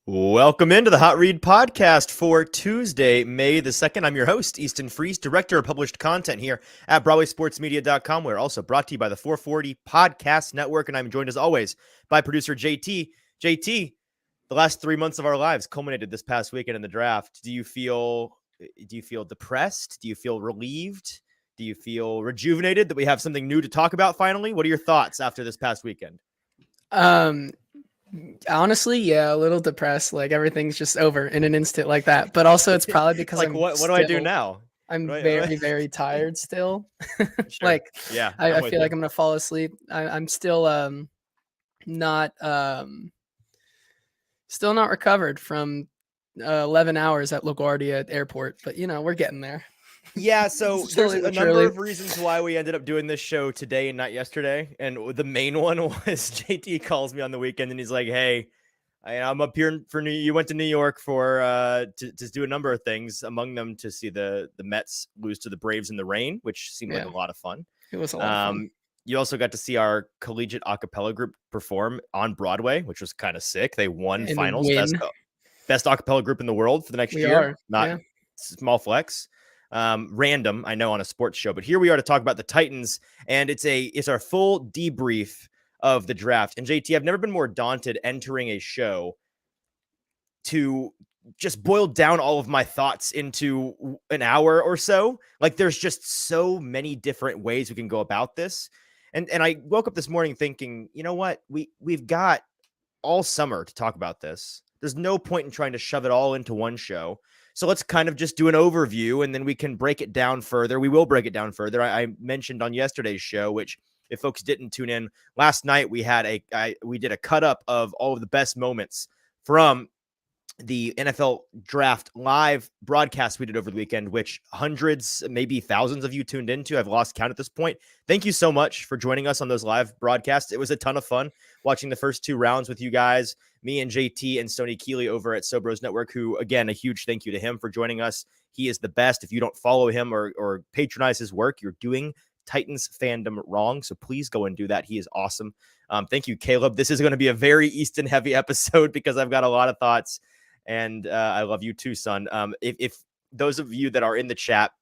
Welcome into the Hot Read Podcast for Tuesday, May the 2nd. I'm your host, Easton Freeze, Director of Published Content here at BroadwaySportsMedia.com. We're also brought to you by the 440 Podcast Network, and I'm joined as always by producer JT. JT, the last 3 months of our lives culminated this past weekend in the draft. Do you feel depressed? Do you feel relieved? Do you feel rejuvenated that we have something new to talk about finally? What are your thoughts after this past weekend? Honestly, yeah, a little depressed. Like everything's just over in an instant like that. But also, it's probably because Like, what do I do now? I'm What very, very tired still. Sure. Like Yeah, I I'm with feel you. like I'm gonna fall asleep. I'm still not not recovered from 11 hours at LaGuardia Airport. But we're getting there. Yeah, so there's Slowly a but number surely. of reasons why we ended up doing this show today and not yesterday. And the main one was JT calls me on the weekend and he's like, "Hey, I'm up here for New. You went to New York for to do a number of things, among them to see the Mets lose to the Braves in the rain, which seemed like Yeah, a lot of fun. it was a lot of fun. Um, you also got to see our collegiate a cappella group perform on Broadway, which was kind of sick. They won And finals, win. best a cappella group in the world for the next We year. are. Not Yeah. small flex. Random, I know, on a sports show, but here we are to talk about the Titans, and it's our full debrief of the draft. And JT, I've never been more daunted entering a show to just boil down all of my thoughts into an hour or so. Like, there's just so many different ways we can go about this. And I woke up this morning thinking, you know what? We've got all summer to talk about this. There's no point in trying to shove it all into one show. So let's kind of just do an overview and then we can break it down further. We will break it down further. I mentioned on yesterday's show, which if folks didn't tune in last night, we did a cut up of all of the best moments from the NFL draft live broadcast we did over the weekend, which hundreds, maybe thousands of you tuned into. I've lost count at this point. Thank you so much for joining us on those live broadcasts. It was a ton of fun watching the first two rounds with you guys, me and JT and Stoney Keeley over at Sobros Network, who, again, a huge thank you to him for joining us. He is the best. If you don't follow him or patronize his work, you're doing Titans fandom wrong. So please go and do that. He is awesome. Thank you, Caleb. This is going to be a very Easton heavy episode because I've got a lot of thoughts. And I love you too, son. If those of you that are in the chat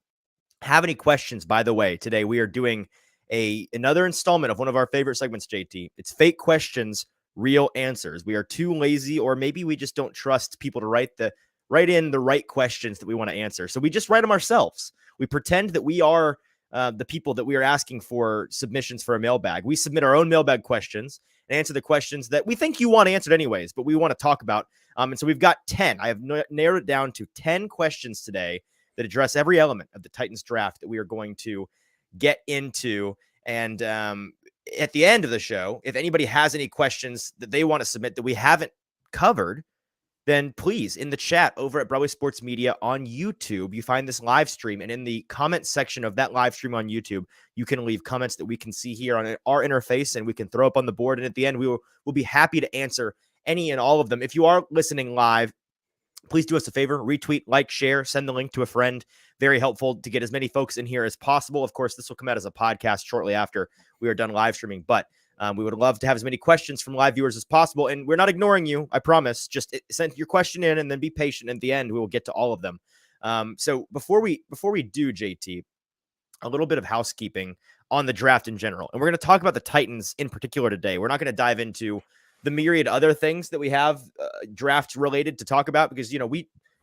have any questions, by the way, today we are doing another installment of one of our favorite segments, JT. It's fake questions, real answers. We are too lazy, or maybe we just don't trust people to write in the right questions that we want to answer. So we just write them ourselves. We pretend that we are the people that we are asking for submissions for a mailbag. We submit our own mailbag questions and answer the questions that we think you want answered anyways, but we want to talk about. And so we've got 10. I have narrowed it down to 10 questions today that address every element of the Titans draft that we are going to get into. And at the end of the show, if anybody has any questions that they want to submit that we haven't covered, then please, in the chat over at Broadway Sports Media on YouTube, you find this live stream. And in the comment section of that live stream on YouTube, you can leave comments that we can see here on our interface and we can throw up on the board. And at the end, we'll be happy to answer any and all of them. If you are listening live, please do us a favor, retweet, like, share, send the link to a friend. Very helpful to get as many folks in here as possible. Of course, this will come out as a podcast shortly after we are done live streaming, but we would love to have as many questions from live viewers as possible. And we're not ignoring you, I promise. Just send your question in and then be patient. At the end, we will get to all of them. So before we do, JT, a little bit of housekeeping on the draft in general. And we're going to talk about the Titans in particular today. We're not going to dive into the myriad other things that we have draft related to talk about because,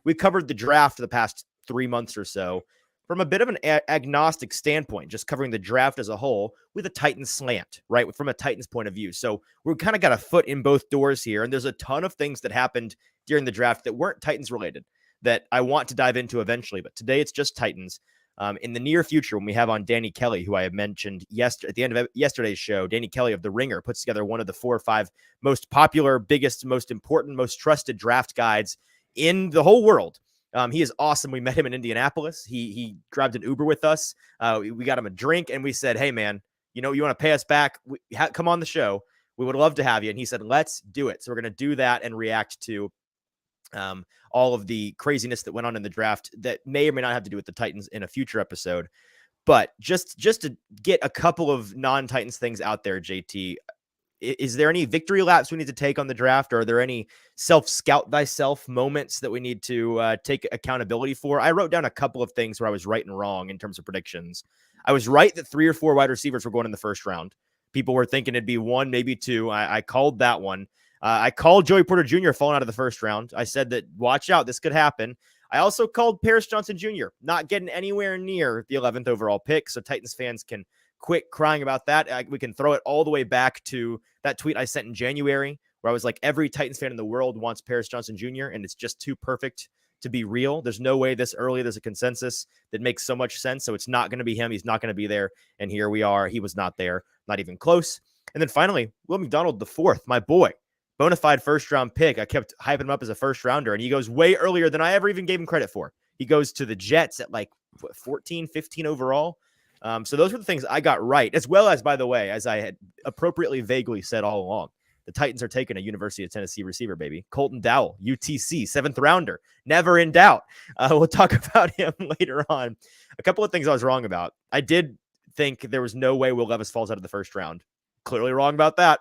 we covered the draft for the past 3 months or so from a bit of an agnostic standpoint, just covering the draft as a whole with a Titans slant, right? From a Titans point of view. So we've kind of got a foot in both doors here. And there's a ton of things that happened during the draft that weren't Titans related that I want to dive into eventually. But today it's just Titans. In the near future, when we have on Danny Kelly, who I have mentioned at the end of yesterday's show, Danny Kelly of The Ringer puts together one of the 4 or 5 most popular, biggest, most important, most trusted draft guides in the whole world. He is awesome. We met him in Indianapolis. He grabbed an Uber with us. We got him a drink, and we said, "Hey, man, you want to pay us back? Come on the show. We would love to have you." And he said, "Let's do it." So we're going to do that and react to all of the craziness that went on in the draft that may or may not have to do with the Titans in a future episode. But just to get a couple of non-Titans things out there, JT, is there any victory laps we need to take on the draft? Or are there any scout thyself moments that we need to take accountability for? I wrote down a couple of things where I was right and wrong in terms of predictions. I was right that 3 or 4 wide receivers were going in the first round. People were thinking it'd be 1, maybe 2. I called that one. I called Joey Porter Jr. falling out of the first round. I said that watch out, this could happen. I also called Paris Johnson Jr. not getting anywhere near the 11th overall pick, so Titans fans can quit crying about that. We can throw it all the way back to that tweet I sent in January where I was like, every Titans fan in the world wants Paris Johnson Jr., and it's just too perfect to be real. There's no way this early there's a consensus that makes so much sense, so it's not going to be him. He's not going to be there, and here we are. He was not there, not even close. And then finally, Will McDonald, the 4th, my boy, bona fide first-round pick. I kept hyping him up as a first-rounder, and he goes way earlier than I ever even gave him credit for. He goes to the Jets at like 14, 15 overall. So those were the things I got right, as well as, by the way, as I had appropriately vaguely said all along, the Titans are taking a University of Tennessee receiver, baby. Colton Dowell, UTC, 7th rounder. Never in doubt. We'll talk about him later on. A couple of things I was wrong about. I did think there was no way Will Levis falls out of the first round. Clearly wrong about that.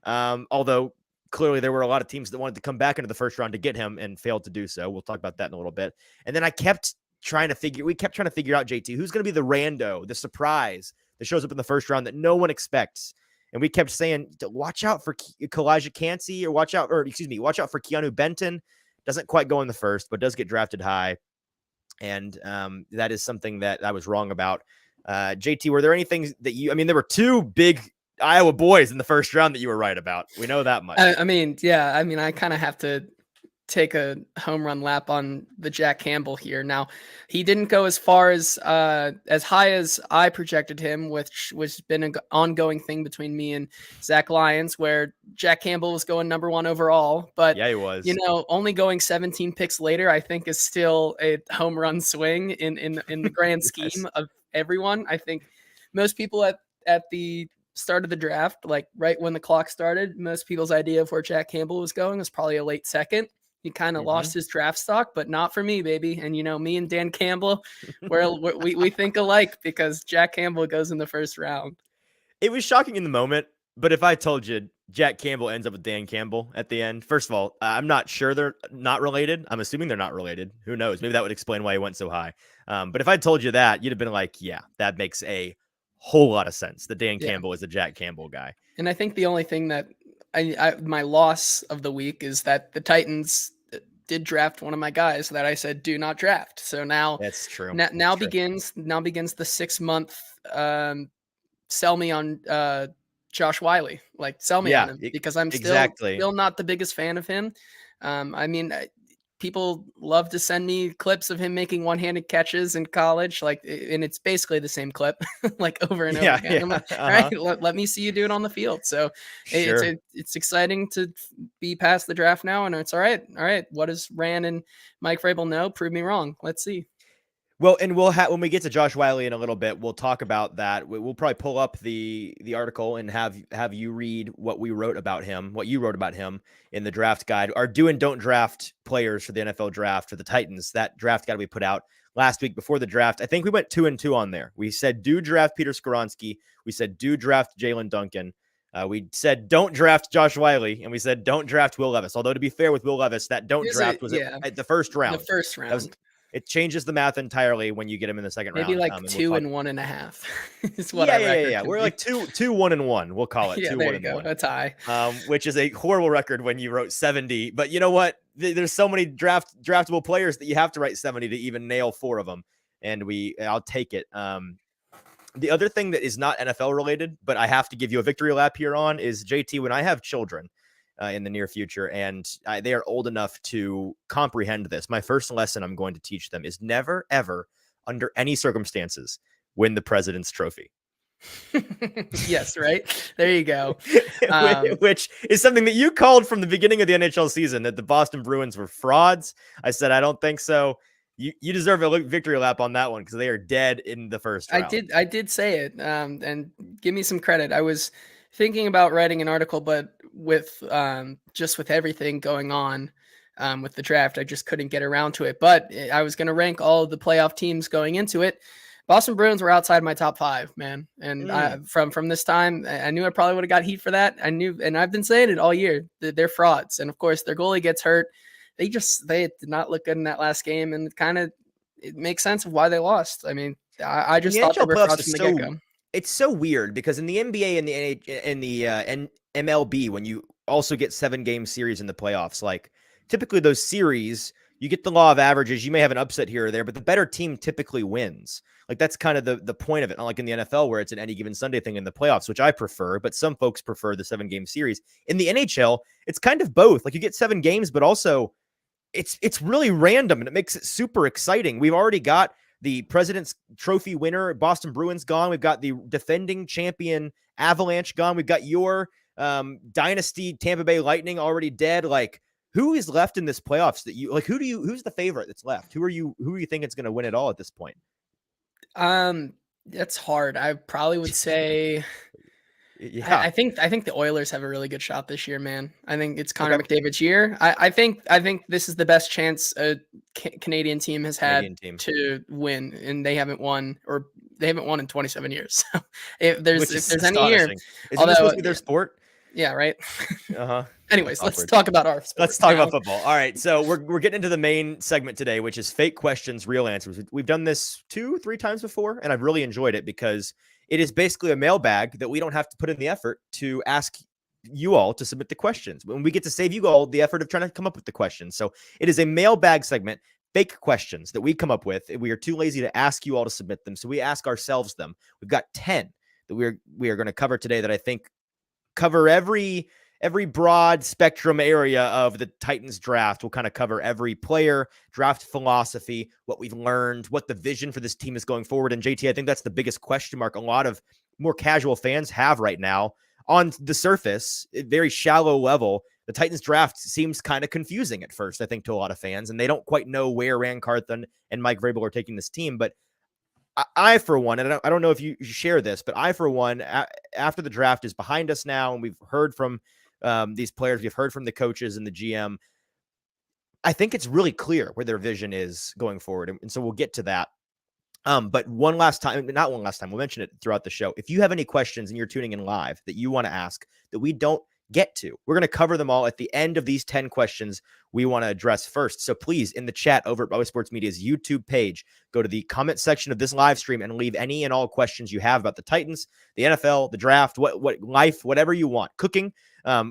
Although clearly there were a lot of teams that wanted to come back into the first round to get him and failed to do so. We'll talk about that in a little bit. And then we kept trying to figure out, JT, who's going to be the rando, the surprise that shows up in the first round that no one expects. And we kept saying, watch out for Kalijah Cansey, or watch out for Keanu Benton. Doesn't quite go in the first, but does get drafted high. And that is something that I was wrong about. JT, were there any things that there were 2 big Iowa boys in the first round that you were right about. We know that much. I kind of have to take a home run lap on the Jack Campbell here. Now, he didn't go as far as high as I projected him, which was been an ongoing thing between me and Zach Lyons, where Jack Campbell was going number 1 overall. But yeah, he was. Only going 17 picks later, I think is still a home run swing in the grand scheme yes. of everyone. I think most people at the start of the draft, like right when the clock started, most people's idea of where Jack Campbell was going was probably a late second. He kind of lost his draft stock, but not for me, baby. And me and Dan Campbell, we think alike, because Jack Campbell goes in the first round. It was shocking in the moment, but if I told you Jack Campbell ends up with Dan Campbell at the end, first of all, I'm not sure they're not related. I'm assuming they're not related. Who knows? Maybe that would explain why he went so high. But if I told you that, you'd have been like, yeah, that makes a whole lot of sense that Dan Campbell is the Jack Campbell guy. And I think the only thing that my loss of the week is that the Titans did draft one of my guys that I said do not draft. So now that's true. Now begins the 6-month sell me on Josh Wiley. Like, sell me on him, because I'm still not the biggest fan of him. People love to send me clips of him making one-handed catches in college, and it's basically the same clip, like over and over again. I'm like, all right, let me see you do it on the field. So sure. It's exciting to be past the draft now, and it's all right. All right, what does Rand and Mike Vrabel know? Prove me wrong. Let's see. Well, and when we get to Josh Wiley in a little bit, we'll talk about that. We'll probably pull up the article and have you read what you wrote about him in the draft guide. Our do and don't draft players for the NFL draft for the Titans. That draft got to be put out last week before the draft. I think we went 2-2 on there. We said do draft Peter Skoronski. We said do draft Jalen Duncan. We said don't draft Josh Wiley, and we said don't draft Will Levis. Although, to be fair with Will Levis, that draft was at the first round. The first round. It changes the math entirely when you get him in the second round. Maybe like 2 and 1.5 is what I reckon. Yeah. We're like 2-1-1. We'll call it 2-1-1. That's high. Which is a horrible record when you wrote 70. But you know what? There's so many draftable players that you have to write 70 to even nail 4 of them. And I'll take it. The other thing that is not NFL related, but I have to give you a victory lap here on, is JT, when I have children in the near future, and they are old enough to comprehend this, my first lesson I'm going to teach them is never, ever, under any circumstances, win the President's Trophy. Yes, right? There you go. Which is something that you called from the beginning of the NHL season, that the Boston Bruins were frauds. I said, I don't think so. You deserve a victory lap on that one, because they are dead in the first round. I did say it, and give me some credit. I was thinking about writing an article, but with everything going on with the draft, I just couldn't get around to it. But I was going to rank all of the playoff teams going into it. Boston Bruins were outside my top 5, man. And from this time, I knew I probably would have got heat for that. I knew, and I've been saying it all year, that they're frauds. And of course, their goalie gets hurt. They did not look good in that last game, and it makes sense of why they lost. I mean, I just thought they were frauds from the get-go. It's so weird because in the NBA and the MLB, when you also get 7-game series in the playoffs, like typically those series, you get the law of averages. You may have an upset here or there, but the better team typically wins. Like that's kind of the point of it. Not like in the NFL where it's an any given Sunday thing in the playoffs, which I prefer, but some folks prefer the 7-game series. In the NHL, it's kind of both. Like you get 7 games, but also it's really random and it makes it super exciting. We've already got the President's Trophy winner, Boston Bruins, gone. We've got the defending champion Avalanche gone. We've got your dynasty Tampa Bay Lightning already dead. Like, who is left in this playoffs that you like? Who's the favorite that's left? Who are you think is going to win it all at this point? That's hard. I probably would say, yeah. I think the Oilers have a really good shot this year, man. I think it's Connor McDavid's year. I think this is the best chance a Canadian team has had to win, and they haven't won in 27 years. So if there's any year, is this supposed to be their sport? Yeah, right. Uh-huh. Anyways, let's talk about our sport. Let's talk about football. All right, so we're getting into the main segment today, which is fake questions, real answers. We've done this 2-3 times before, and I've really enjoyed it because it is basically a mailbag that we don't have to put in the effort to ask you all to submit the questions. When we get to save you all the effort of trying to come up with the questions. So it is a mailbag segment, fake questions that we come up with. We are too lazy to ask you all to submit them, so we ask ourselves them. We've got 10 that we are going to cover today that I think cover every broad spectrum area of the Titans draft. We'll kind of cover every player, draft philosophy, what we've learned, what the vision for this team is going forward. And JT, I think that's the biggest question mark a lot of more casual fans have right now. On the surface, very shallow level, the Titans draft seems kind of confusing at first, I think, to a lot of fans, and they don't quite know where Rand Carthon and Mike Vrabel are taking this team. But I, for one, and I don't know if you share this, but I, for one, after the draft is behind us now, and we've heard from these players, we've heard from the coaches and the GM, I think it's really clear where their vision is going forward. And so we'll get to that. But not one last time, we'll mention it throughout the show. If you have any questions and you're tuning in live that you want to ask that we don't get to, we're going to cover them all at the end of these 10 questions we want to address first. So please, in the chat over at Broadway Sports Media's YouTube page, go to the comment section of this live stream and leave any and all questions you have about the Titans, the NFL, the draft, what life, whatever you want. Cooking.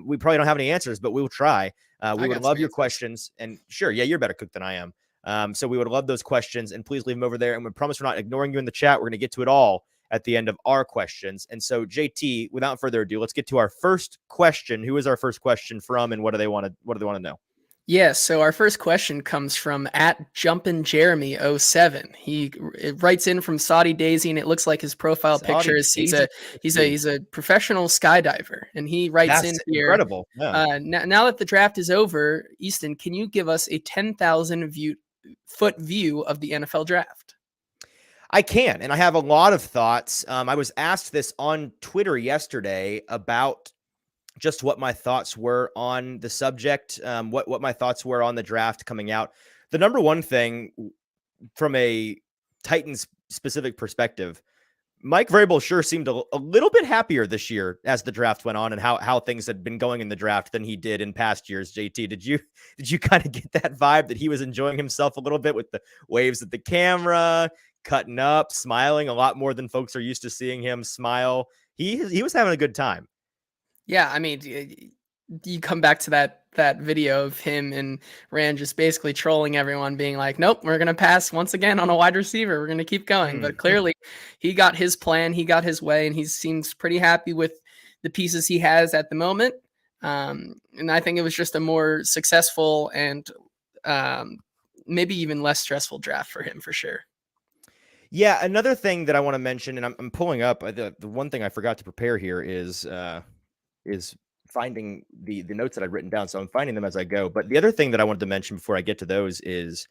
We probably don't have any answers, but we'll try. We would love your questions. And sure, yeah, you're a better cook than I am. So we would love those questions, and please leave them over there. And we promise we're not ignoring you in the chat. We're going to get to it all at the end of our questions. And so, JT, without further ado, let's get to our first question. Who is our first question from, and what do they want to know? Yeah, so our first question comes from @JumpinJeremy07. He writes in from Saudi Daisy, and it looks like his profile picture is he's a professional skydiver, and he writes in here. Incredible. Yeah. Now that the draft is over, Easton, can you give us a 10,000 foot view of the NFL draft? I can, and I have a lot of thoughts. I was asked this on Twitter yesterday about just what my thoughts were on the subject, what my thoughts were on the draft coming out. The number one thing from a Titans specific perspective, Mike Vrabel sure seemed a little bit happier this year as the draft went on and how things had been going in the draft than he did in past years. JT, did you kind of get that vibe that he was enjoying himself a little bit with the waves at the camera, cutting up, smiling a lot more than folks are used to seeing him smile? He was having a good time. Yeah, I mean, you come back to that video of him and Rand just basically trolling everyone, being like, nope, we're going to pass once again on a wide receiver. We're going to keep going. But clearly he got his plan, he got his way, and he seems pretty happy with the pieces he has at the moment. And I think it was just a more successful and maybe even less stressful draft for him, for sure. Yeah, another thing that I want to mention, and I'm pulling up, the one thing I forgot to prepare here is finding the notes that I've written down. So I'm finding them as I go. But the other thing that I wanted to mention before I get to those is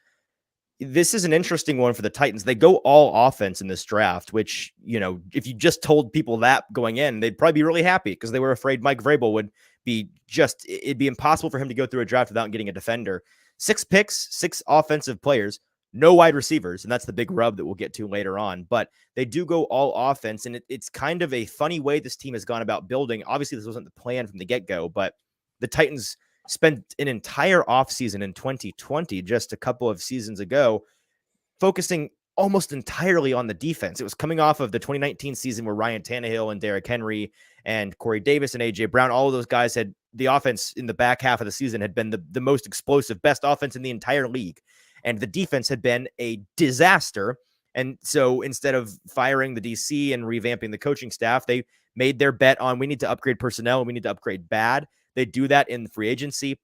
this is an interesting one for the Titans. They go all offense in this draft, which, if you just told people that going in, they'd probably be really happy because they were afraid Mike Vrabel would it'd be impossible for him to go through a draft without getting a defender. 6 picks, 6 offensive players, no wide receivers, and that's the big rub that we'll get to later on. But they do go all offense, and it's kind of a funny way this team has gone about building. Obviously, this wasn't the plan from the get-go, but the Titans spent an entire offseason in 2020, just a couple of seasons ago, focusing almost entirely on the defense. It was coming off of the 2019 season where Ryan Tannehill and Derrick Henry and Corey Davis and A.J. Brown, all of those guys had the offense in the back half of the season had been the most explosive, best offense in the entire league. And the defense had been a disaster. And so instead of firing the DC and revamping the coaching staff, they made their bet on we need to upgrade personnel and we need to upgrade bad. They do that in free agency,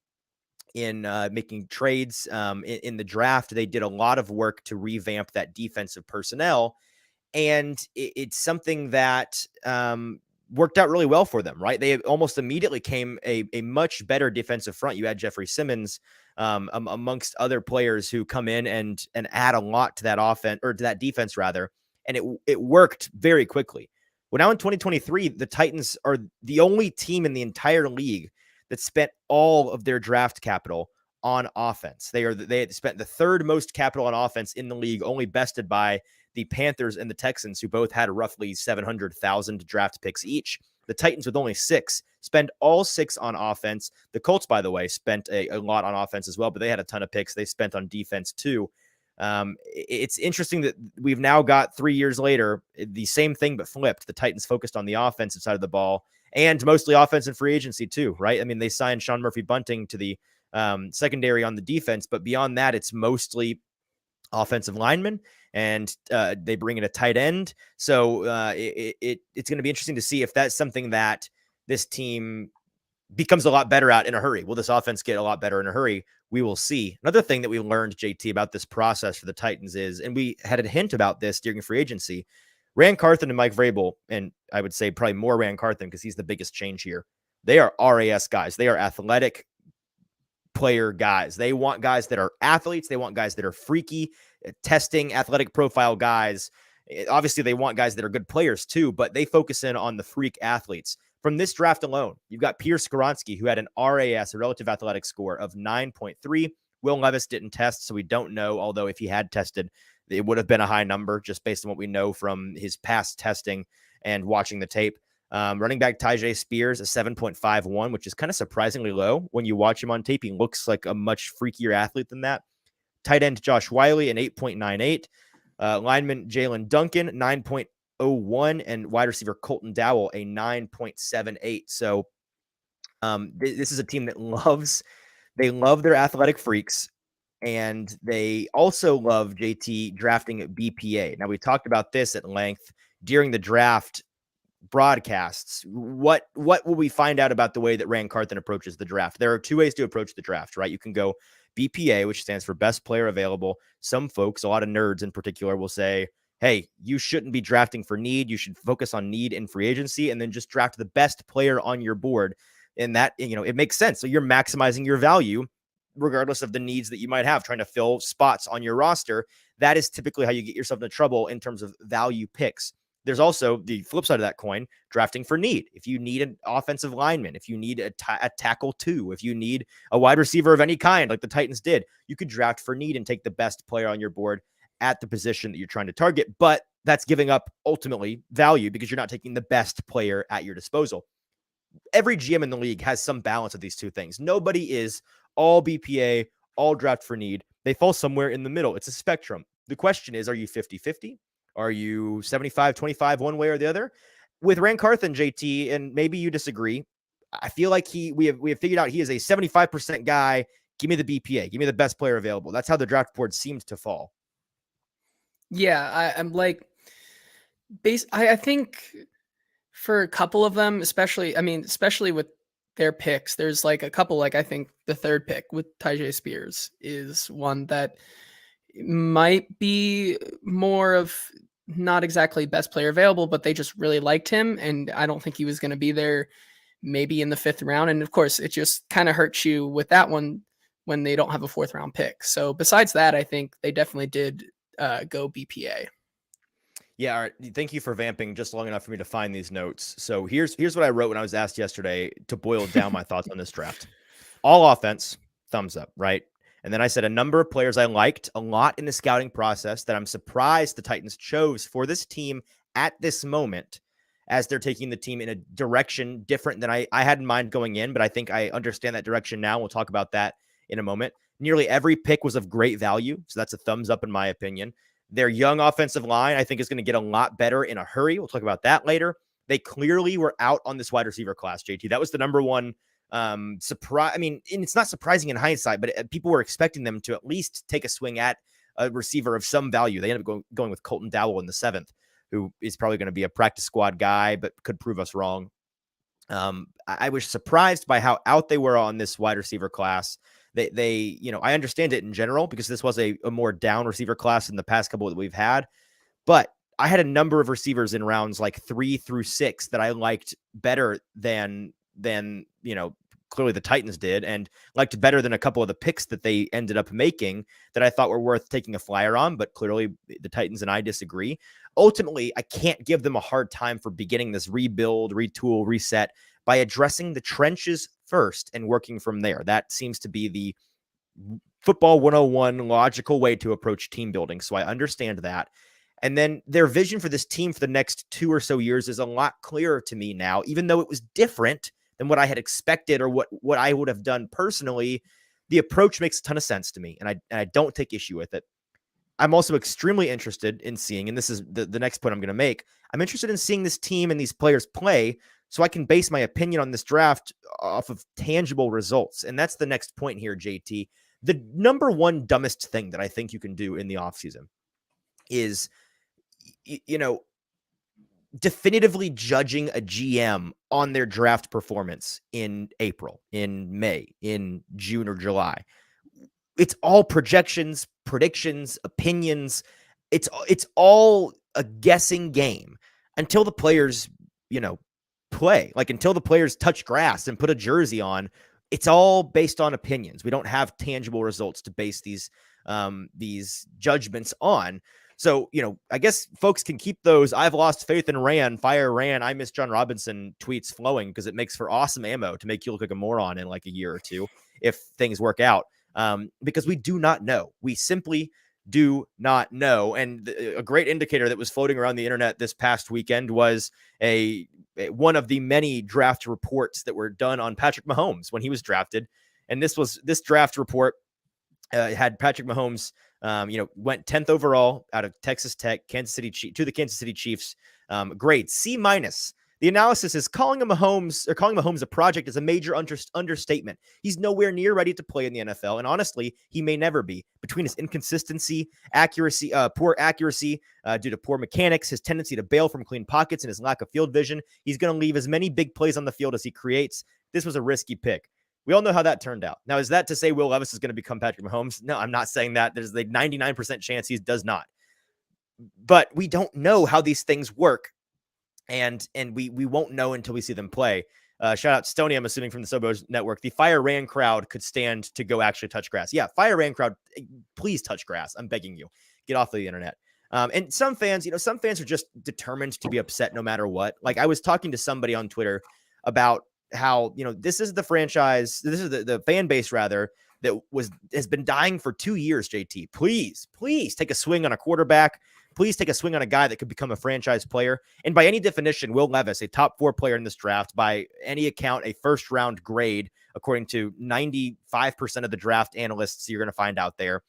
in making trades, in the draft. They did a lot of work to revamp that defensive personnel. And it's something that worked out really well for them, right? They almost immediately came a much better defensive front. You had Jeffrey Simmons amongst other players who come in and add a lot to that offense, or to that defense rather. And it worked very quickly. Well, now in 2023, the Titans are the only team in the entire league that spent all of their draft capital on offense. They had spent the third most capital on offense in the league, only bested by the Panthers and the Texans, who both had roughly 700,000 draft picks each. The Titans, with only 6, spend all 6 on offense. The Colts, by the way, spent a lot on offense as well, but they had a ton of picks they spent on defense too. It's interesting that we've now got 3 years later, the same thing but flipped. The Titans focused on the offensive side of the ball, and mostly offense and free agency too, right? I mean, they signed Sean Murphy-Bunting to the secondary on the defense, but beyond that, it's mostly offensive linemen, and they bring in a tight end. So it's going to be interesting to see if that's something that this team becomes a lot better at in a hurry. Will this offense get a lot better in a hurry? We will see. Another thing that we learned, JT, about this process for the Titans is, and we had a hint about this during free agency, Ran Carthon and Mike Vrabel, and I would say probably more Ran Carthon because he's the biggest change here. They are RAS guys. They are athletic player guys. They want guys that are athletes. They want guys that are freaky, testing athletic profile guys. Obviously, they want guys that are good players too, but they focus in on the freak athletes. From this draft alone, you've got Pierre Skoronski, who had an RAS, a relative athletic score of 9.3. Will Levis didn't test, so we don't know, although if he had tested, it would have been a high number just based on what we know from his past testing and watching the tape. Running back Tyjae Spears, a 7.51, which is kind of surprisingly low. When you watch him on tape, he looks like a much freakier athlete than that. Tight end Josh Wiley, an 8.98. Lineman Jalen Duncan, 9.01. And wide receiver Colton Dowell, a 9.78. So this is a team that love their athletic freaks. And they also love, JT, drafting at BPA. Now, we talked about this at length during the draft broadcasts. What will we find out about the way that Ran Carthon approaches the draft? There are 2 ways to approach the draft, right? You can go BPA, which stands for best player available. Some folks, a lot of nerds in particular, will say, hey, you shouldn't be drafting for need. You should focus on need in free agency and then just draft the best player on your board. And that, it makes sense. So you're maximizing your value regardless of the needs that you might have, trying to fill spots on your roster. That is typically how you get yourself into trouble in terms of value picks. There's also the flip side of that coin, drafting for need. If you need an offensive lineman, if you need a tackle 2, if you need a wide receiver of any kind, like the Titans did, you could draft for need and take the best player on your board at the position that you're trying to target. But that's giving up ultimately value because you're not taking the best player at your disposal. Every GM in the league has some balance of these two things. Nobody is all BPA, all draft for need. They fall somewhere in the middle. It's a spectrum. The question is, are you 50-50? Are you 75-25 one way or the other? With Ran Carthon, JT, and maybe you disagree, I feel like we have figured out he is a 75% guy. Give me the BPA. Give me the best player available. That's how the draft board seems to fall. Yeah, I'm like, I think for a couple of them, especially with their picks, there's like a couple, like I think the third pick with Tyjae Spears is one that might be more of not exactly best player available, but they just really liked him. And I don't think he was going to be there maybe in the 5th round. And of course, it just kind of hurts you with that one when they don't have a 4th round pick. So besides that, I think they definitely did go BPA. Yeah, all right. Thank you for vamping just long enough for me to find these notes. So here's what I wrote when I was asked yesterday to boil down my thoughts on this draft. All offense, thumbs up, right? And then I said a number of players I liked a lot in the scouting process that I'm surprised the Titans chose for this team at this moment, as they're taking the team in a direction different than I had in mind going in. But I think I understand that direction now. We'll talk about that in a moment. Nearly every pick was of great value. So that's a thumbs up in my opinion. Their young offensive line, I think, is going to get a lot better in a hurry. We'll talk about that later. They clearly were out on this wide receiver class, JT. That was the number one surprise. I mean, and it's not surprising in hindsight, but people were expecting them to at least take a swing at a receiver of some value. They ended up going with Colton Dowell in the 7th, who is probably going to be a practice squad guy, but could prove us wrong. I was surprised by how out they were on this wide receiver class. They, I understand it in general because this was a more down receiver class in the past couple that we've had, but I had a number of receivers in rounds like 3 through 6 that I liked better than clearly the Titans did, and liked better than a couple of the picks that they ended up making that I thought were worth taking a flyer on, but clearly the Titans and I disagree. Ultimately, I can't give them a hard time for beginning this rebuild, retool, reset by addressing the trenches first and working from there. That seems to be the football 101 logical way to approach team building. So I understand that. And then their vision for this team for the next 2 or so years is a lot clearer to me now, even though it was different than what I had expected or what I would have done personally. The approach makes a ton of sense to me, and I don't take issue with it. I'm also extremely interested in seeing, and this is the next point I'm going to make, I'm interested in seeing this team and these players play so I can base my opinion on this draft off of tangible results. And that's the next point here, JT. The number one dumbest thing that I think you can do in the offseason is, definitively judging a GM on their draft performance in April, in May, in June or July. It's all projections, predictions, opinions. It's all a guessing game until the players, play. Like until the players touch grass and put a jersey on, it's all based on opinions. We don't have tangible results to base these judgments on. So, I guess folks can keep those "I've lost faith in fire Ran, I miss John Robinson" tweets flowing, because it makes for awesome ammo to make you look like a moron in like a year or two if things work out. Because we do not know. We simply do not know. And a great indicator that was floating around the internet this past weekend was one of the many draft reports that were done on Patrick Mahomes when he was drafted. And this draft report had Patrick Mahomes, went 10th overall out of Texas Tech, to the Kansas City Chiefs. Grade C-. The analysis is calling Mahomes a project is a major understatement. He's nowhere near ready to play in the NFL, and honestly, he may never be. Between his inconsistency, poor accuracy due to poor mechanics, his tendency to bail from clean pockets, and his lack of field vision, he's going to leave as many big plays on the field as he creates. This was a risky pick. We all know how that turned out. Now, is that to say Will Levis is going to become Patrick Mahomes? No, I'm not saying that. There's a 99% chance he does not. But we don't know how these things work. And we won't know until we see them play. Shout out Stoney, I'm assuming, from the Sobos Network. The Fire Ran crowd could stand to go actually touch grass. Yeah, Fire Ran crowd, please touch grass. I'm begging you. Get off of the internet. And some fans are just determined to be upset no matter what. Like, I was talking to somebody on Twitter about how, this is the franchise, this is the fan base rather, that has been dying for 2 years, JT. Please take a swing on a quarterback. Please take a swing on a guy that could become a franchise player. And by any definition, Will Levis, a top 4 player in this draft, by any account, a first round grade, according to 95% of the draft analysts you're going to find out there.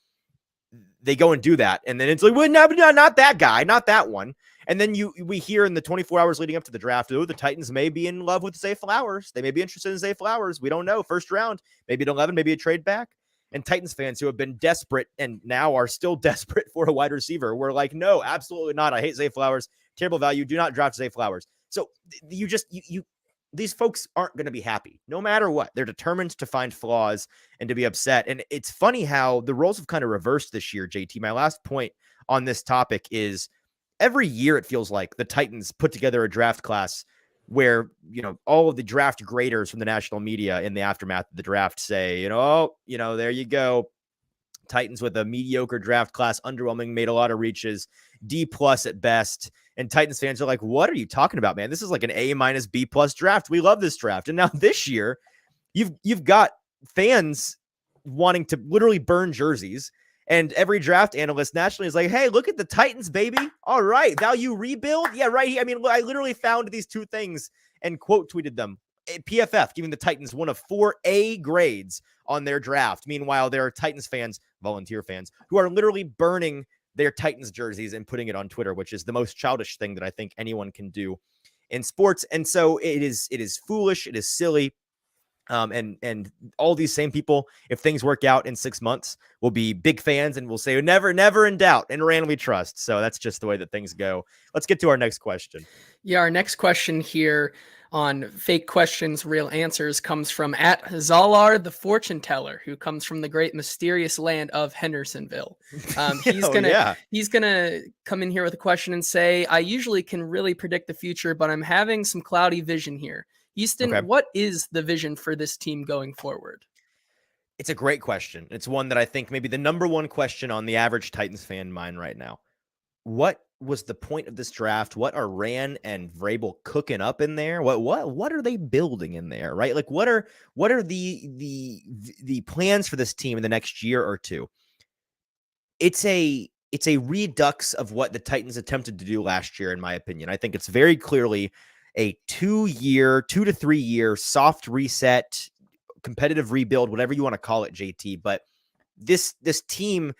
They go and do that. And then it's like, well, no, not that guy, not that one. And then we hear in the 24 hours leading up to the draft, the Titans may be in love with Zay Flowers. They may be interested in Zay Flowers. We don't know. First round, maybe at 11, maybe a trade back. And Titans fans who have been desperate and now are still desperate for a wide receiver were like, no, absolutely not. I hate Zay Flowers. Terrible value. Do not draft Zay Flowers. So these folks aren't going to be happy no matter what. They're determined to find flaws and to be upset. And it's funny how the roles have kind of reversed this year, JT. My last point on this topic is every year it feels like the Titans put together a draft class where, all of the draft graders from the national media in the aftermath of the draft say, there you go. Titans with a mediocre draft class, underwhelming, made a lot of reaches, D+ at best. And Titans fans are like, what are you talking about, man? This is like an A- B+ draft. We love this draft. And now this year, you've got fans wanting to literally burn jerseys. And every draft analyst nationally is like, hey, look at the Titans, baby. All right. Value rebuild. Yeah, right here. I mean, I literally found these two things and quote tweeted them. PFF giving the Titans one of 4 A grades on their draft. Meanwhile, there are Titans fans, volunteer fans, who are literally burning their Titans jerseys and putting it on Twitter, which is the most childish thing that I think anyone can do in sports. And so it is foolish. It is silly. And all these same people, if things work out in 6 months, will be big fans and will say never in doubt, and randomly trust. So that's just the way that things go. Let's get to our next question. Yeah, our next question here on Fake Questions, Real Answers comes from at Zalar the Fortune Teller, who comes from the great mysterious land of Hendersonville. He's gonna come in here with a question and say, I usually can really predict the future, but I'm having some cloudy vision here. Easton, What is the vision for this team going forward? It's a great question. It's one that I think maybe the number one question on the average Titans fan mind right now. What was the point of this draft? What are Rand and Vrabel cooking up in there? What are they building in there? Right? Like what are the plans for this team in the next year or two? It's a redux of what the Titans attempted to do last year, in my opinion. I think it's very clearly a 2 to 3 year soft reset, competitive rebuild, whatever you want to call it, JT. But this team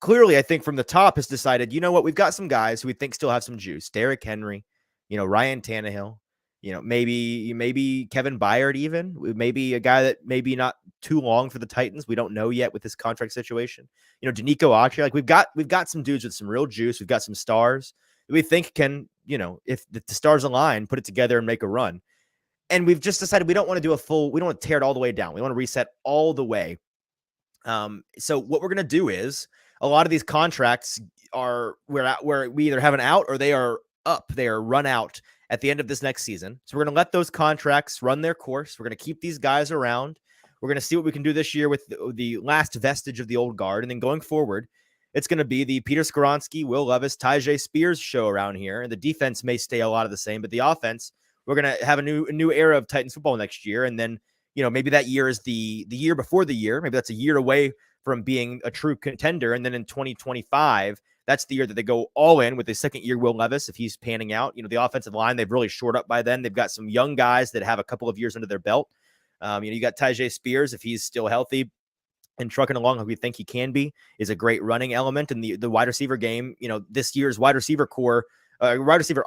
clearly, I think from the top has decided, you know what, we've got some guys who we think still have some juice. Derrick Henry, Ryan Tannehill, maybe Kevin Byard, even maybe a guy that maybe not too long for the Titans. We don't know yet with this contract situation. Danico Autry, like we've got some dudes with some real juice. We've got some stars that we think can, if the stars align, put it together and make a run. And we've just decided we don't want to do we don't want to tear it all the way down. We want to reset all the way. So what we're going to do is a lot of these contracts where we either have an out or they are up. They are run out at the end of this next season. So we're going to let those contracts run their course. We're going to keep these guys around. We're going to see what we can do this year with the last vestige of the old guard. And then going forward, it's going to be the Peter Skoronski, Will Levis, Tyjae Spears show around here. And the defense may stay a lot of the same, but the offense, we're going to have a new era of Titans football next year. And then, maybe that year is the year before the year. Maybe that's a year away from being a true contender. And then in 2025, that's the year that they go all in with the second year Will Levis, if he's panning out. The offensive line, they've really shored up by then. They've got some young guys that have a couple of years under their belt. You got Tyjae Spears, if he's still healthy and trucking along like we think he can be, is a great running element. And the wide receiver game, this year's wide receiver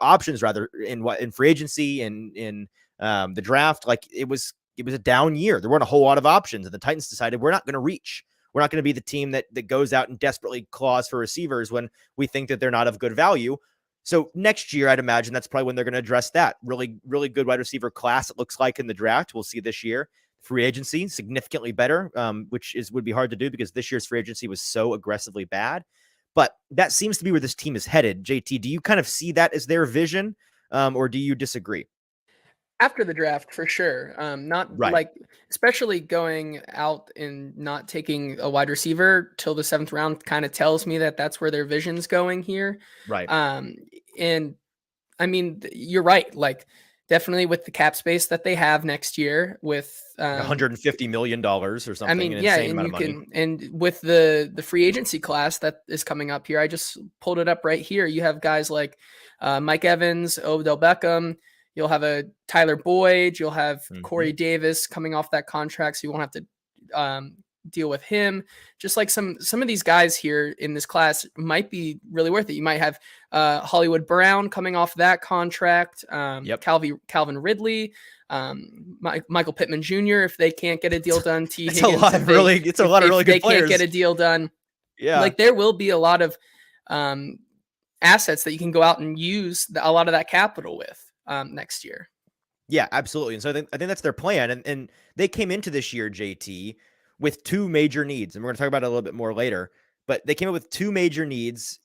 options rather in free agency and in the draft, like it was a down year. There weren't a whole lot of options, and the Titans decided we're not going to reach. We're not going to be the team that goes out and desperately claws for receivers when we think that they're not of good value. So next year, I'd imagine that's probably when they're going to address that. Really, really good wide receiver class, it looks like, in the draft. We'll see this year. Free agency, significantly better, which would be hard to do because this year's free agency was so aggressively bad. But that seems to be where this team is headed. JT, do you kind of see that as their vision, or do you disagree? After the draft, for sure. Not right. Like, especially going out and not taking a wide receiver till the 7th round kind of tells me that that's where their vision's going here. Right. And I mean, you're right. Like, definitely with the cap space that they have next year with $150 million or something. I mean, yeah, and with the free agency class that is coming up here, I just pulled it up right here. You have guys like Mike Evans, Odell Beckham. You'll have a Tyler Boyd. You'll have Corey Davis coming off that contract, so you won't have to deal with him. Just like some of these guys here in this class might be really worth it. You might have Hollywood Brown coming off that contract. Calvin Ridley, Michael Pittman Jr. If they can't get a deal done, it's a lot of really good players. They can't get a deal done. Yeah, like there will be a lot of assets that you can go out and use a lot of that capital with next year. Yeah, absolutely. And so I think that's their plan. And they came into this year, JT, with 2 major needs. And we're going to talk about it a little bit more later. But they came up with 2 major needs,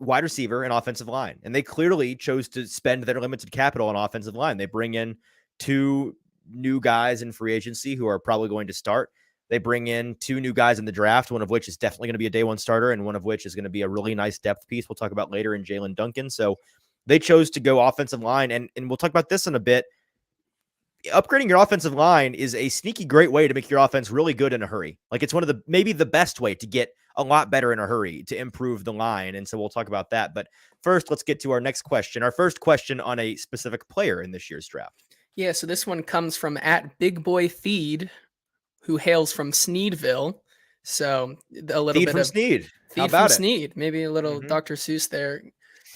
wide receiver and offensive line. And they clearly chose to spend their limited capital on offensive line. They bring in 2 new guys in free agency who are probably going to start. They bring in 2 new guys in the draft, one of which is definitely going to be a day 1 starter and one of which is going to be a really nice depth piece we'll talk about later in Jalen Duncan. So they chose to go offensive line. And we'll talk about this in a bit. upgrading your offensive line is a sneaky great way to make your offense really good in a hurry. Like it's one of the, maybe the best way to get a lot better in a hurry to improve the line. And so we'll talk about that. But first, let's get to our next question. Our first question on a specific player in this year's draft. Yeah, so this one comes from @BigBoyFeed, who hails from Sneedville. So a little Feed bit from of Sneed. How Feed from about it? Sneed. Maybe a little Mhm. Dr. Seuss there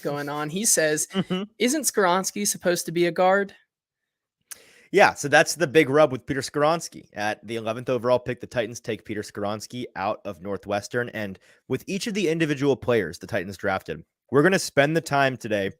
going on. He says, Mhm. "Isn't Skoronski supposed to be a guard?" Yeah, so that's the big rub with Peter Skoronski. At the 11th overall pick, the Titans take Peter Skoronski out of Northwestern. And with each of the individual players the Titans drafted, we're going to spend the time today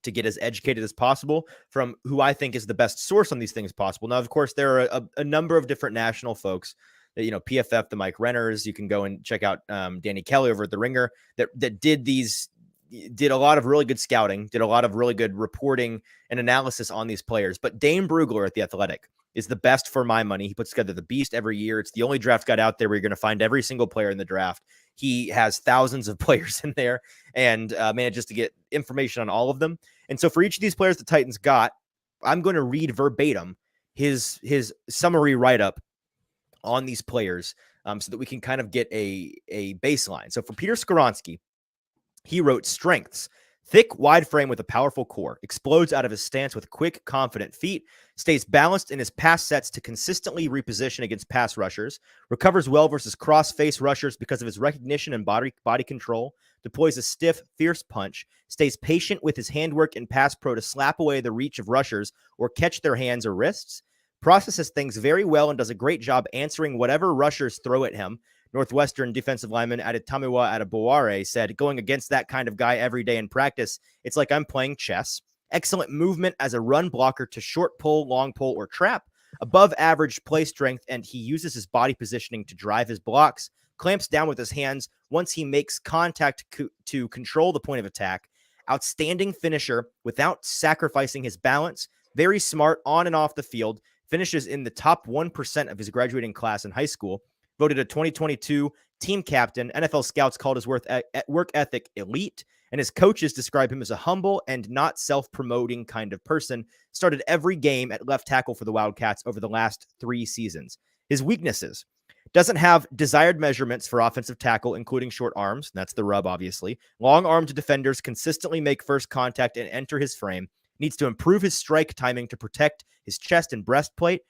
to get as educated as possible from who I think is the best source on these things possible. Now, of course, there are a number of different national folks that, PFF, the Mike Renners, you can go and check out Danny Kelly over at The Ringer that did a lot of really good scouting, did a lot of really good reporting and analysis on these players. But Dane Brugler at The Athletic is the best for my money. He puts together the beast every year. It's the only draft guide out there where you're going to find every single player in the draft. He has thousands of players in there and manages to get information on all of them. And so for each of these players the Titans got, I'm going to read verbatim his summary write-up on these players so that we can kind of get a baseline. So for Peter Skoronski, he wrote strengths: thick, wide frame with a powerful core, explodes out of his stance with quick, confident feet, stays balanced in his pass sets to consistently reposition against pass rushers, recovers well versus cross-face rushers because of his recognition and body control, deploys a stiff, fierce punch, stays patient with his handwork and pass pro to slap away the reach of rushers or catch their hands or wrists, processes things very well and does a great job answering whatever rushers throw at him. Northwestern defensive lineman Adetamiwa Adeboware said, going against that kind of guy every day in practice, it's like I'm playing chess. Excellent movement as a run blocker to short pull, long pull, or trap. Above average play strength, and he uses his body positioning to drive his blocks. Clamps down with his hands once he makes contact to control the point of attack. Outstanding finisher without sacrificing his balance. Very smart on and off the field. Finishes in the top 1% of his graduating class in high school. Voted a 2022 team captain. NFL scouts called his work ethic elite, and his coaches describe him as a humble and not self-promoting kind of person. Started every game at left tackle for the Wildcats over the last 3 seasons. His weaknesses: doesn't have desired measurements for offensive tackle, including short arms. That's the rub, obviously. Long-armed defenders consistently make first contact and enter his frame. Needs to improve his strike timing to protect his chest and breastplate.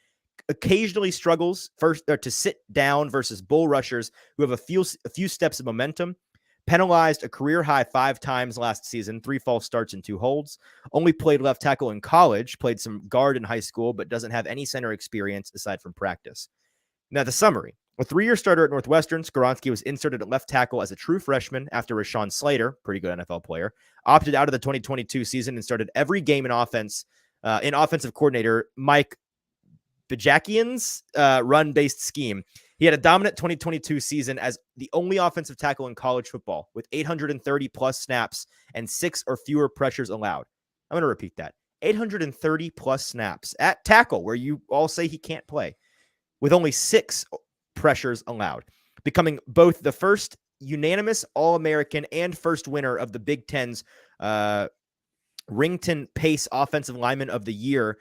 Occasionally struggles to sit down versus bull rushers who have a few steps of momentum. Penalized a career high 5 times last season, 3 false starts and 2 holds. Only played left tackle in college, played some guard in high school, but doesn't have any center experience aside from practice. Now, the summary. A 3-year starter at Northwestern, Skoronski was inserted at left tackle as a true freshman after Rashawn Slater, pretty good NFL player, opted out of the 2022 season and started every game in offense in offensive coordinator Mike Bajakian's run-based scheme. He had a dominant 2022 season as the only offensive tackle in college football with 830 plus snaps and 6 or fewer pressures allowed. I'm going to repeat that. 830 plus snaps at tackle, where you all say he can't play, with only 6 pressures allowed, becoming both the first unanimous All-American and first winner of the Big Ten's Rington Pace Offensive Lineman of the Year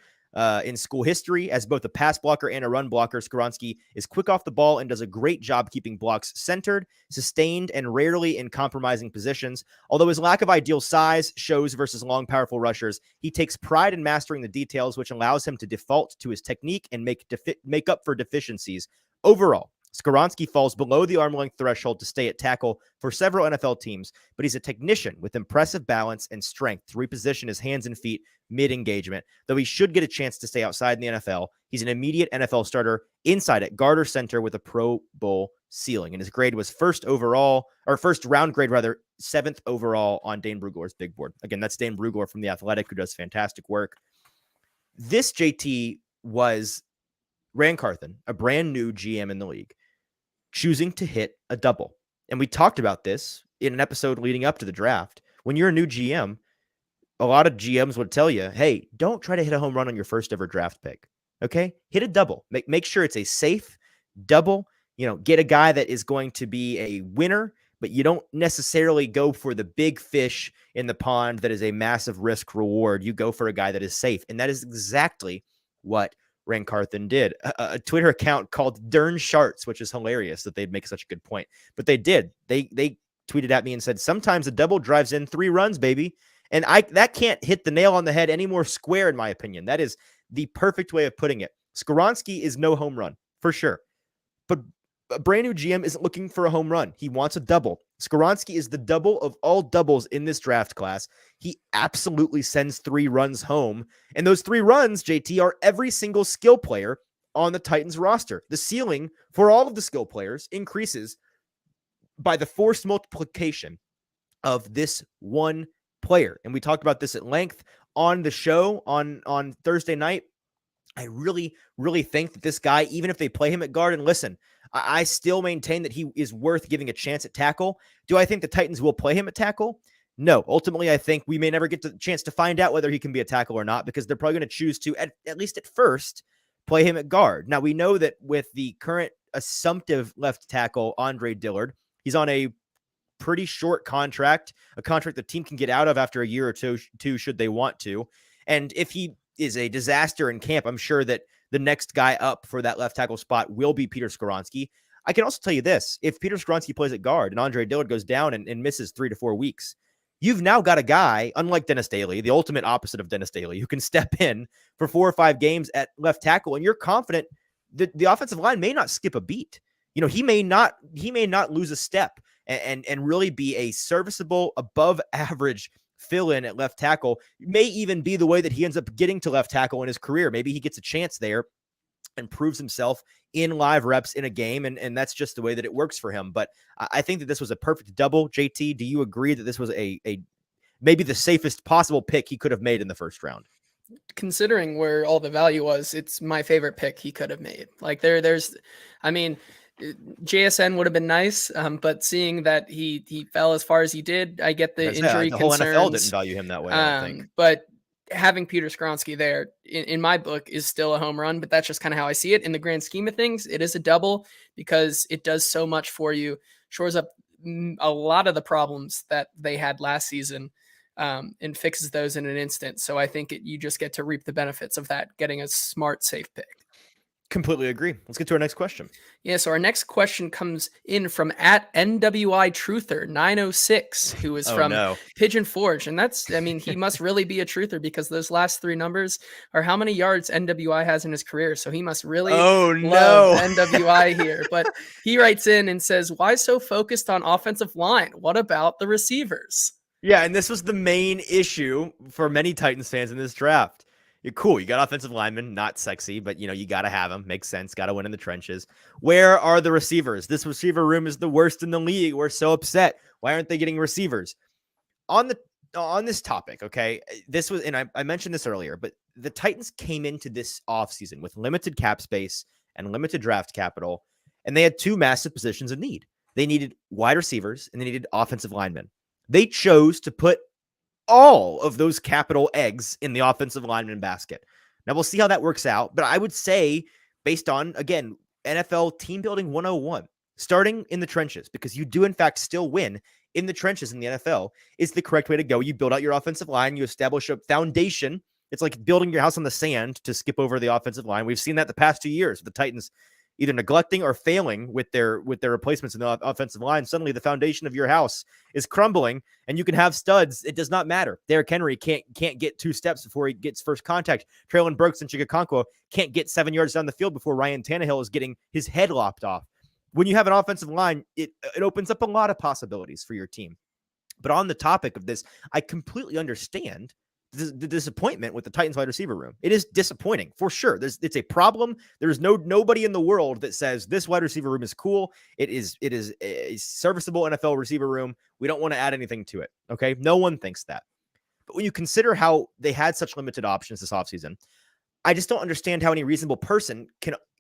in school history. As both a pass blocker and a run blocker, Skoronski is quick off the ball and does a great job keeping blocks centered, sustained, and rarely in compromising positions. Although his lack of ideal size shows versus long, powerful rushers, he takes pride in mastering the details, which allows him to default to his technique and make up for deficiencies. Overall, Skoronski falls below the arm length threshold to stay at tackle for several NFL teams, but he's a technician with impressive balance and strength to reposition his hands and feet mid-engagement. Though he should get a chance to stay outside in the NFL, he's an immediate NFL starter inside at guard or center with a Pro Bowl ceiling. And his grade was first round grade, 7th overall on Dane Brugler's big board. Again, that's Dane Brugler from The Athletic, who does fantastic work. This, JT, was Ran Carthen, a brand new GM in the league, choosing to hit a double. And we talked about this in an episode leading up to the draft. When you're a new GM, a lot of GMs would tell you, hey, don't try to hit a home run on your first ever draft pick. Okay? Hit a double. Make sure it's a safe double. Get a guy that is going to be a winner, but you don't necessarily go for the big fish in the pond that is a massive risk reward. You go for a guy that is safe. And that is exactly what Rankarthen did. A Twitter account called Dern Sharts, which is hilarious that they'd make such a good point. But they did. They tweeted at me and said, sometimes a double drives in 3 runs, baby. And that can't hit the nail on the head any more square, in my opinion. That is the perfect way of putting it. Skoronski is no home run, for sure. But a brand new GM isn't looking for a home run. He wants a double. Skoronski is the double of all doubles in this draft class. He absolutely sends 3 runs home. And those 3 runs, JT, are every single skill player on the Titans roster. The ceiling for all of the skill players increases by the forced multiplication of this one player. And we talked about this at length on the show on Thursday night. I really, really think that this guy, even if they play him at guard, and listen, I still maintain that he is worth giving a chance at tackle. Do I think the Titans will play him at tackle? No. Ultimately, I think we may never get the chance to find out whether he can be a tackle or not, because they're probably going to choose to, at least at first, play him at guard. Now, we know that with the current assumptive left tackle, Andre Dillard, he's on a pretty short contract, a contract the team can get out of after a year or two should they want to. And if he is a disaster in camp, I'm sure that the next guy up for that left tackle spot will be Peter Skoronski. I can also tell you this. If Peter Skoronski plays at guard and Andre Dillard goes down and misses 3 to 4 weeks, you've now got a guy, unlike Dennis Daly, the ultimate opposite of Dennis Daly, who can step in for 4 or 5 games at left tackle, and you're confident that the offensive line may not skip a beat. He may not lose a step and really be a serviceable, above average fill in at left tackle. May even be the way that he ends up getting to left tackle in his career. Maybe he gets a chance there and proves himself in live reps in a game. And that's just the way that it works for him. But I think that this was a perfect double. JT, do you agree that this was a maybe the safest possible pick he could have made in the first round? Considering where all the value was, it's my favorite pick he could have made. Like there's, I mean, JSN would have been nice, but seeing that he fell as far as he did, I get the injury the concerns. whole NFL didn't value him that way, I don't think. But having Peter Skoronski there, in my book, is still a home run, but that's just kind of how I see it. In the grand scheme of things, it is a double because it does so much for you, shores up a lot of the problems that they had last season, and fixes those in an instant. So I think you just get to reap the benefits of that, getting a smart, safe pick. Completely agree. Let's get to our next question. Yeah, so our next question comes in from at NWI Truther 906, who is from Pigeon Forge. And he must really be a truther because those last 3 numbers are how many yards NWI has in his career. So he must really love NWI here. But he writes in and says, why so focused on offensive line? What about the receivers? Yeah, and this was the main issue for many Titans fans in this draft. You're cool. You got offensive linemen, not sexy, but you got to have them. Makes sense. Got to win in the trenches. Where are the receivers? This receiver room is the worst in the league. We're so upset. Why aren't they getting receivers? On this topic, okay, this was, and I mentioned this earlier, but the Titans came into this offseason with limited cap space and limited draft capital, and they had 2 massive positions of need. They needed wide receivers, and they needed offensive linemen. They chose to put all of those capital eggs in the offensive lineman basket. Now we'll see how that works out, but I would say, based on, again, NFL team building 101, starting in the trenches, because you do in fact still win in the trenches in the NFL, is the correct way to go. You build out your offensive line, you establish a foundation. It's like building your house on the sand to skip over the offensive line. We've seen that the past 2 years, the Titans either neglecting or failing with their replacements in the offensive line. Suddenly the foundation of your house is crumbling and you can have studs. It does not matter. Derrick Henry can't get 2 steps before he gets first contact. Traylon Burks and Chigakonkwo can't get 7 yards down the field before Ryan Tannehill is getting his head lopped off. When you have an offensive line, it opens up a lot of possibilities for your team. But on the topic of this, I completely understand the disappointment with the Titans wide receiver room. It is disappointing for sure. It's a problem. There's nobody in the world that says this wide receiver room is cool. It is a serviceable NFL receiver room. We don't want to add anything to it. Okay. No one thinks that. But when you consider how they had such limited options this offseason, I just don't understand how any reasonable person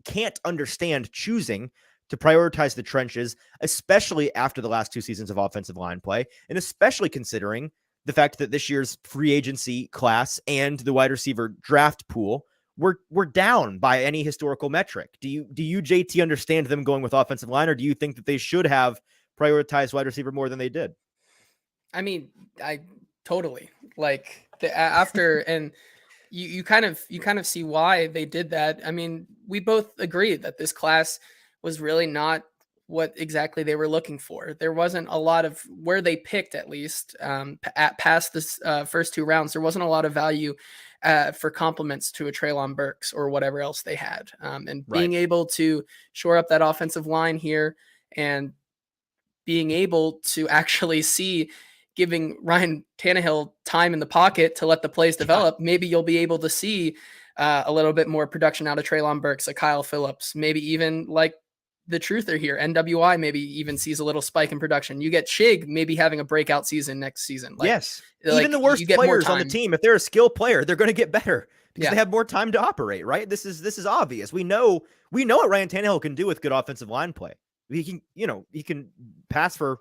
can't understand choosing to prioritize the trenches, especially after the last 2 seasons of offensive line play, and especially considering the fact that this year's free agency class and the wide receiver draft pool were down by any historical metric. Do you, JT, understand them going with offensive line, or do you think that they should have prioritized wide receiver more than they did? I mean, I totally after, and you kind of see why they did that. I mean, we both agree that this class was really not what exactly they were looking for. There wasn't a lot of where they picked, at least at past this first 2 rounds. There wasn't a lot of value for compliments to a Treylon Burks or whatever else they had. And being able to shore up that offensive line here and being able to actually see giving Ryan Tannehill time in the pocket to let the plays develop, maybe you'll be able to see a little bit more production out of Treylon Burks, a Kyle Phillips, maybe even like the truther here, NWI maybe even sees a little spike in production. You get Shig maybe having a breakout season next season. Yes. Even the worst players on the team, if they're a skill player, they're going to get better because they have more time to operate, right? This is obvious. We know what Ryan Tannehill can do with good offensive line play. He can pass for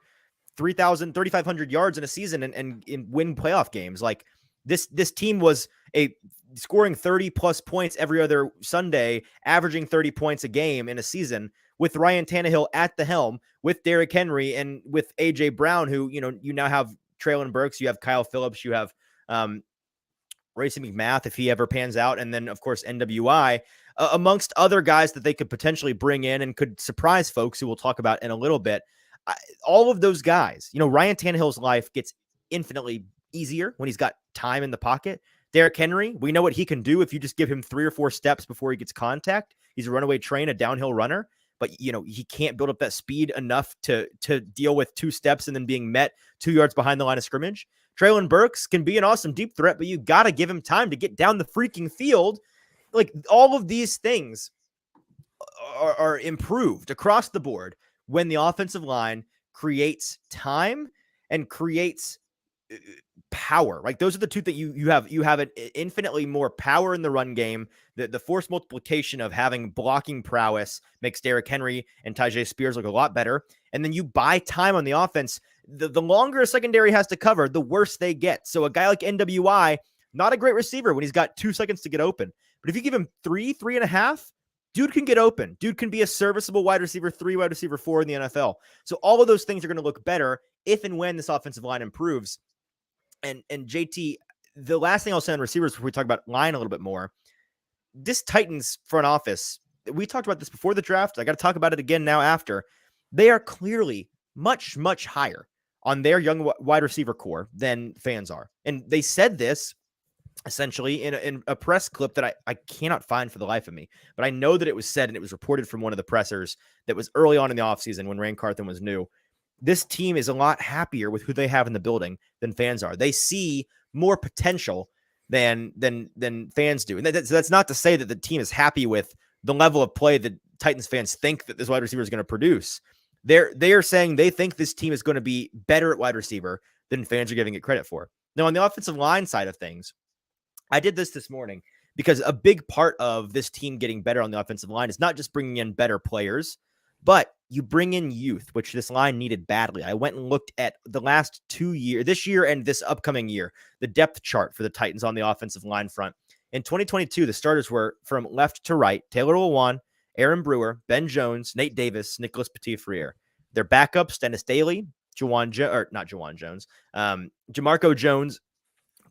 3,500 yards in a season and win playoff games. Like this team was scoring 30 plus points every other Sunday, averaging 30 points a game in a season with Ryan Tannehill at the helm, with Derrick Henry and with AJ Brown, who, you now have Treylon Burks, you have Kyle Phillips, you have Racing McMath if he ever pans out. And then of course, NWI amongst other guys that they could potentially bring in and could surprise folks who we'll talk about in a little bit. All of those guys, Ryan Tannehill's life gets infinitely easier when he's got time in the pocket. Derrick Henry, we know what he can do if you just give him 3 or 4 steps before he gets contact. He's a runaway train, a downhill runner, but he can't build up that speed enough to deal with 2 steps and then being met 2 yards behind the line of scrimmage. Treylon Burks can be an awesome deep threat, but you got to give him time to get down the freaking field. Like all of these things are improved across the board when the offensive line creates time and creates power. Like those are the two that you have an infinitely more power in the run game. The force multiplication of having blocking prowess makes Derrick Henry and Tyjae Spears look a lot better. And then you buy time on the offense. The longer a secondary has to cover, the worse they get. So a guy like NWI, not a great receiver when he's got 2 seconds to get open. But if you give him 3.5, dude can get open. Dude can be a serviceable wide receiver 3, wide receiver 4 in the NFL. So all of those things are going to look better if and when this offensive line improves. And JT, the last thing I'll say on receivers before we talk about line a little bit more, this Titans front office, we talked about this before the draft. I got to talk about it again now after. They are clearly much, much higher on their young wide receiver core than fans are. And they said this essentially in a press clip that I cannot find for the life of me, but I know that it was said and it was reported from one of the pressers that was early on in the offseason when Rand Carthen was new. This team is a lot happier with who they have in the building than fans are. They see more potential than fans do. And that's not to say that the team is happy with the level of play that Titans fans think that this wide receiver is going to produce. They are saying they think this team is going to be better at wide receiver than fans are giving it credit for. Now, on the offensive line side of things, I did this morning because a big part of this team getting better on the offensive line is not just bringing in better players, but you bring in youth, which this line needed badly. I went and looked at the last 2 years, this year and this upcoming year, the depth chart for the Titans on the offensive line front. In 2022, the starters were from left to right: Taylor Lewan, Aaron Brewer, Ben Jones, Nate Davis, Nicholas Petit-Frere. Their backups: Dennis Daly, Jamarco Jones,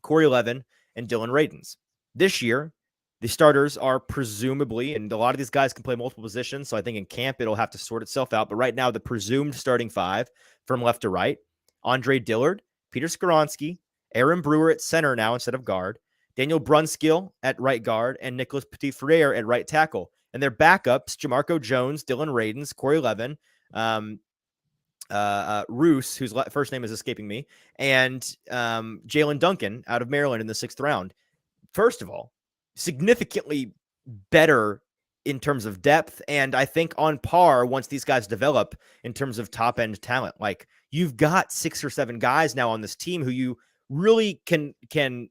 Corey Levin, and Dylan Radins. This year, the starters are presumably, and a lot of these guys can play multiple positions, so I think in camp it'll have to sort itself out. But right now, the presumed starting 5 from left to right: Andre Dillard, Peter Skoronski, Aaron Brewer at center now instead of guard, Daniel Brunskill at right guard, and Nicholas Petit-Frere at right tackle. And their backups: Jamarco Jones, Dylan Radins, Corey Levin, Roos, whose first name is escaping me, and Jalen Duncan out of Maryland in the 6th round. First of all, significantly better in terms of depth, and I think on par once these guys develop in terms of top end talent. Like, you've got 6 or 7 guys now on this team who you really can in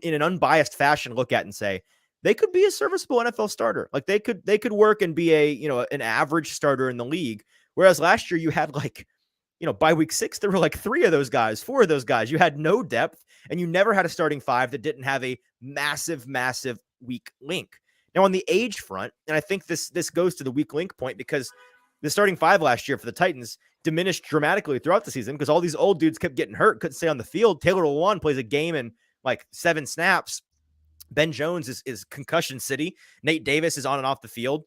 an unbiased fashion look at and say they could be a serviceable NFL starter. Like they could work and be an average starter in the league. Whereas last year you had by week 6, there were like 3 of those guys, 4 of those guys. You had no depth, and you never had a starting 5 that didn't have a massive, massive weak link. Now, on the age front, and I think this goes to the weak link point, because the starting 5 last year for the Titans diminished dramatically throughout the season because all these old dudes kept getting hurt, couldn't stay on the field. Taylor Lewan plays a game in like 7 snaps. Ben Jones is concussion city. Nate Davis is on and off the field.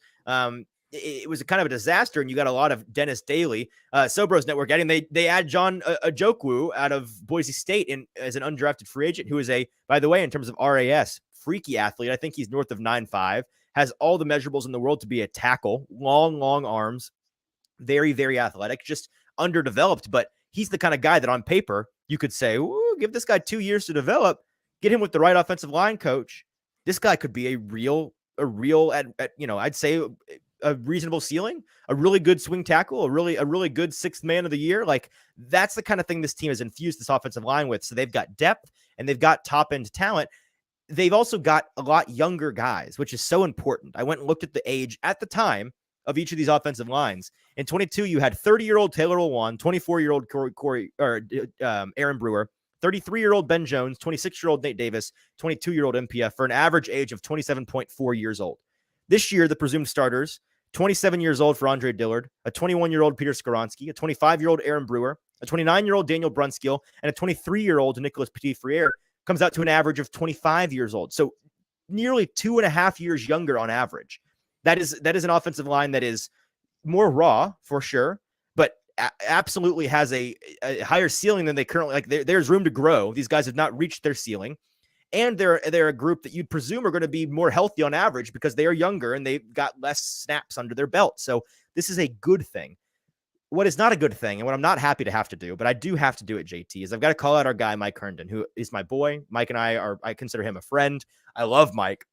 It was a kind of a disaster, and you got a lot of Dennis Daly. Sobros Network adding they add John Ajokwu out of Boise State as an undrafted free agent, who is by the way, in terms of RAS, freaky athlete. I think he's north of 9'5", has all the measurables in the world to be a tackle, long arms, very, very athletic, just underdeveloped. But he's the kind of guy that on paper you could say, ooh, give this guy 2 years to develop, get him with the right offensive line coach. This guy could be a real at I'd say a reasonable ceiling, a really good swing tackle, a really good sixth man of the year. Like, that's the kind of thing this team has infused this offensive line with. So they've got depth and they've got top end talent. They've also got a lot younger guys, which is so important. I went and looked at the age at the time of each of these offensive lines. In 22, you had 30-year-old Taylor Lewan, 24-year-old Aaron Brewer, 33-year-old Ben Jones, 26-year-old Nate Davis, 22-year-old MPF, for an average age of 27.4 years old. This year, the presumed starters, 27 years old for Andre Dillard, a 21-year-old Peter Skoronski, a 25-year-old Aaron Brewer, a 29-year-old Daniel Brunskill, and a 23-year-old Nicholas Petit-Frere, comes out to an average of 25 years old. So nearly 2.5 years younger on average. That is an offensive line that is more raw for sure, but absolutely has a higher ceiling than they currently like. There's room to grow. These guys have not reached their ceiling, and they're a group that you'd presume are going to be more healthy on average because they are younger and they've got less snaps under their belt. So this is a good thing. What is not a good thing, and what I'm not happy to have to do, but I do have to do it, JT, is I've got to call out our guy, Mike Herndon, who is my boy. Mike and I consider him a friend. I love Mike.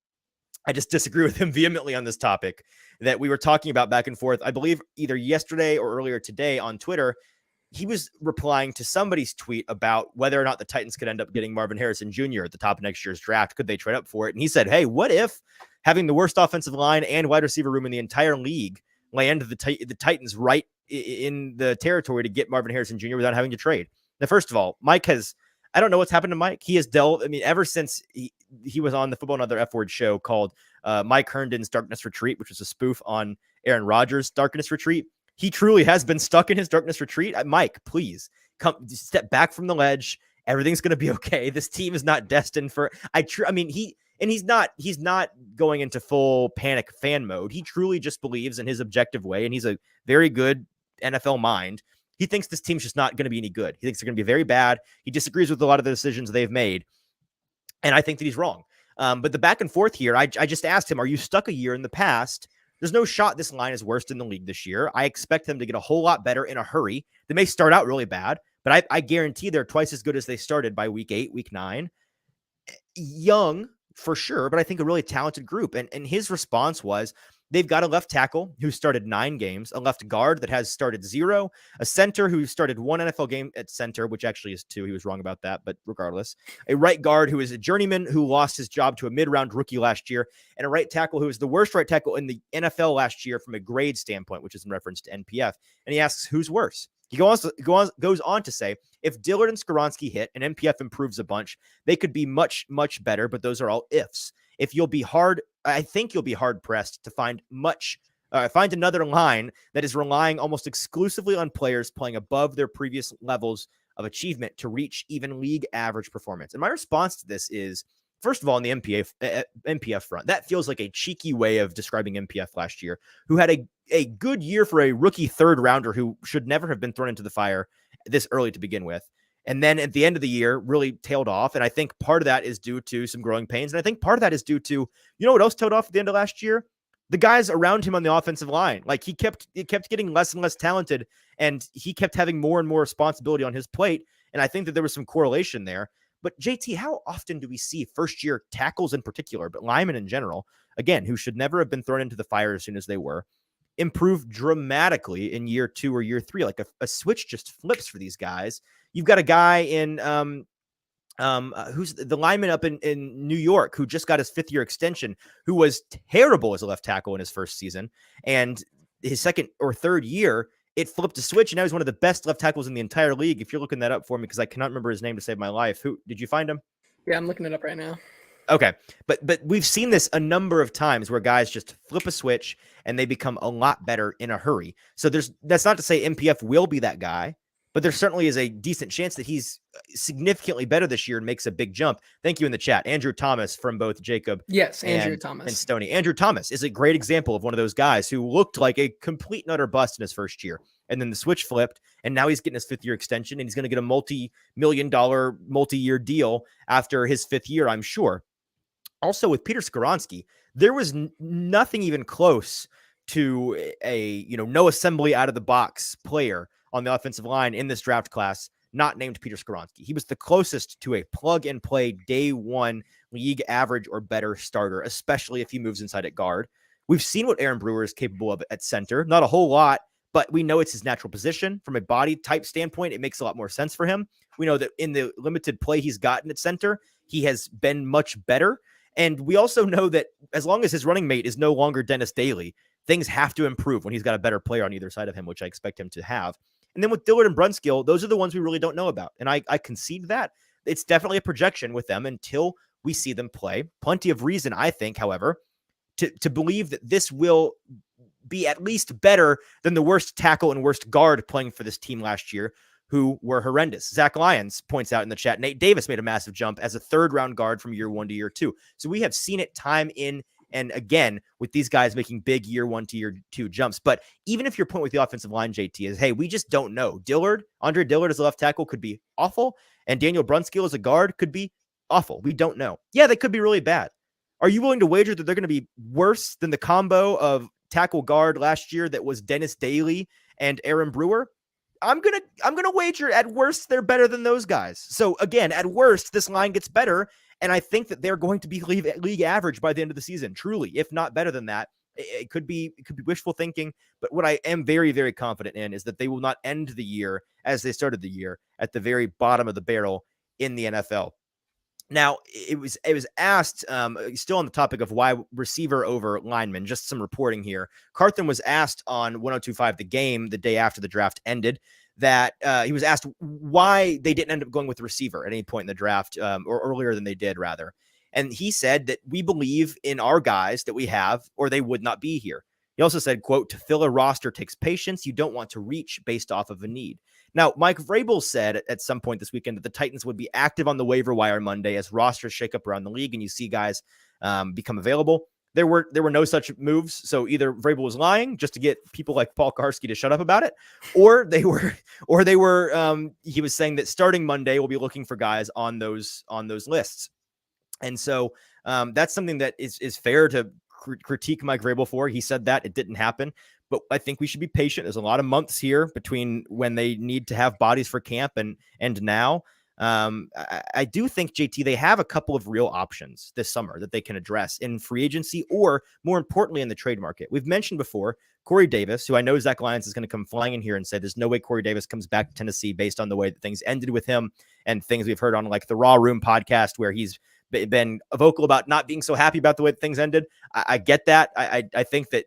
I just disagree with him vehemently on this topic that we were talking about back and forth. I believe either yesterday or earlier today on Twitter, he was replying to somebody's tweet about whether or not the Titans could end up getting Marvin Harrison Jr. at the top of next year's draft. Could they trade up for it? And he said, hey, what if having the worst offensive line and wide receiver room in the entire league land the Titans right in the territory to get Marvin Harrison Jr. without having to trade? Now, first of all, I don't know what's happened to Mike. He has ever since he was on the Football Another F-Word show called Mike Herndon's Darkness Retreat, which was a spoof on Aaron Rodgers' Darkness Retreat. He truly has been stuck in his darkness retreat. Mike, please step back from the ledge. Everything's going to be okay. This team is not destined for, he's not going into full panic fan mode. He truly just believes in his objective way. And he's a very good NFL mind. He thinks this team's just not going to be any good. He thinks they're going to be very bad. He disagrees with a lot of the decisions they've made. And I think that he's wrong. But the back and forth here, I just asked him, are you stuck a year in the past? There's no shot this line is worst in the league this year. I expect them to get a whole lot better in a hurry. They may start out really bad, but I guarantee they're twice as good as they started by week 8, week 9. Young, for sure, but I think a really talented group. And his response was, they've got a left tackle who started 9 games, a left guard that has started 0, a center who started 1 NFL game at center, which actually is 2. He was wrong about that, but regardless, a right guard who is a journeyman who lost his job to a mid-round rookie last year, and a right tackle who is the worst right tackle in the NFL last year from a grade standpoint, which is in reference to NPF. And he asks, who's worse? He goes on to say, if Dillard and Skoronski hit and NPF improves a bunch, they could be much, much better, but those are all ifs. I think you'll be hard pressed to find another line that is relying almost exclusively on players playing above their previous levels of achievement to reach even league average performance. And my response to this is, first of all, on the MPF front, that feels like a cheeky way of describing MPF last year, who had a good year for a rookie third rounder who should never have been thrown into the fire this early to begin with. And then at the end of the year, really tailed off. And I think part of that is due to some growing pains. And I think part of that is due to, you know what else tailed off at the end of last year? The guys around him on the offensive line. Like, he kept getting less and less talented, and he kept having more and more responsibility on his plate. And I think that there was some correlation there. But JT, how often do we see first-year tackles in particular, but linemen in general, again, who should never have been thrown into the fire as soon as they were, improve dramatically in year 2 or year 3? Like a switch just flips for these guys. You've got a guy in who's the lineman up in New York who just got his 5th-year extension, who was terrible as a left tackle in his first season, and his second or third year, it flipped a switch, and now he's one of the best left tackles in the entire league. If you're looking that up for me, because I cannot remember his name to save my life. Who did you find him? Yeah, I'm looking it up right now. Okay. But we've seen this a number of times where guys just flip a switch and they become a lot better in a hurry. So that's not to say MPF will be that guy, but there certainly is a decent chance that he's significantly better this year and makes a big jump. Thank you in the chat. Andrew Thomas from both Jacob Yes, Andrew and Thomas. Stoney. Andrew Thomas is a great example of one of those guys who looked like a complete and utter bust in his first year. And then the switch flipped, and now he's getting his 5th year extension, and he's going to get a multi-million-dollar, multi-year deal after his 5th year, I'm sure. Also, with Peter Skoronski, there was nothing even close to a no assembly out of the box player on the offensive line in this draft class not named Peter Skoronski. He was the closest to a plug and play day one league average or better starter, especially if he moves inside at guard. We've seen what Aaron Brewer is capable of at center. Not a whole lot, but we know it's his natural position. From a body type standpoint, it makes a lot more sense for him. We know that in the limited play he's gotten at center, he has been much better. And we also know that as long as his running mate is no longer Dennis Daly, things have to improve when he's got a better player on either side of him, which I expect him to have. And then with Dillard and Brunskill, those are the ones we really don't know about. And I concede that. It's definitely a projection with them until we see them play. Plenty of reason, I think, however, to believe that this will be at least better than the worst tackle and worst guard playing for this team last year, who were horrendous. Zach Lyons points out in the chat, Nate Davis made a massive jump as a 3rd-round guard from year 1 to year 2. So we have seen it time in and again with these guys making big year 1 to year 2 jumps. But even if your point with the offensive line, JT, is, hey, we just don't know. Andre Dillard as a left tackle could be awful, and Daniel Brunskill as a guard could be awful. We don't know. Yeah, they could be really bad. Are you willing to wager that they're going to be worse than the combo of tackle guard last year that was Dennis Daly and Aaron Brewer? I'm gonna wager at worst they're better than those guys. So again, at worst, this line gets better, and I think that they're going to be league average by the end of the season, truly, if not better than that. It could be wishful thinking, but what I am very, very confident in is that they will not end the year as they started the year at the very bottom of the barrel in the NFL. Now, it was asked, still on the topic of why receiver over lineman, just some reporting here. Carthen was asked on 102.5 The Game the day after the draft ended that he was asked why they didn't end up going with the receiver at any point in the draft or earlier than they did, rather. And he said that we believe in our guys that we have, or they would not be here. He also said, quote, to fill a roster takes patience. You don't want to reach based off of a need. Now, Mike Vrabel said at some point this weekend that the Titans would be active on the waiver wire Monday as rosters shake up around the league and you see guys become available. There were no such moves. So either Vrabel was lying just to get people like Paul Karski to shut up about it, or they were he was saying that starting Monday we'll be looking for guys on those lists. And so that's something that is fair to critique Mike Vrabel for. He said that it didn't happen, but I think we should be patient. There's a lot of months here between when they need to have bodies for camp and now. I do think, JT, they have a couple of real options this summer that they can address in free agency or, more importantly, in the trade market. We've mentioned before Corey Davis, who I know Zach Lyons is going to come flying in here and say there's no way Corey Davis comes back to Tennessee based on the way that things ended with him and things we've heard on like the Raw Room podcast where he's been vocal about not being so happy about the way things ended. I get that. I think that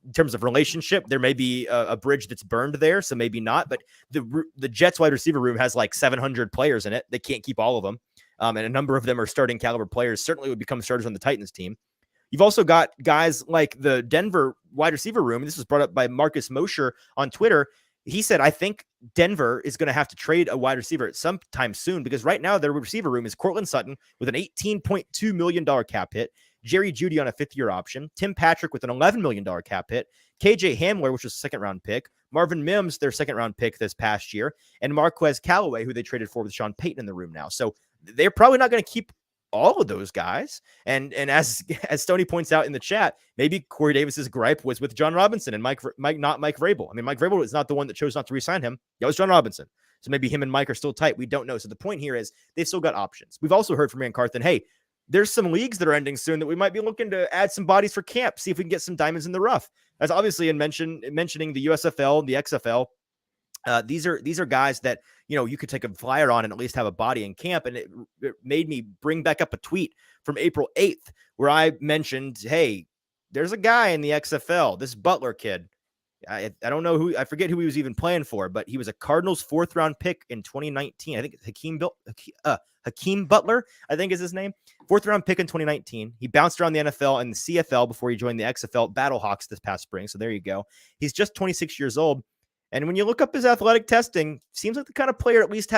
in terms of relationship, there may be a bridge that's burned there, so maybe not. But the Jets wide receiver room has like 700 players in it. They can't keep all of them, and a number of them are starting caliber players. Certainly would become starters on the Titans team. You've also got guys like the Denver wide receiver room. This was brought up by Marcus Mosher on Twitter. He said, I think Denver is going to have to trade a wide receiver at some time soon because right now their receiver room is Cortland Sutton with an $18.2 million cap hit, Jerry Jeudy on a 5th-year option, Tim Patrick with an $11 million cap hit, KJ Hamler, which was a 2nd-round pick, Marvin Mims, their 2nd-round pick this past year, and Marquez Callaway, who they traded for with Sean Payton in the room now. So they're probably not going to keep all of those guys. And as Stoney points out in the chat, maybe Corey Davis's gripe was with John Robinson and Mike, not Mike Vrabel. I mean, Mike Vrabel is not the one that chose not to re-sign him. That was John Robinson. So maybe him and Mike are still tight. We don't know. So the point here is they've still got options. We've also heard from Ian Carthen, hey, there's some leagues that are ending soon that we might be looking to add some bodies for camp, see if we can get some diamonds in the rough. That's obviously mentioning the USFL, the XFL. These are guys that, you could take a flyer on and at least have a body in camp. And it made me bring back up a tweet from April 8th where I mentioned, hey, there's a guy in the XFL, this Butler kid. I don't know I forget who he was even playing for, but he was a Cardinals 4th-round pick in 2019. I think Hakeem Butler, I think is his name. 4th-round pick in 2019. He bounced around the NFL and the CFL before he joined the XFL Battlehawks this past spring. So there you go. He's just 26 years old. And when you look up his athletic testing, seems like the kind of player at least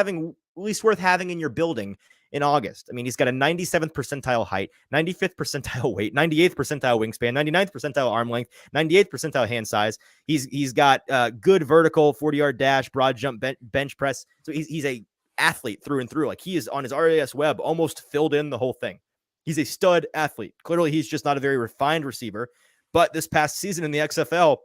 worth having in your building in August. I mean, he's got a 97th percentile height, 95th percentile weight, 98th percentile wingspan, 99th percentile arm length, 98th percentile hand size. He's got good vertical 40-yard dash, broad jump, bench press. So he's a athlete through and through. Like, he is on his RAS web almost filled in the whole thing. He's a stud athlete. Clearly, he's just not a very refined receiver. But this past season in the XFL,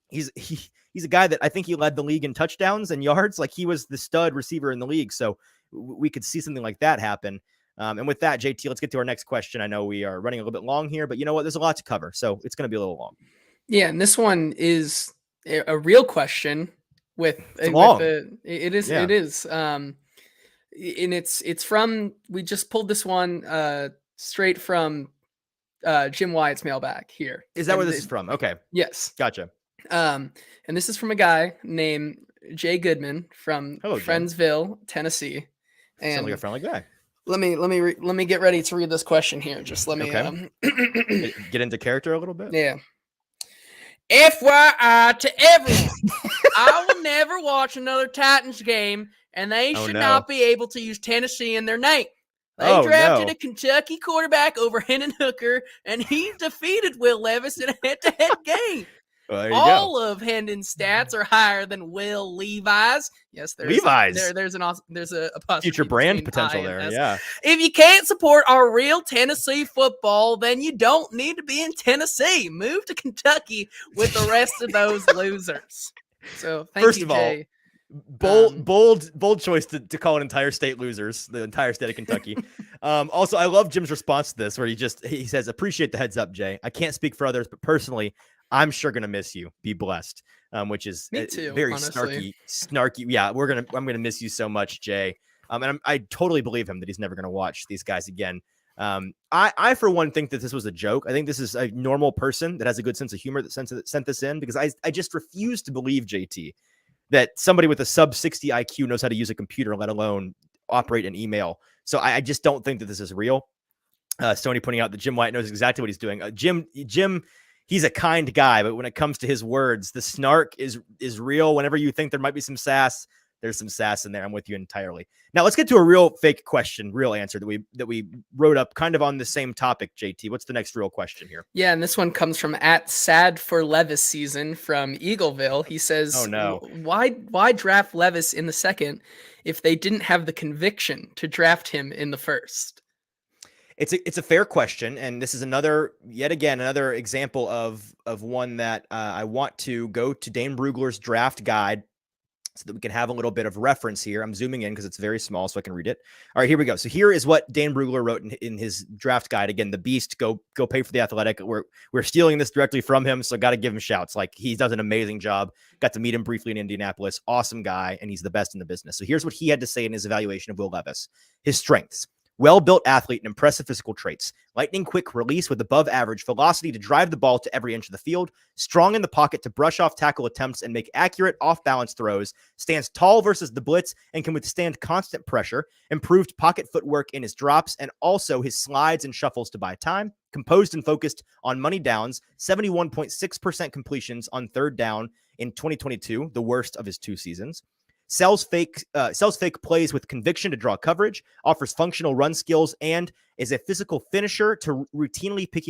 he's a guy that I think he led the league in touchdowns and yards. Like, he was the stud receiver in the league. So we could see something like that happen. And with that, JT, let's get to our next question. I know we are running a little bit long here, but you know what? There's a lot to cover, so it's going to be a little long. Yeah, and this one is a real question It's long. It is. And it's from, we just pulled this one straight from Jim Wyatt's mailbag here. Is that where this is from? Okay. Yes. Gotcha. And this is from a guy named Jay Goodman from Friendsville, Tennessee. And sounds like a friendly guy. Let me get ready to read this question here. Just let me get into character a little bit. Yeah. FYI to everyone, I will never watch another Titans game, and they should not be able to use Tennessee in their name. They drafted a Kentucky quarterback over Hendon Hooker, and he defeated Will Levis in a head-to-head game. Well, all of Hendon's stats are higher than Will Levi's. Yes, there's a future brand potential there. Yeah. If you can't support our real Tennessee football, then you don't need to be in Tennessee. Move to Kentucky with the rest of those losers. So thank you, Jay. Bold choice to call an entire state losers, the entire state of Kentucky. Also, I love Jim's response to this, where he says, "Appreciate the heads up, Jay. I can't speak for others, but personally, I'm sure gonna miss you. Be blessed." Which is me too, very honestly. snarky. Yeah, I'm gonna miss you so much, Jay. And I totally believe him that he's never gonna watch these guys again. I for one think that this was a joke. I think this is a normal person that has a good sense of humor that sent this in, because I just refuse to believe, JT, that somebody with a sub 60 IQ knows how to use a computer, let alone operate an email. So I just don't think that this is real. Stoney pointing out that Jim Wyatt knows exactly what he's doing. Jim, he's a kind guy, but when it comes to his words, the snark is real. Whenever you think there might be some sass, there's some sass in there. I'm with you entirely. Now let's get to a real fake question, real answer that we wrote up kind of on the same topic. JT, what's the next real question here? Yeah, and this one comes from @SadForLevis season from Eagleville. He says, "Oh no, why draft Levis in the second if they didn't have the conviction to draft him in the first?" It's a fair question, and this is another example of one that I want to go to Dane Brugler's draft guide so that we can have a little bit of reference here. I'm zooming in because it's very small so I can read it. All right, here we go. So here is what Dane Brugler wrote in his draft guide. Again, the beast, go pay for the Athletic. We're stealing this directly from him, so got to give him shouts. Like, he does an amazing job. Got to meet him briefly in Indianapolis. Awesome guy, and he's the best in the business. So here's what he had to say in his evaluation of Will Levis. His strengths: well-built athlete and impressive physical traits. Lightning quick release with above average velocity to drive the ball to every inch of the field. Strong in the pocket to brush off tackle attempts and make accurate off-balance throws. Stands tall versus the blitz and can withstand constant pressure. Improved pocket footwork in his drops and also his slides and shuffles to buy time. Composed and focused on money downs. 71.6% completions on third down in 2022, the worst of his 2 seasons. Sells fake plays with conviction to draw coverage, offers functional run skills, and is a physical finisher to routinely pick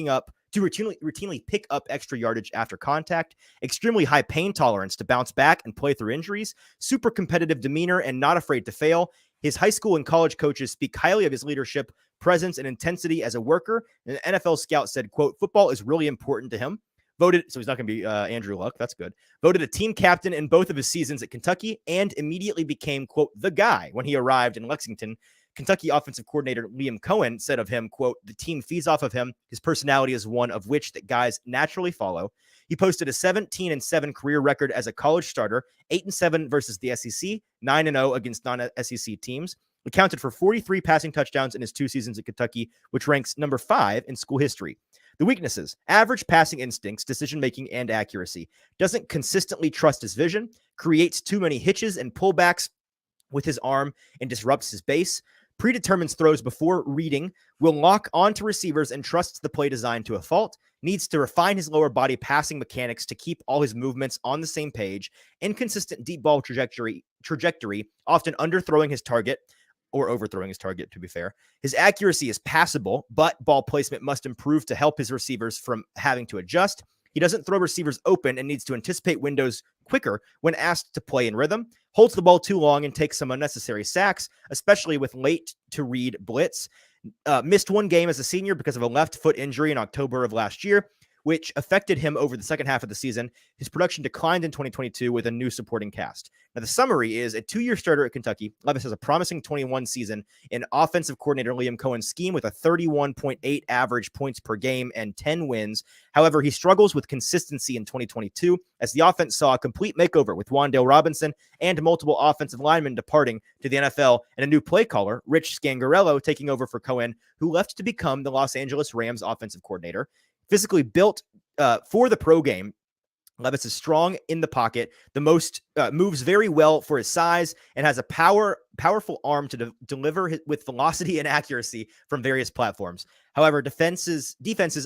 up extra yardage after contact. Extremely high pain tolerance to bounce back and play through injuries. Super competitive demeanor and not afraid to fail. His high school and college coaches speak highly of his leadership, presence, and intensity as a worker. An NFL scout said, quote, "Football is really important to him." Voted, so he's not going to be Andrew Luck. That's good. Voted a team captain in both of his seasons at Kentucky and immediately became, quote, "the guy" when he arrived in Lexington. Kentucky offensive coordinator Liam Cohen said of him, quote, "The team feeds off of him. His personality is one of which that guys naturally follow." He posted a 17-7 career record as a college starter, 8-7 versus the SEC, 9-0 against non-SEC teams. Accounted for 43 passing touchdowns in his 2 seasons at Kentucky, which ranks number 5 in school history. The weaknesses: average passing instincts, decision-making, and accuracy. Doesn't consistently trust his vision. Creates too many hitches and pullbacks with his arm and disrupts his base. Predetermines throws before reading. Will lock onto receivers and trusts the play design to a fault. needs to refine his lower body passing mechanics to keep all his movements on the same page, inconsistent deep ball trajectory, often underthrowing his target or overthrowing his target, to be fair. His accuracy is passable, but ball placement must improve to help his receivers from having to adjust. He doesn't throw receivers open and needs to anticipate windows quicker when asked to play in rhythm, holds the ball too long and takes some unnecessary sacks, especially with late to read blitz. Missed one game as a senior because of a left foot injury in October of last year, which affected him over the second half of the season. His production declined in 2022 with a new supporting cast. Now, the summary is a 2-year starter at Kentucky. Levis has a promising 21 season in offensive coordinator Liam Cohen's scheme with a 31.8 average points per game and 10 wins. However, he struggles with consistency in 2022 as the offense saw a complete makeover with Wan'Dale Robinson and multiple offensive linemen departing to the NFL and a new play caller, Rich Scangarello, taking over for Cohen, who left to become the Los Angeles Rams offensive coordinator. Physically built for the pro game, Levis is strong in the pocket, moves very well for his size, and has a powerful arm to deliver with velocity and accuracy from various platforms. However, defenses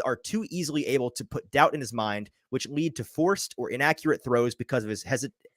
are too easily able to put doubt in his mind, which lead to forced or inaccurate throws because of his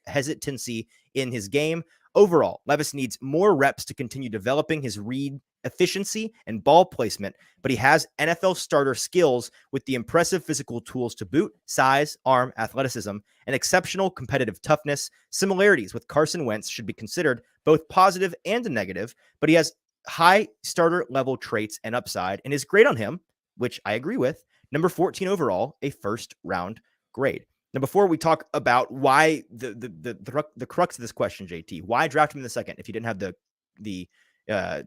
hesitancy in his game. Overall, Levis needs more reps to continue developing his read efficiency and ball placement, but he has NFL starter skills with the impressive physical tools to boot, size, arm, athleticism, and exceptional competitive toughness. Similarities with Carson Wentz should be considered both positive and negative, but he has high starter level traits and upside and is great on him, which I agree with. Number 14 overall, a first round grade. Now, before we talk about why the crux of this question, JT, why draft him in the second if you didn't have the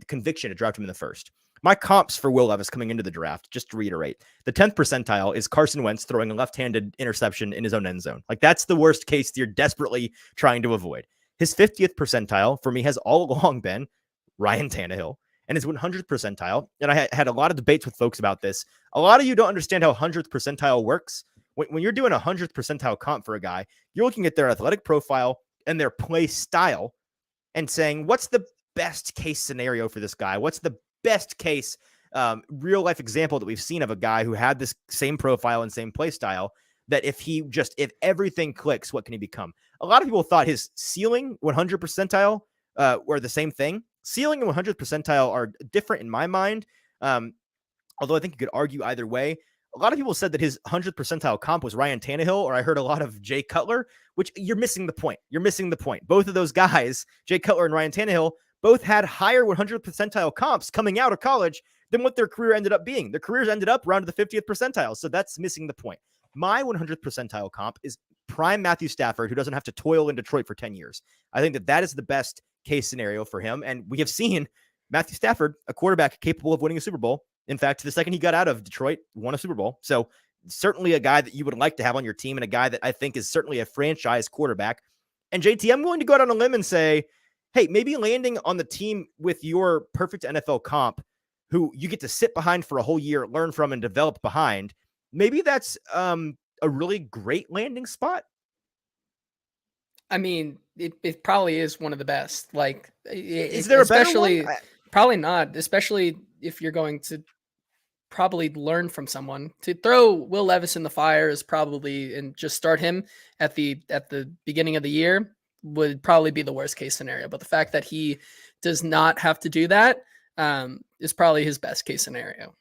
conviction to draft him in the first? My comps for Will Levis coming into the draft, just to reiterate, the 10th percentile is Carson Wentz throwing a left-handed interception in his own end zone. Like, that's the worst case you're desperately trying to avoid. His 50th percentile for me has all along been Ryan Tannehill, and his 100th percentile, and I had a lot of debates with folks about this. A lot of you don't understand how 100th percentile works. When you're doing a 100th percentile comp for a guy, you're looking at their athletic profile and their play style and saying, what's the best case scenario for this guy? What's the best case real life example that we've seen of a guy who had this same profile and same play style, that if everything clicks, what can he become? A lot of people thought his ceiling 100 percentile were the same thing. Ceiling and 100th percentile are different in my mind. Although I think you could argue either way. A lot of people said that his 100th percentile comp was Ryan Tannehill, or I heard a lot of Jay Cutler, which you're missing the point. You're missing the point. Both of those guys, Jay Cutler and Ryan Tannehill, both had higher 100th percentile comps coming out of college than what their career ended up being. Their careers ended up around the 50th percentile, so that's missing the point. My 100th percentile comp is prime Matthew Stafford, who doesn't have to toil in Detroit for 10 years. I think that is the best case scenario for him, and we have seen Matthew Stafford, a quarterback capable of winning a Super Bowl. In fact, the second he got out of Detroit, won a Super Bowl. So certainly a guy that you would like to have on your team, and a guy that I think is certainly a franchise quarterback. And JT, I'm willing to go out on a limb and say, hey, maybe landing on the team with your perfect NFL comp, who you get to sit behind for a whole year, learn from, and develop behind, maybe that's a really great landing spot. I mean, it probably is one of the best. Like, is there a better one? Probably not, especially if you're going to probably learn from someone. To throw Will Levis in the fire is probably, and just start him at the beginning of the year would probably be the worst case scenario. But the fact that he does not have to do that is probably his best case scenario.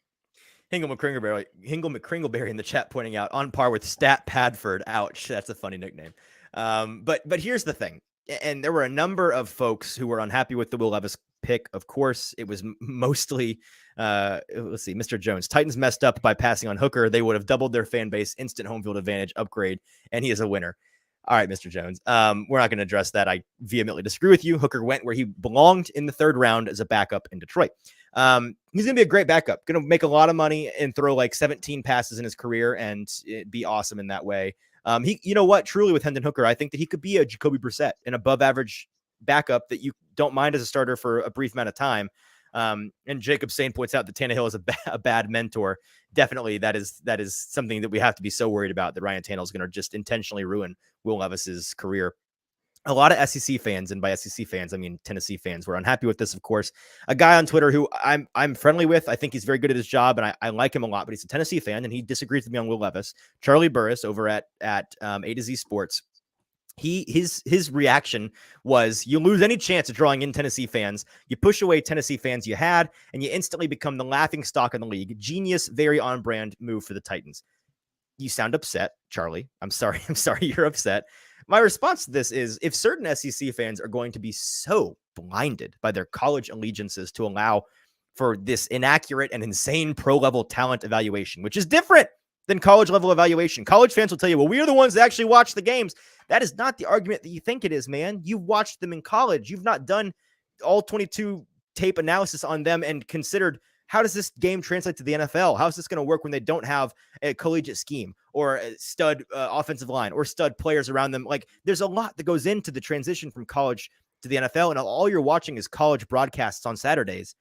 Hingle McCringleberry in the chat pointing out, on par with Stat Padford. Ouch, that's a funny nickname. But here's the thing, and there were a number of folks who were unhappy with the Will Levis pick. Of course, it was mostly, let's see, Mr. Jones. Titans messed up by passing on Hooker. They would have doubled their fan base, instant home field advantage, upgrade, and he is a winner. All right, Mr. Jones. We're not going to address that. I vehemently disagree with you. Hooker went where he belonged in the third round as a backup in Detroit. He's going to be a great backup, going to make a lot of money and throw like 17 passes in his career and be awesome in that way. You know what, truly with Hendon Hooker, I think that he could be a Jacoby Brissett, an above average backup that you don't mind as a starter for a brief amount of time. And Jacob Sane points out that Tannehill is a bad mentor. Definitely that is something that we have to be so worried about, that Ryan Tannehill is going to just intentionally ruin Will Levis's career. a lot of SEC fans, and by SEC fans, I mean Tennessee fans, were unhappy with this, of course. A guy on Twitter who I'm friendly with. I think he's very good at his job, and I like him a lot, but he's a Tennessee fan, and he disagrees with me on Will Levis. Charlie Burris over at A to Z Sports. His reaction was, you lose any chance of drawing in Tennessee fans, you push away Tennessee fans you had, and you instantly become the laughing stock in the league. Genius, very on-brand move for the Titans. You sound upset, Charlie. I'm sorry you're upset. My response to this is, if certain SEC fans are going to be so blinded by their college allegiances to allow for this inaccurate and insane pro-level talent evaluation, which is different than college-level evaluation. College fans will tell you, well, we are the ones that actually watch the games. That is not the argument that you think it is, man. You've watched them in college. You've not done all 22 tape analysis on them and considered, how does this game translate to the NFL? How is this going to work when they don't have a collegiate scheme or a stud offensive line or stud players around them? Like, there's a lot that goes into the transition from college to the NFL, and all you're watching is college broadcasts on Saturdays.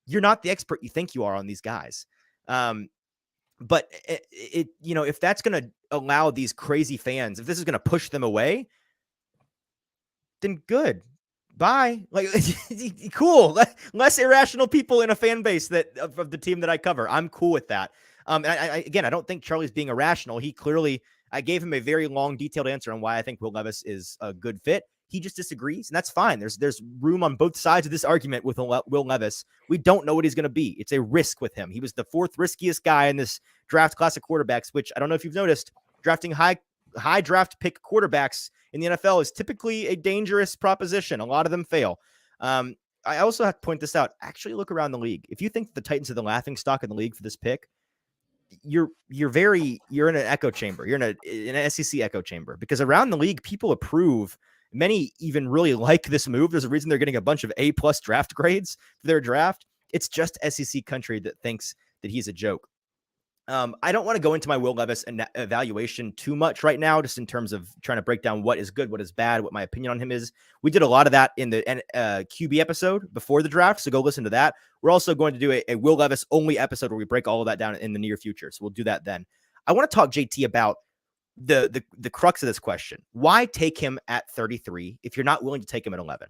You're not the expert you think you are on these guys. But if that's going to allow these crazy fans, if this is going to push them away, then good. Bye. Like, cool. Less irrational people in a fan base that of the team that I cover. I'm cool with that. And I don't think Charlie's being irrational. I gave him a very long, detailed answer on why I think Will Levis is a good fit. He just disagrees, and that's fine. There's room on both sides of this argument with Will Levis. We don't know what he's going to be. It's a risk with him. He was the fourth riskiest guy in this draft class of quarterbacks, which I don't know if you've noticed, drafting high draft pick quarterbacks in the NFL is typically a dangerous proposition. A lot of them fail. I also have to point this out. Actually, look around the league. If you think the Titans are the laughing stock in the league for this pick, you're in an echo chamber. You're in an SEC echo chamber, because around the league, people approve. Many even really like this move. There's a reason they're getting a bunch of A+ draft grades for their draft. It's just SEC country that thinks that he's a joke. I don't want to go into my Will Levis evaluation too much right now, just in terms of trying to break down what is good, what is bad, what my opinion on him is. We did a lot of that in the QB episode before the draft, so go listen to that. We're also going to do a Will Levis only episode where we break all of that down in the near future, so we'll do that then. I want to talk, JT, about the crux of this question. Why take him at 33 if you're not willing to take him at 11?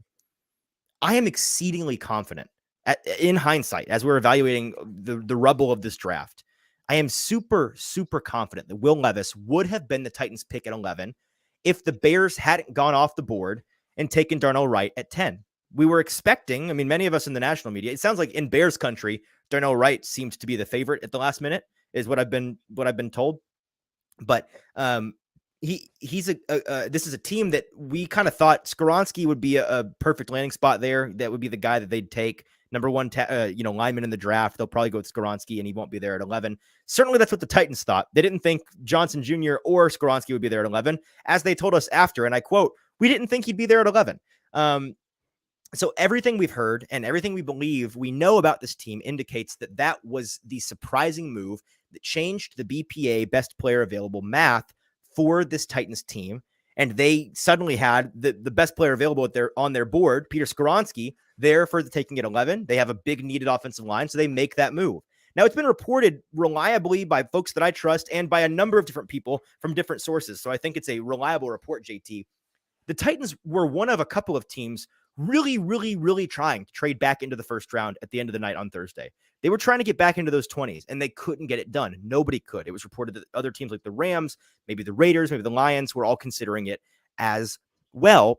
I am exceedingly confident in hindsight, as we're evaluating the rubble of this draft. I am super, super confident that Will Levis would have been the Titans pick at 11 if the Bears hadn't gone off the board and taken Darnell Wright at 10. We were expecting, many of us in the national media, it sounds like in Bears country, Darnell Wright seems to be the favorite at the last minute, is what I've been told. But this is a team that we kind of thought Skoronski would be a perfect landing spot there. That would be the guy that they'd take. Number one, lineman in the draft. They'll probably go with Skoronski, and he won't be there at 11. Certainly, that's what the Titans thought. They didn't think Johnson Jr. or Skoronski would be there at 11, as they told us after. And I quote, "We didn't think he'd be there at 11." So everything we've heard and everything we believe we know about this team indicates that that was the surprising move that changed the BPA best player available math for this Titans team. And they suddenly had the best player available on their board, Peter Skoronski, there for the taking at 11. They have a big needed offensive line, so they make that move. Now, it's been reported reliably by folks that I trust and by a number of different people from different sources. So I think it's a reliable report, JT. The Titans were one of a couple of teams really, really, really trying to trade back into the first round at the end of the night on Thursday. They were trying to get back into those 20s, and they couldn't get it done. Nobody could. It was reported that other teams like the Rams, maybe the Raiders, maybe the Lions were all considering it as well.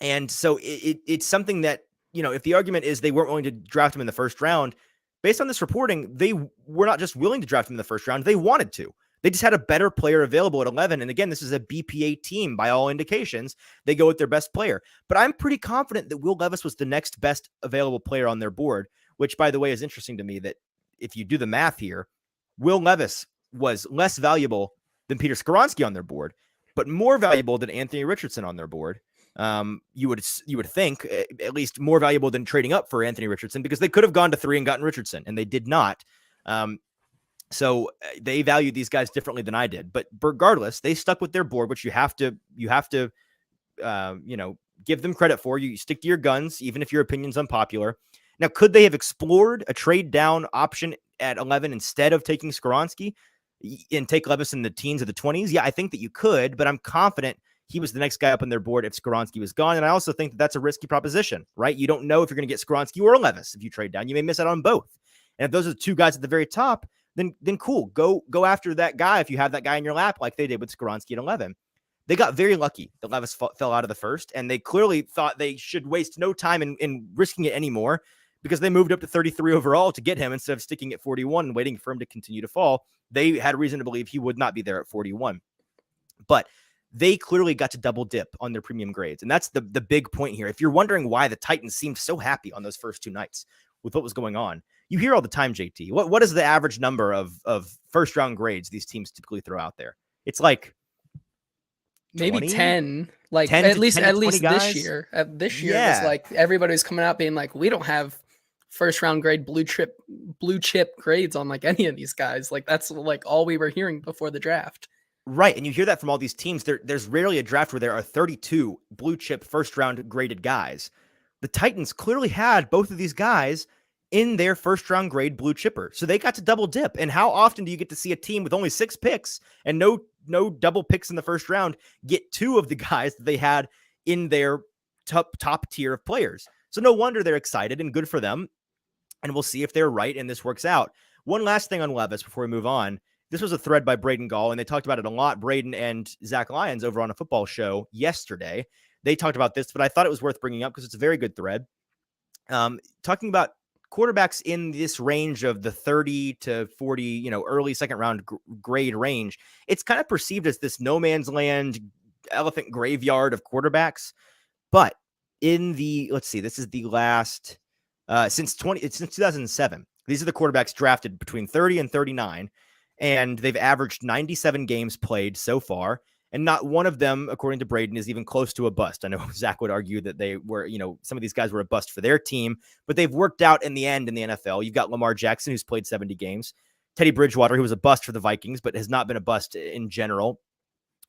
And so it's something that, if the argument is they weren't willing to draft him in the first round, based on this reporting, they were not just willing to draft him in the first round, they wanted to. They just had a better player available at 11. And again, this is a BPA team by all indications. They go with their best player. But I'm pretty confident that Will Levis was the next best available player on their board, which, by the way, is interesting to me that if you do the math here, Will Levis was less valuable than Peter Skoronski on their board, but more valuable than Anthony Richardson on their board. You would think at least more valuable than trading up for Anthony Richardson, because they could have gone to 3 and gotten Richardson, and they did not. So they valued these guys differently than I did. But regardless, they stuck with their board, which you have to give them credit for. You stick to your guns, even if your opinion's unpopular. Now, could they have explored a trade down option at 11 instead of taking Skoronski and take Levis in the teens or the 20s? Yeah, I think that you could, but I'm confident he was the next guy up on their board if Skoronski was gone. And I also think that that's a risky proposition, right? You don't know if you're going to get Skoronski or Levis. If you trade down, you may miss out on both. And if those are the two guys at the very top, then cool. Go after that guy if you have that guy in your lap like they did with Skoronski at 11. They got very lucky that Levis fell out of the first, and they clearly thought they should waste no time in risking it anymore because they moved up to 33 overall to get him instead of sticking at 41 and waiting for him to continue to fall. They had reason to believe he would not be there at 41. But they clearly got to double dip on their premium grades, and that's the big point here. If you're wondering why the Titans seemed so happy on those first two nights with what was going on, you hear all the time, JT. What is the average number of first round grades these teams typically throw out there? It's like maybe 20? 10, like 10 at least this guys? year. This year, yeah. It was like everybody was coming out being like, we don't have first round grade blue chip grades on like any of these guys. Like that's like all we were hearing before the draft. Right. And you hear that from all these teams. There's rarely a draft where there are 32 blue chip first round graded guys. The Titans clearly had both of these guys in their first round grade blue chipper. So they got to double dip. And how often do you get to see a team with only 6 picks and no double picks in the first round get 2 of the guys that they had in their top tier of players? So no wonder they're excited, and good for them. And we'll see if they're right and this works out. One last thing on Levis before we move on. This was a thread by Braden Gall, and they talked about it a lot. Braden and Zach Lyons over on a football show yesterday, they talked about this, but I thought it was worth bringing up because it's a very good thread. Talking about quarterbacks in this range of the 30 to 40, early second round grade range. It's kind of perceived as this no man's land elephant graveyard of quarterbacks. But in the, let's see, this is the last, since 2007, these are the quarterbacks drafted between 30 and 39. And they've averaged 97 games played so far. And not one of them, according to Braden, is even close to a bust. I know Zach would argue that they were, some of these guys were a bust for their team, but they've worked out in the end in the NFL. You've got Lamar Jackson, who's played 70 games. Teddy Bridgewater, who was a bust for the Vikings, but has not been a bust in general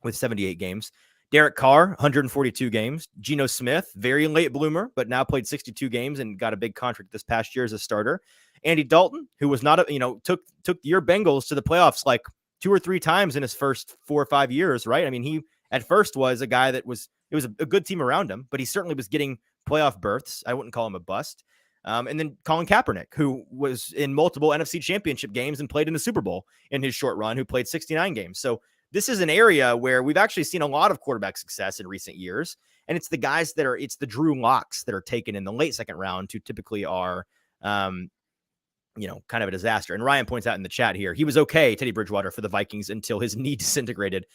with 78 games. Derek Carr, 142 games. Geno Smith, very late bloomer, but now played 62 games and got a big contract this past year as a starter. Andy Dalton, who was not, took your Bengals to the playoffs like 2 or 3 times in his first 4 or 5 years, right? I mean, he at first was a guy it was a good team around him, but he certainly was getting playoff berths. I wouldn't call him a bust. And then Colin Kaepernick, who was in multiple NFC championship games and played in the Super Bowl in his short run, who played 69 games. So this is an area where we've actually seen a lot of quarterback success in recent years. And it's the guys it's the Drew Locks that are taken in the late second round who typically are, kind of a disaster. And Ryan points out in the chat here, he was okay, Teddy Bridgewater, for the Vikings until his knee disintegrated.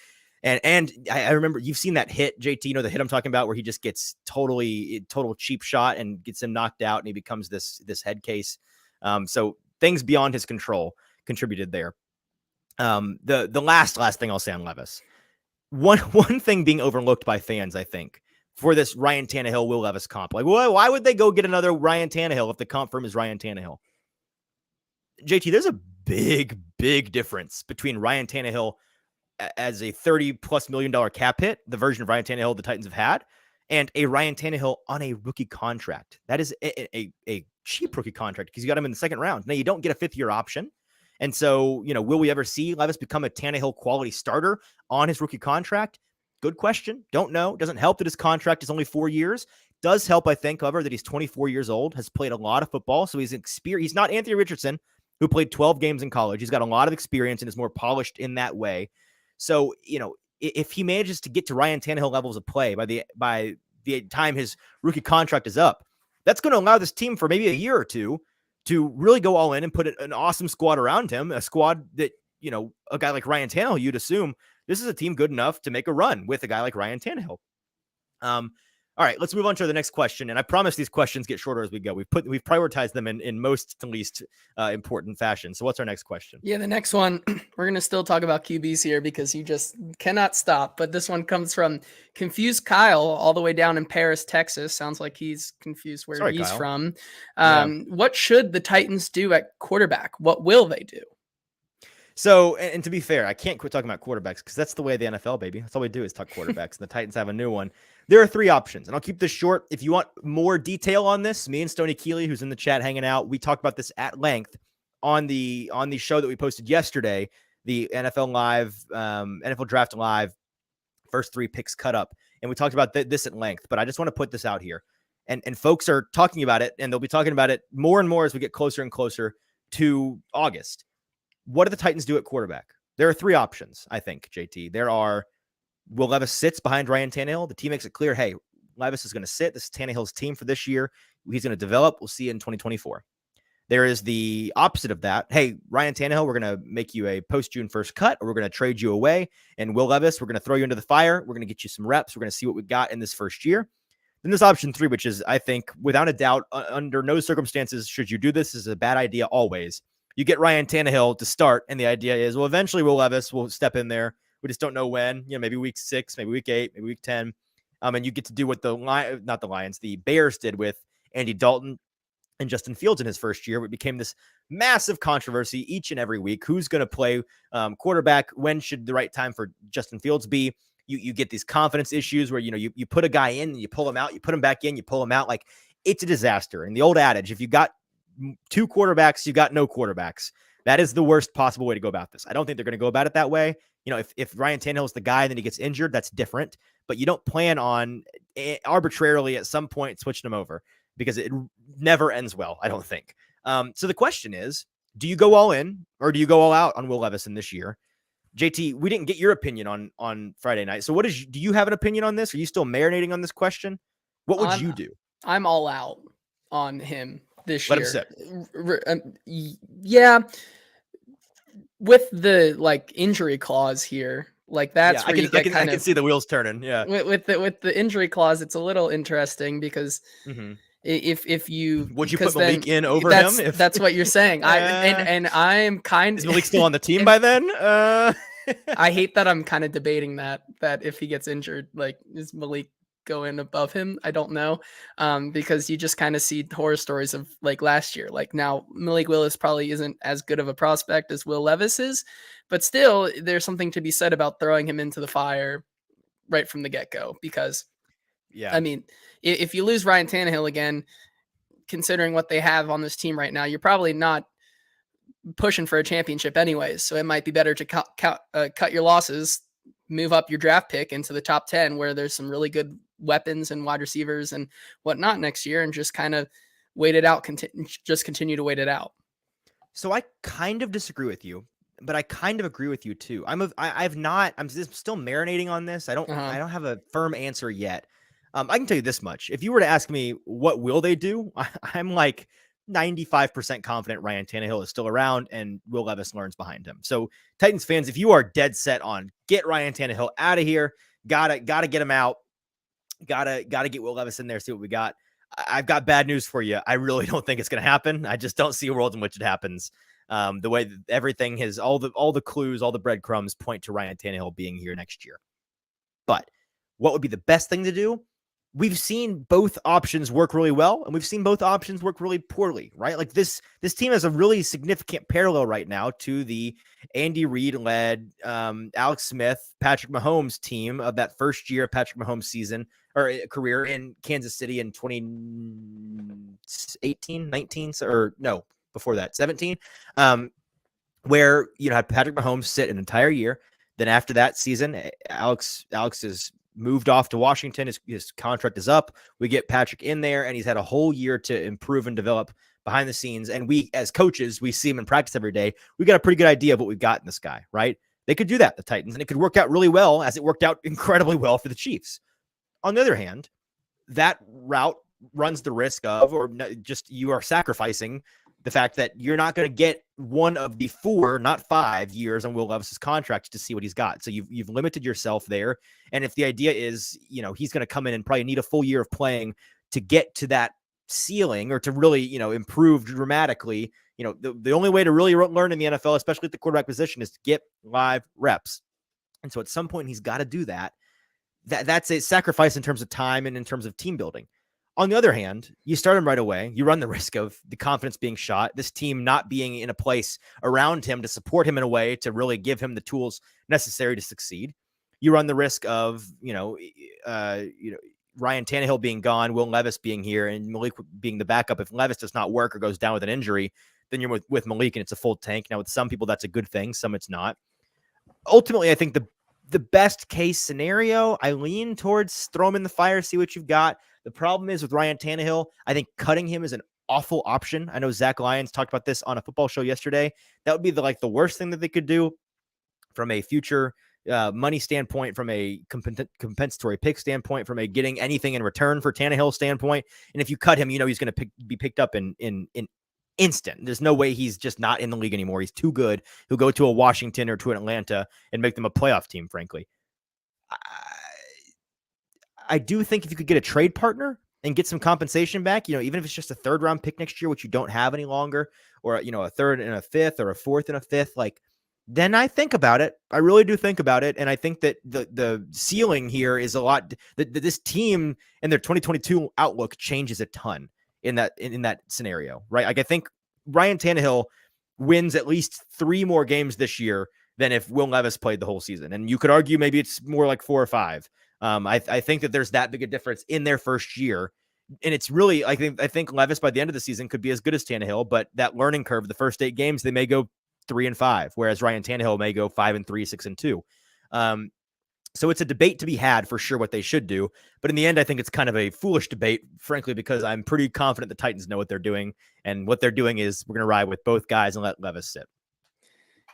And I remember you've seen that hit, JT, the hit I'm talking about where he just gets total cheap shot and gets him knocked out and he becomes this head case. So things beyond his control contributed there. The last thing I'll say on Levis, one thing being overlooked by fans, I think, for this Ryan Tannehill, Will Levis comp, like, why would they go get another Ryan Tannehill if the comp for him is Ryan Tannehill? JT, there's a big difference between Ryan Tannehill as a $30+ million cap hit, the version of Ryan Tannehill the Titans have had, and a Ryan Tannehill on a rookie contract. That is a cheap rookie contract because you got him in the second round. Now, you don't get a 5th-year option. And so, will we ever see Levis become a Tannehill quality starter on his rookie contract? Good question. Don't know. Doesn't help that his contract is only 4 years. Does help, I think, however, that he's 24 years old, has played a lot of football. So he's experienced. He's not Anthony Richardson, who played 12 games in college. He's got a lot of experience and is more polished in that way. So, if he manages to get to Ryan Tannehill levels of play by the time his rookie contract is up, that's going to allow this team for maybe a year or two to really go all in and put an awesome squad around him, a squad that, a guy like Ryan Tannehill, you'd assume this is a team good enough to make a run with a guy like Ryan Tannehill. All right, let's move on to the next question. And I promise these questions get shorter as we go. We've prioritized them in most to least important fashion. So what's our next question? Yeah, the next one, we're going to still talk about QBs here because you just cannot stop. But this one comes from Confused Kyle all the way down in Paris, Texas. Sounds like he's confused where he's Kyle. From. What should the Titans do at quarterback? What will they do? So, and to be fair, I can't quit talking about quarterbacks because that's the way of the NFL, baby. That's all we do is talk quarterbacks. And the Titans have a new one. There are 3 options, and I'll keep this short. If you want more detail on this, me and Stoney Keeley, who's in the chat hanging out, we talked about this at length on the show that we posted yesterday, the NFL Live, NFL Draft Live first 3 picks cut up. And we talked about this at length, but I just want to put this out here. And folks are talking about it, and they'll be talking about it more and more as we get closer and closer to August. What do the Titans do at quarterback? There are 3 options, I think, JT. There are, Will Levis sits behind Ryan Tannehill. The team makes it clear, hey, Levis is going to sit. This is Tannehill's team for this year. He's going to develop. We'll see you in 2024. There is the opposite of that. Hey, Ryan Tannehill, we're going to make you a post-June 1st cut, or we're going to trade you away. And Will Levis, we're going to throw you into the fire. We're going to get you some reps. We're going to see what we got in this first year. Then there's option 3, which is, I think, without a doubt, under no circumstances should you do this. This is a bad idea always. You get Ryan Tannehill to start, and the idea is, well, eventually Will Levis will step in there. We just don't know when. Maybe week 6, maybe week 8, maybe week 10. And you get to do what the Bears did with Andy Dalton and Justin Fields in his first year. It became this massive controversy each and every week. Who's going to play quarterback? When should the right time for Justin Fields be? You get these confidence issues where, you put a guy in and you pull him out, you put him back in, you pull him out. Like, it's a disaster. And the old adage, if you got 2 quarterbacks, you got no quarterbacks. That is the worst possible way to go about this. I don't think they're going to go about it that way. If Ryan Tannehill is the guy and then he gets injured, that's different. But you don't plan on arbitrarily at some point switching him over, because it never ends well, I don't think. So the question is, do you go all in or do you go all out on Will Levis in this year? JT, we didn't get your opinion on Friday night. So do you have an opinion on this? Are you still marinating on this question? What would you do? I'm all out on him this Let year. him sit. Yeah. With the injury clause here, that's where I can see the wheels turning. Yeah. With the injury clause, it's a little interesting because if you would you put Malik in over him? That's what you're saying. I'm is Malik still on the team by then? I hate that I'm kind of debating that if he gets injured, is Malik going above him? I don't know, because you just kind of see horror stories of last year. Now Malik Willis probably isn't as good of a prospect as Will Levis is, but still there's something to be said about throwing him into the fire right from the get-go, because if you lose Ryan Tannehill again, considering what they have on this team right now, you're probably not pushing for a championship anyways. So it might be better to cut your losses, move up your draft pick into the top 10, where there's some really good weapons and wide receivers and whatnot next year, and just kind of wait it out. Continue to wait it out. So I kind of disagree with you, but I kind of agree with you too. I'm still marinating on this. I don't have a firm answer yet. I can tell you this much. If you were to ask me what will they do, I'm 95% confident Ryan Tannehill is still around and Will Levis learns behind him. So Titans fans, if you are dead set on get Ryan Tannehill out of here, gotta get him out, gotta get Will Levis in there, see what we got. I've got bad news for you. I really don't think it's going to happen. I just don't see a world in which it happens. The way that everything has, all the clues, all the breadcrumbs point to Ryan Tannehill being here next year. But what would be the best thing to do? We've seen both options work really well, and we've seen both options work really poorly, right? This team has a really significant parallel right now to the Andy Reid-led Alex Smith, Patrick Mahomes team of that first year of Patrick Mahomes' season or career in Kansas City in 2018, 19, or no, before that, 17, where had Patrick Mahomes sit an entire year. Then after that season, Alex is moved off to Washington. His contract is up. We get Patrick in there, and he's had a whole year to improve and develop behind the scenes. And we, as coaches, we see him in practice every day. We got a pretty good idea of what we've got in this guy, right? They could do that, the Titans, and it could work out really well, as it worked out incredibly well for the Chiefs. On the other hand, that route runs the risk of, or just you are sacrificing the fact that you're not going to get one of the 4, not 5 years on Will Levis's contract to see what he's got. So you've limited yourself there. And if the idea is, he's going to come in and probably need a full year of playing to get to that ceiling or to really, improve dramatically, the only way to really learn in the NFL, especially at the quarterback position, is to get live reps. And so at some point he's got to do that. That's a sacrifice in terms of time and in terms of team building. On the other hand, you start him right away. You run the risk of the confidence being shot, this team not being in a place around him to support him in a way to really give him the tools necessary to succeed. You run the risk of, Ryan Tannehill being gone, Will Levis being here, and Malik being the backup. If Levis does not work or goes down with an injury, then you're with Malik and it's a full tank. Now, with some people, that's a good thing. Some it's not. Ultimately, I think the best case scenario, I lean towards throw him in the fire, see what you've got. The problem is with Ryan Tannehill, I think cutting him is an awful option. I know Zach Lyons talked about this on a football show yesterday. That would be the worst thing that they could do from a future money standpoint, from a compensatory pick standpoint, from a getting anything in return for Tannehill standpoint. And if you cut him, he's going to be picked up in instant. There's no way he's just not in the league anymore. He's too good. He'll go to a Washington or to an Atlanta and make them a playoff team, frankly. I do think if you could get a trade partner and get some compensation back, even if it's just a 3rd round pick next year, which you don't have any longer, or, a 3rd and a 5th or a 4th and a 5th, then I think about it. I really do think about it. And I think that the ceiling here is a lot that this team and their 2022 outlook changes a ton in that scenario, right? I think Ryan Tannehill wins at least 3 more games this year than if Will Levis played the whole season. And you could argue maybe it's more like 4 or 5. I think that there's that big a difference in their first year. And it's really, I think Levis by the end of the season could be as good as Tannehill, but that learning curve, the first 8 games, they may go 3-5, whereas Ryan Tannehill may go 5-3, 6-2. So it's a debate to be had for sure what they should do. But in the end, I think it's kind of a foolish debate, frankly, because I'm pretty confident the Titans know what they're doing. And what they're doing is we're going to ride with both guys and let Levis sit.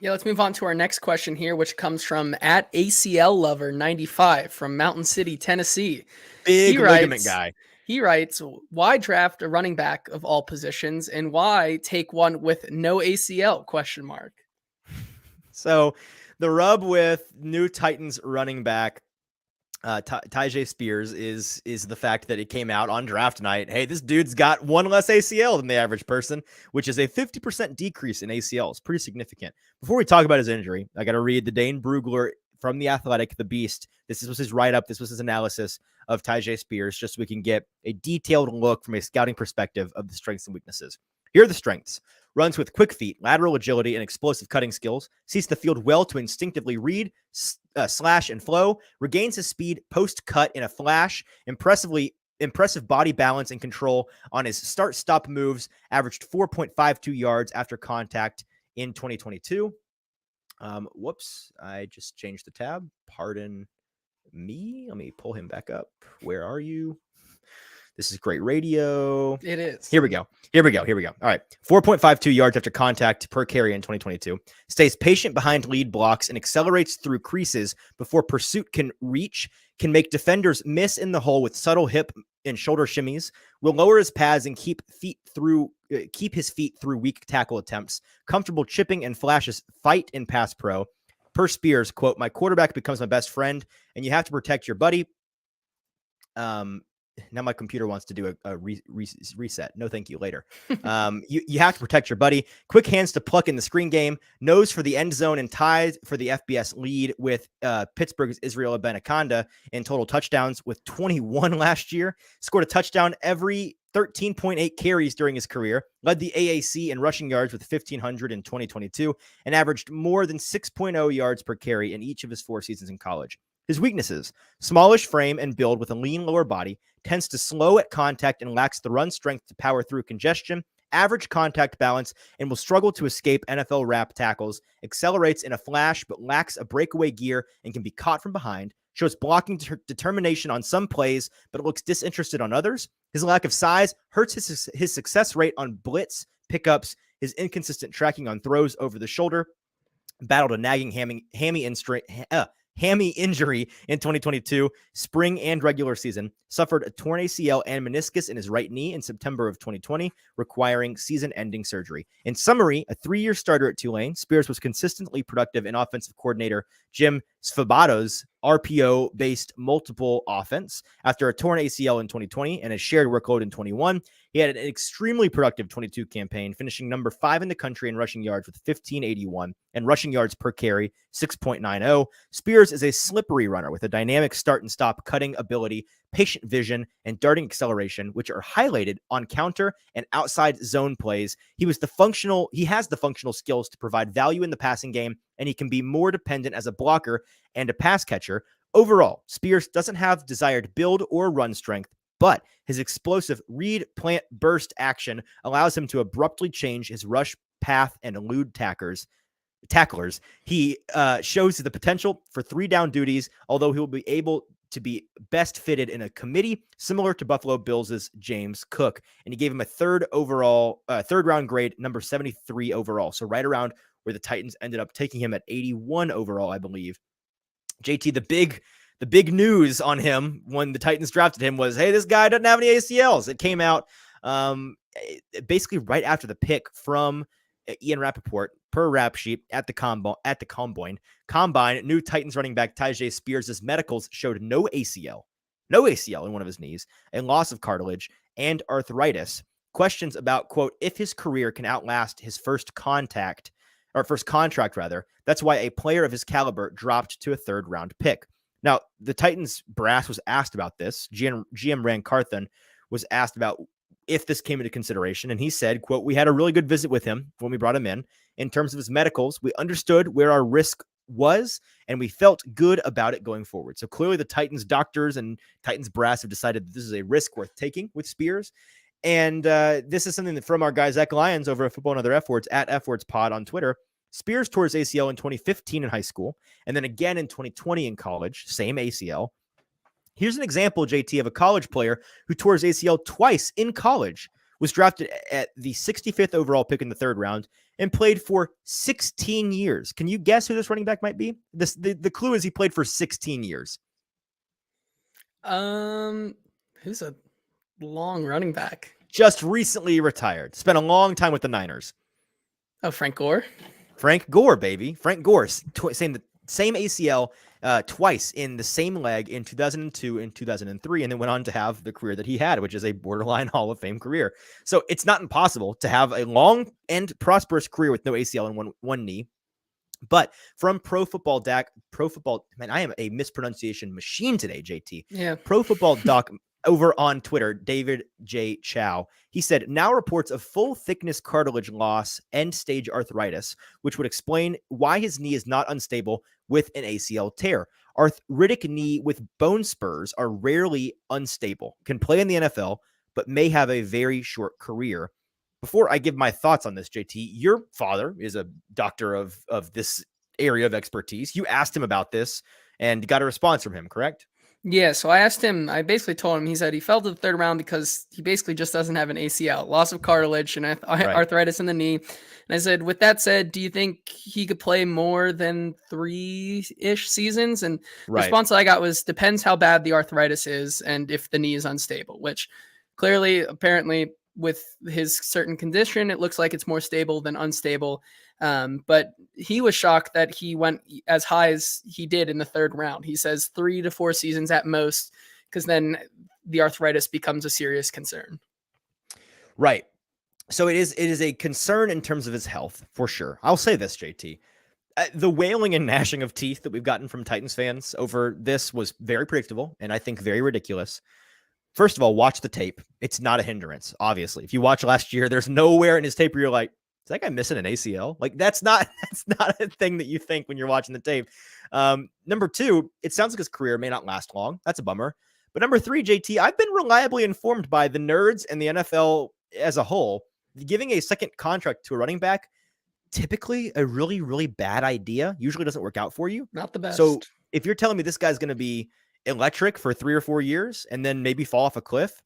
Yeah, let's move on to our next question here, which comes from @ACL Lover95 from Mountain City, Tennessee. Big ligament guy. He writes, why draft a running back of all positions and why take one with no ACL? ? So the rub with new Titans running back Tyjae Spears is the fact that it came out on draft night. Hey, this dude's got 1 less ACL than the average person, which is a 50% decrease in ACL. It's pretty significant. Before we talk about his injury, I got to read the Dane Brugler from The Athletic, the Beast. This was his write-up. This was his analysis of Tyjae Spears, just so we can get a detailed look from a scouting perspective of the strengths and weaknesses. Here are the strengths. Runs with quick feet, lateral agility, and explosive cutting skills. Sees the field well to instinctively read, slash, and flow. Regains his speed post-cut in a flash. Impressive body balance and control on his start-stop moves. Averaged 4.52 yards after contact in 2022. Whoops, I just changed the tab. Pardon me. Let me pull him back up. Where are you? This is great radio. It is. Here we go. All right. 4.52 yards after contact per carry in 2022. Stays patient behind lead blocks and accelerates through creases before pursuit can reach. Can make defenders miss in the hole with subtle hip and shoulder shimmies. Will lower his pads and keep his feet through weak tackle attempts. Comfortable chipping and flashes fight in pass pro. Per Spears, quote, "My quarterback becomes my best friend, and you have to protect your buddy." Now my computer wants to do a reset. No, thank you. Later. You have to protect your buddy. Quick hands to pluck in the screen game. Nose for the end zone and ties for the FBS lead with Pittsburgh's Israel Abanikanda in total touchdowns with 21 last year. Scored a touchdown every 13.8 carries during his career. Led the AAC in rushing yards with 1,500 in 2022 and averaged more than 6.0 yards per carry in each of his 4 seasons in college. His weaknesses: smallish frame and build with a lean lower body, tends to slow at contact and lacks the run strength to power through congestion, average contact balance, and will struggle to escape NFL wrap tackles, accelerates in a flash but lacks a breakaway gear and can be caught from behind, shows blocking determination on some plays but looks disinterested on others. His lack of size hurts his success rate on blitz pickups, his inconsistent tracking on throws over the shoulder, battled a nagging hammy injury in 2022, spring and regular season, suffered a torn ACL and meniscus in his right knee in September of 2020, requiring season-ending surgery. In summary, a 3-year starter at Tulane, Spears was consistently productive in offensive coordinator Jim Svabato's RPO-based multiple offense. After a torn ACL in 2020 and a shared workload in 21, he had an extremely productive 22 campaign, finishing number 5 in the country in rushing yards with 1,581 and rushing yards per carry, 6.90. Spears is a slippery runner with a dynamic start and stop cutting ability, patient vision, and darting acceleration, which are highlighted on counter and outside zone plays. He has the functional skills to provide value in the passing game, and he can be more dependent as a blocker and a pass catcher. Overall, Spears doesn't have desired build or run strength, but his explosive read, plant, burst action allows him to abruptly change his rush path and elude tacklers. He shows the potential for 3-down duties, although he will be able to be best fitted in a committee similar to Buffalo Bills' James Cook. And he gave him a third round grade, number 73 overall. So right around where the Titans ended up taking him at 81 overall, I believe. JT, the big news on him when the Titans drafted him was, hey, this guy doesn't have any ACLs. It came out basically right after the pick from Ian Rappaport per Rap Sheet at the combine. New Titans running back Tyjae Spears' medicals showed no ACL in one of his knees, a loss of cartilage, and arthritis. Questions about, quote, if his career can outlast his first contract rather. That's why a player of his caliber dropped to a 3rd round pick. Now, the Titans brass was asked about this. GM Rand Carthon was asked about if this came into consideration, and he said, quote, we had a really good visit with him when we brought him in. In terms of his medicals, we understood where our risk was, and we felt good about it going forward. So clearly the Titans doctors and Titans brass have decided that this is a risk worth taking with Spears. And this is something that from our guy Zach Lyons over at Football and Other F Words at F Words Pod on Twitter. Spears tore his ACL in 2015 in high school, and then again in 2020 in college, same ACL. Here's an example, JT, of a college player who tore his ACL twice in college, was drafted at the 65th overall pick in the 3rd round, and played for 16 years. Can you guess who this running back might be? The clue is he played for 16 years. Who's a long running back? Just recently retired. Spent a long time with the Niners. Oh, Frank Gore. Frank Gore, baby. Frank Gore. Same ACL twice in the same leg in 2002 and 2003, and then went on to have the career that he had, which is a borderline Hall of Fame career. So it's not impossible to have a long and prosperous career with no ACL in one knee. But from Pro Football, man, I am a mispronunciation machine today, JT. Yeah. Pro Football Doc over on Twitter, David J. Chow, he said, now reports of full thickness cartilage loss, end stage arthritis, which would explain why his knee is not unstable with an ACL tear. Arthritic knee with bone spurs are rarely unstable, can play in the NFL, but may have a very short career. Before I give my thoughts on this, JT, your father is a doctor of this area of expertise. You asked him about this and got a response from him, correct? Yeah, so I asked him, I basically told him, he said he fell to the 3rd round because he basically just doesn't have an ACL, loss of cartilage and arthritis in the knee. And I said, with that said, do you think he could play more than 3-ish seasons? And the response I got was, depends how bad the arthritis is and if the knee is unstable, which clearly, apparently, with his certain condition, it looks like it's more stable than unstable. But he was shocked that he went as high as he did in the 3rd round. He says 3 to 4 seasons at most, because then the arthritis becomes a serious concern. Right. So it is a concern in terms of his health, for sure. I'll say this, JT. The wailing and gnashing of teeth that we've gotten from Titans fans over this was very predictable and I think very ridiculous. First of all, watch the tape. It's not a hindrance, obviously. If you watch last year, there's nowhere in his tape where you're like, is that guy missing an ACL? Like, that's not a thing that you think when you're watching the tape. Number 2, it sounds like his career may not last long. That's a bummer. But number 3, JT, I've been reliably informed by the nerds and the NFL as a whole, giving a second contract to a running back, typically a really, really bad idea. Usually doesn't work out for you. Not the best. So if you're telling me this guy's going to be electric for 3 or 4 years and then maybe fall off a cliff,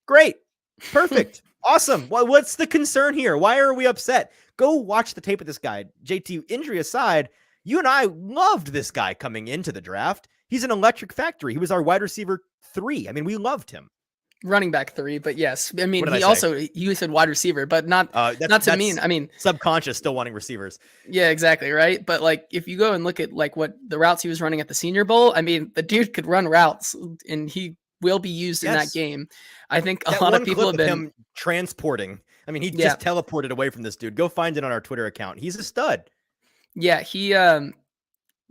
great. Perfect. Awesome. What's the concern here? Why are we upset? Go watch the tape of this guy. JT, injury aside, you and I loved this guy coming into the draft. He's an electric factory. He was our wide receiver 3. I mean, we loved him. Running back 3, but yes. I mean, you said wide receiver, but not to mean, I mean, subconscious still wanting receivers. Yeah, exactly. Right. But like, if you go and look at like what the routes he was running at the Senior Bowl, I mean, the dude could run routes and he will be used in that game. I think a lot of people have been him transporting. I mean, he just teleported away from this dude. Go find it on our Twitter account. He's a stud. Yeah, he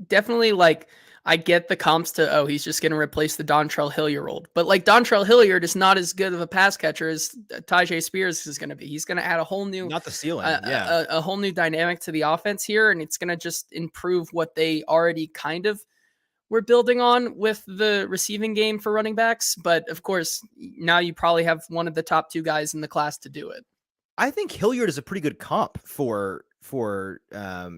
definitely, like, I get the comps to, he's just going to replace the Dontrell Hilliard role. But like, Dontrell Hilliard is not as good of a pass catcher as Tyjae Spears is going to be. He's going to add a whole new, not the ceiling, a whole new dynamic to the offense here. And it's going to just improve what they already kind of were building on with the receiving game for running backs. But of course, now you probably have one of the top 2 guys in the class to do it. I think Hilliard is a pretty good comp for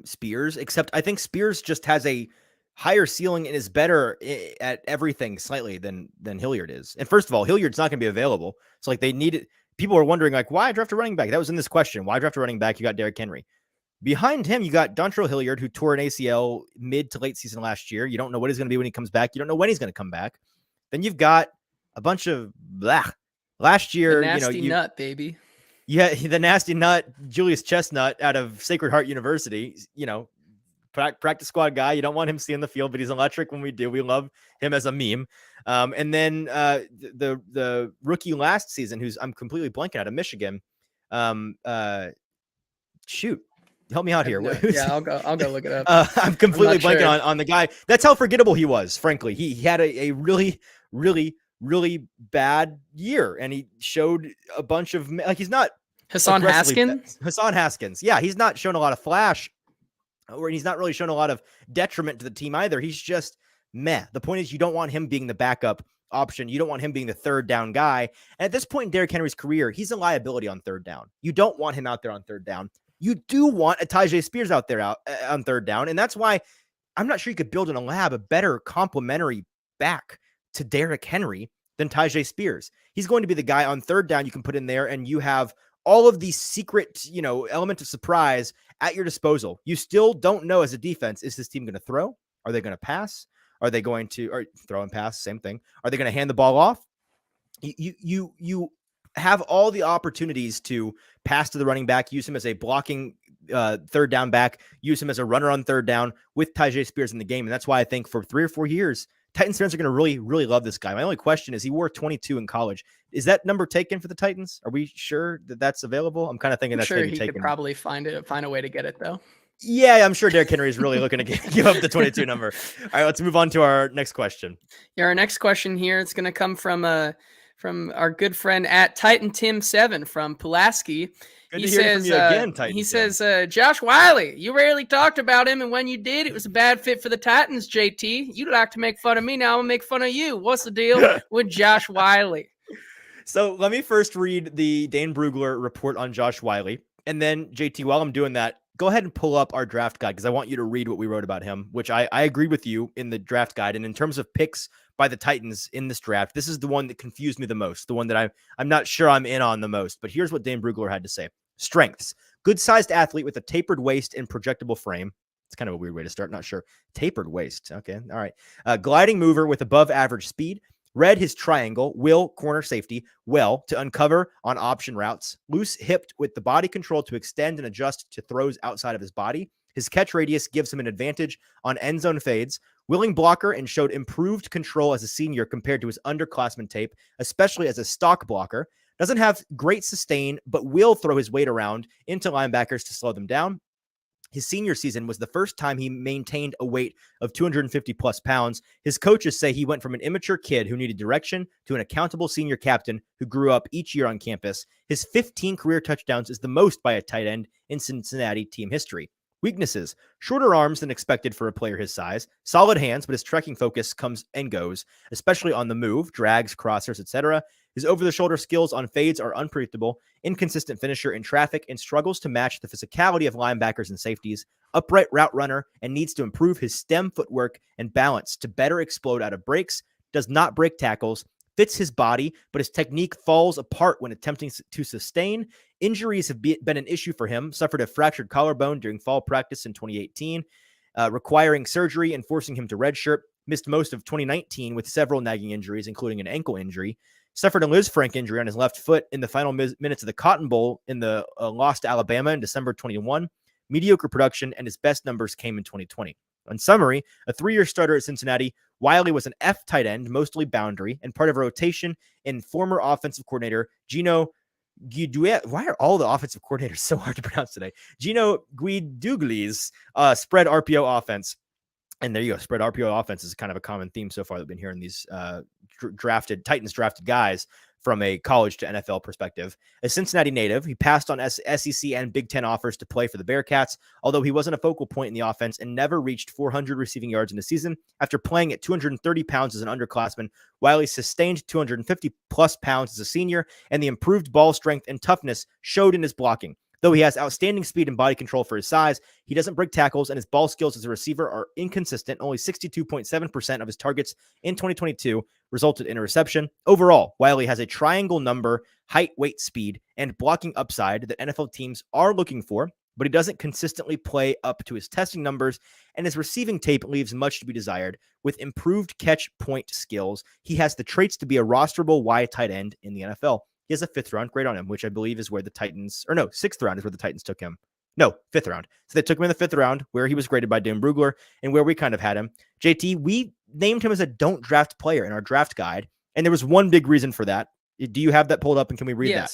Spears, except I think Spears just has a higher ceiling and is better at everything slightly than Hilliard is. And first of all, Hilliard's not going to be available. So like they need it. People are wondering like, why draft a running back? That was in this question. Why draft a running back? You got Derrick Henry. Behind him, you got Dontrell Hilliard, who tore an ACL mid to late season last year. You don't know what he's going to be when he comes back. You don't know when he's going to come back. Then you've got a bunch of last year. The nasty nut, baby. Yeah, the nasty nut, Julius Chestnut out of Sacred Heart University. Practice squad guy. You don't want him seeing the field, but he's electric when we do. We love him as a meme. And then the rookie last season, who's I'm completely blanking out of Michigan. Shoot. Help me out here. Yeah, I'll go look it up. I'm completely blanking on the guy. That's how forgettable he was, frankly. He had a really, really, really bad year, and he showed a bunch of he's not Hassan Haskins. Yeah, he's not shown a lot of flash, or he's not really shown a lot of detriment to the team either. He's just meh. The point is, you don't want him being the backup option. You don't want him being the third down guy. And at this point in Derrick Henry's career, he's a liability on third down. You don't want him out there on third down. You do want a Tyjae Spears out there on third down. And that's why I'm not sure you could build in a lab a better complementary back to Derrick Henry than Tyjae Spears. He's going to be the guy on third down you can put in there, and you have all of these secret, element of surprise at your disposal. You still don't know as a defense, is this team going to throw? Are they going to pass? Are they going to or throw and pass? Same thing. Are they going to hand the ball off? You have all the opportunities to pass to the running back, use him as a blocking third down back, use him as a runner on third down with Tyjae Spears in the game. And that's why I think for 3 or 4 years, Titans fans are going to really, really love this guy. My only question is he wore 22 in college. Is that number taken for the Titans? Are we sure that that's available? I'm kind of thinking that's sure maybe he taken. Could probably find a way to get it though. Yeah, I'm sure Derrick Henry is really looking to give up the 22 number. All right, let's move on to our next question. Yeah, our next question here is going to come from our good friend at Titan Tim 7 from Pulaski. Good to hear from you again, Titan. He says, Josh Wiley, you rarely talked about him, and when you did, it was a bad fit for the Titans, JT. You like to make fun of me, now I'm going to make fun of you. What's the deal with Josh Wiley? So let me first read the Dane Brugler report on Josh Wiley, and then, JT, while I'm doing that, go ahead and pull up our draft guide, because I want you to read what we wrote about him, which I agree with you in the draft guide. And in terms of picks by the Titans in this draft, this is the one that confused me the most, the one that I'm not sure I'm in on the most. But here's what Dane Brugler had to say. Strengths: good-sized athlete with a tapered waist and projectable frame. It's kind of a weird way to start, not sure. Tapered waist. Okay, all right. Gliding mover with above-average speed. Read his triangle, will, corner safety, well to uncover on option routes. Loose-hipped with the body control to extend and adjust to throws outside of his body. His catch radius gives him an advantage on end zone fades. Willing blocker and showed improved control as a senior compared to his underclassman tape, especially as a stock blocker. Doesn't have great sustain, but will throw his weight around into linebackers to slow them down. His senior season was the first time he maintained a weight of 250 plus pounds. His coaches say he went from an immature kid who needed direction to an accountable senior captain who grew up each year on campus. His 15 career touchdowns is the most by a tight end in Cincinnati team history. Weaknesses: shorter arms than expected for a player his size, solid hands, but his trekking focus comes and goes, especially on the move, drags, crossers, etc. His over-the-shoulder skills on fades are unpredictable, inconsistent finisher in traffic, and struggles to match the physicality of linebackers and safeties, upright route runner, and needs to improve his stem footwork and balance to better explode out of breaks, does not break tackles, fits his body, but his technique falls apart when attempting to sustain. Injuries have been an issue for him, suffered a fractured collarbone during fall practice in 2018, requiring surgery and forcing him to redshirt, missed most of 2019 with several nagging injuries, including an ankle injury, suffered a Liz Frank injury on his left foot in the final minutes of the Cotton Bowl in the loss to Alabama in December 21. Mediocre production, and his best numbers came in 2020. In summary, a 3-year starter at Cincinnati, Wiley was an F tight end, mostly boundary, and part of a rotation in former offensive coordinator Gino Guidugli's. Why are all the offensive coordinators so hard to pronounce today? Gino Guidugli's spread RPO offense. And there you go. Spread RPO offense is kind of a common theme so far that we've been hearing these Titans drafted guys. from a college to NFL perspective. A Cincinnati native, he passed on SEC and Big Ten offers to play for the Bearcats, although he wasn't a focal point in the offense and never reached 400 receiving yards in a season. After playing at 230 pounds as an underclassman, Wiley sustained 250 plus pounds as a senior, and the improved ball strength and toughness showed in his blocking. Though he has outstanding speed and body control for his size, he doesn't break tackles, and his ball skills as a receiver are inconsistent. Only 62.7% of his targets in 2022 resulted in a reception. Overall, Wiley has a triangle number, height, weight, speed, and blocking upside that NFL teams are looking for, but he doesn't consistently play up to his testing numbers, and his receiving tape leaves much to be desired. With improved catch point skills, he has the traits to be a rosterable wide tight end in the NFL. He has a 5th round grade on him, which I believe is where the Titans, or no, 6th round is where the Titans took him. No, 5th round. So they took him in the 5th round, where he was graded by Dan Brugler and where we kind of had him. JT, we named him as a don't draft player in our draft guide, and there was one big reason for that. Do you have that pulled up, and can we read that?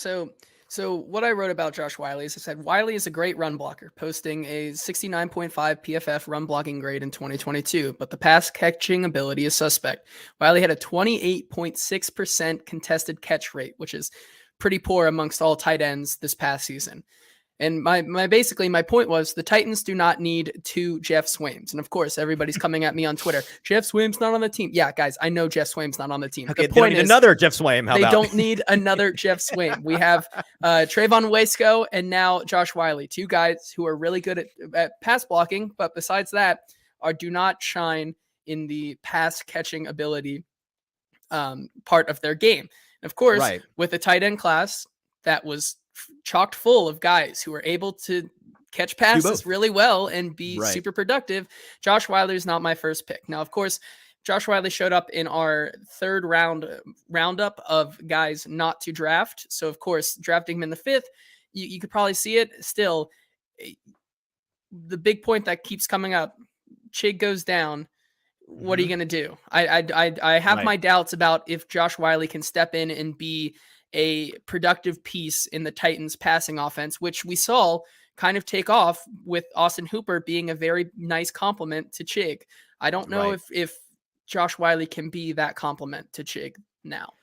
So what I wrote about Josh Wiley is I said, Wiley is a great run blocker, posting a 69.5 PFF run blocking grade in 2022, but the pass catching ability is suspect. Wiley had a 28.6% contested catch rate, which is pretty poor amongst all tight ends this past season. And my point was the Titans do not need 2 Jeff Swains. And of course, everybody's coming at me on Twitter. Jeff Swaim's not on the team. Yeah, guys, I know Jeff Swaim's not on the team. Okay, the point is another Jeff Swaim. They don't need another Jeff Swaim. We have Trayvon Wasco and now Josh Wiley, 2 guys who are really good at pass blocking, but besides that, do not shine in the pass catching ability part of their game. And of course, with a tight end class that was chocked full of guys who are able to catch passes really well and be super productive, Josh Wiley is not my first pick. Now, of course, Josh Wiley showed up in our 3rd roundup of guys not to draft. So, of course, drafting him in the 5th, you could probably see it. Still, the big point that keeps coming up, Chig goes down. What are you going to do? I have my doubts about if Josh Wiley can step in and be a productive piece in the Titans passing offense, which we saw kind of take off with Austin Hooper being a very nice compliment to Chig. I don't know if Josh Wiley can be that compliment to Chig now.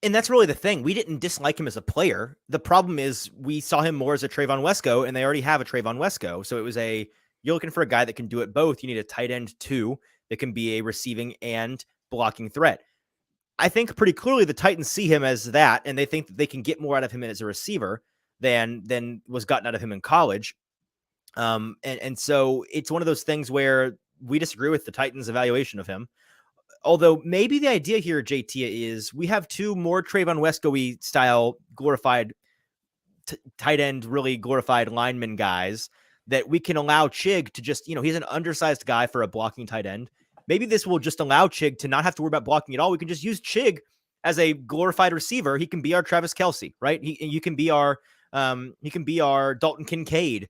And that's really the thing. We didn't dislike him as a player. The problem is we saw him more as a Trayvon Wesco, and they already have a Trayvon Wesco. So it was you're looking for a guy that can do it both. You need a tight end too that can be a receiving and blocking threat. I think pretty clearly the Titans see him as that, and they think that they can get more out of him as a receiver than was gotten out of him in college. And so it's one of those things where we disagree with the Titans' evaluation of him. Although maybe the idea here, JT, is we have 2 more Trayvon Wesco-y style glorified tight end, really glorified lineman guys that we can allow Chig to just, he's an undersized guy for a blocking tight end. Maybe this will just allow Chig to not have to worry about blocking at all. We can just use Chig as a glorified receiver. He can be our Travis Kelce, right? You can be our Dalton Kincaid,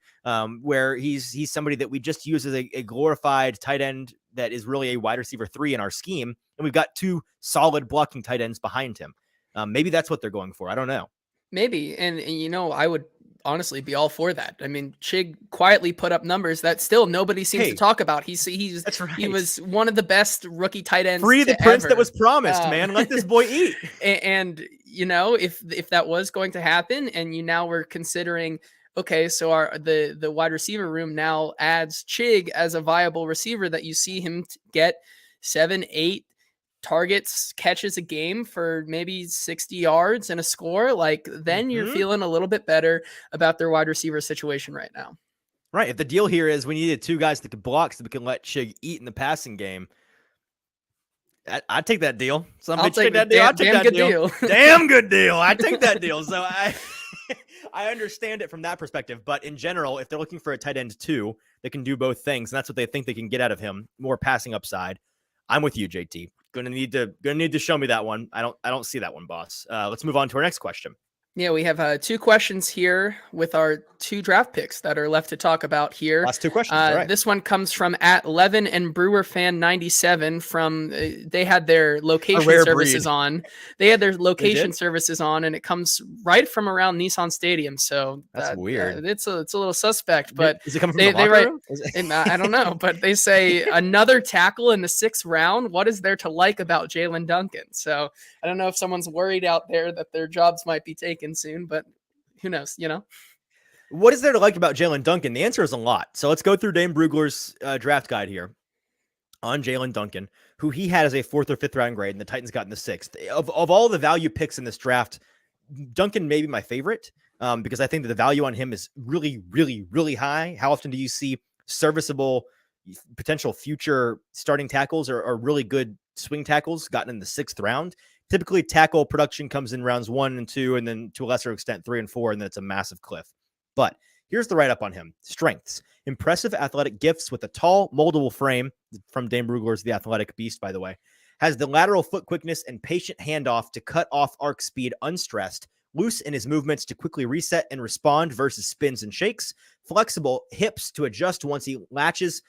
where he's somebody that we just use as a glorified tight end that is really a wide receiver 3 in our scheme. And we've got 2 solid blocking tight ends behind him. Maybe that's what they're going for. I don't know. Maybe. And I would honestly be all for that. I mean, Chig quietly put up numbers that still nobody seems to talk about. He was one of the best rookie tight ends. Free the prince that was promised, man. Let this boy eat. And if that was going to happen, and now we're considering, okay, so the wide receiver room now adds Chig as a viable receiver that you see him get 7-8 targets, catches a game for maybe 60 yards and a score, then you're feeling a little bit better about their wide receiver situation right now. Right. If the deal here is we needed 2 guys that could block so we can let Chig eat in the passing game, I'd take that deal. I'll take that deal. Damn good deal. I take that deal. So I understand it from that perspective. But in general, if they're looking for a tight end 2 that can do both things, and that's what they think they can get out of him, more passing upside, I'm with you, JT. Gonna need to show me that one. I don't see that one, boss. Let's move on to our next question. Yeah, we have 2 questions here with our 2 draft picks that are left to talk about here. Last 2 questions. All right. This one comes from @Levin and Brewer Fan 97 from they had their location rare services breed. on. They had their They location did? services on, and it comes right from around Nissan Stadium. So That's weird. it's a little suspect, but Is it coming from they the locker write. room? Is it- And I don't know, but they say another tackle in the 6th round. What is there to like about Jalen Duncan? So I don't know if someone's worried out there that their jobs might be taken soon, but who knows, you know? What is there to like about Jalen Duncan? The answer is a lot. So let's go through Dane Brugler's draft guide here on Jalen Duncan, who he had as a 4th or 5th round grade, and the Titans got in the 6th. Of all the value picks in this draft, Duncan may be my favorite because I think that the value on him is really, really, really high. How often do you see serviceable potential future starting tackles or really good swing tackles gotten in the 6th round? Typically, tackle production comes in rounds 1 and 2, and then to a lesser extent 3 and 4, and then it's a massive cliff. But here's the write-up on him. Strengths. Impressive athletic gifts with a tall, moldable frame, from Dane Brugler's The Athletic Beast, by the way. Has the lateral foot quickness and patient handoff to cut off arc speed unstressed. Loose in his movements to quickly reset and respond versus spins and shakes. Flexible hips to adjust once he latches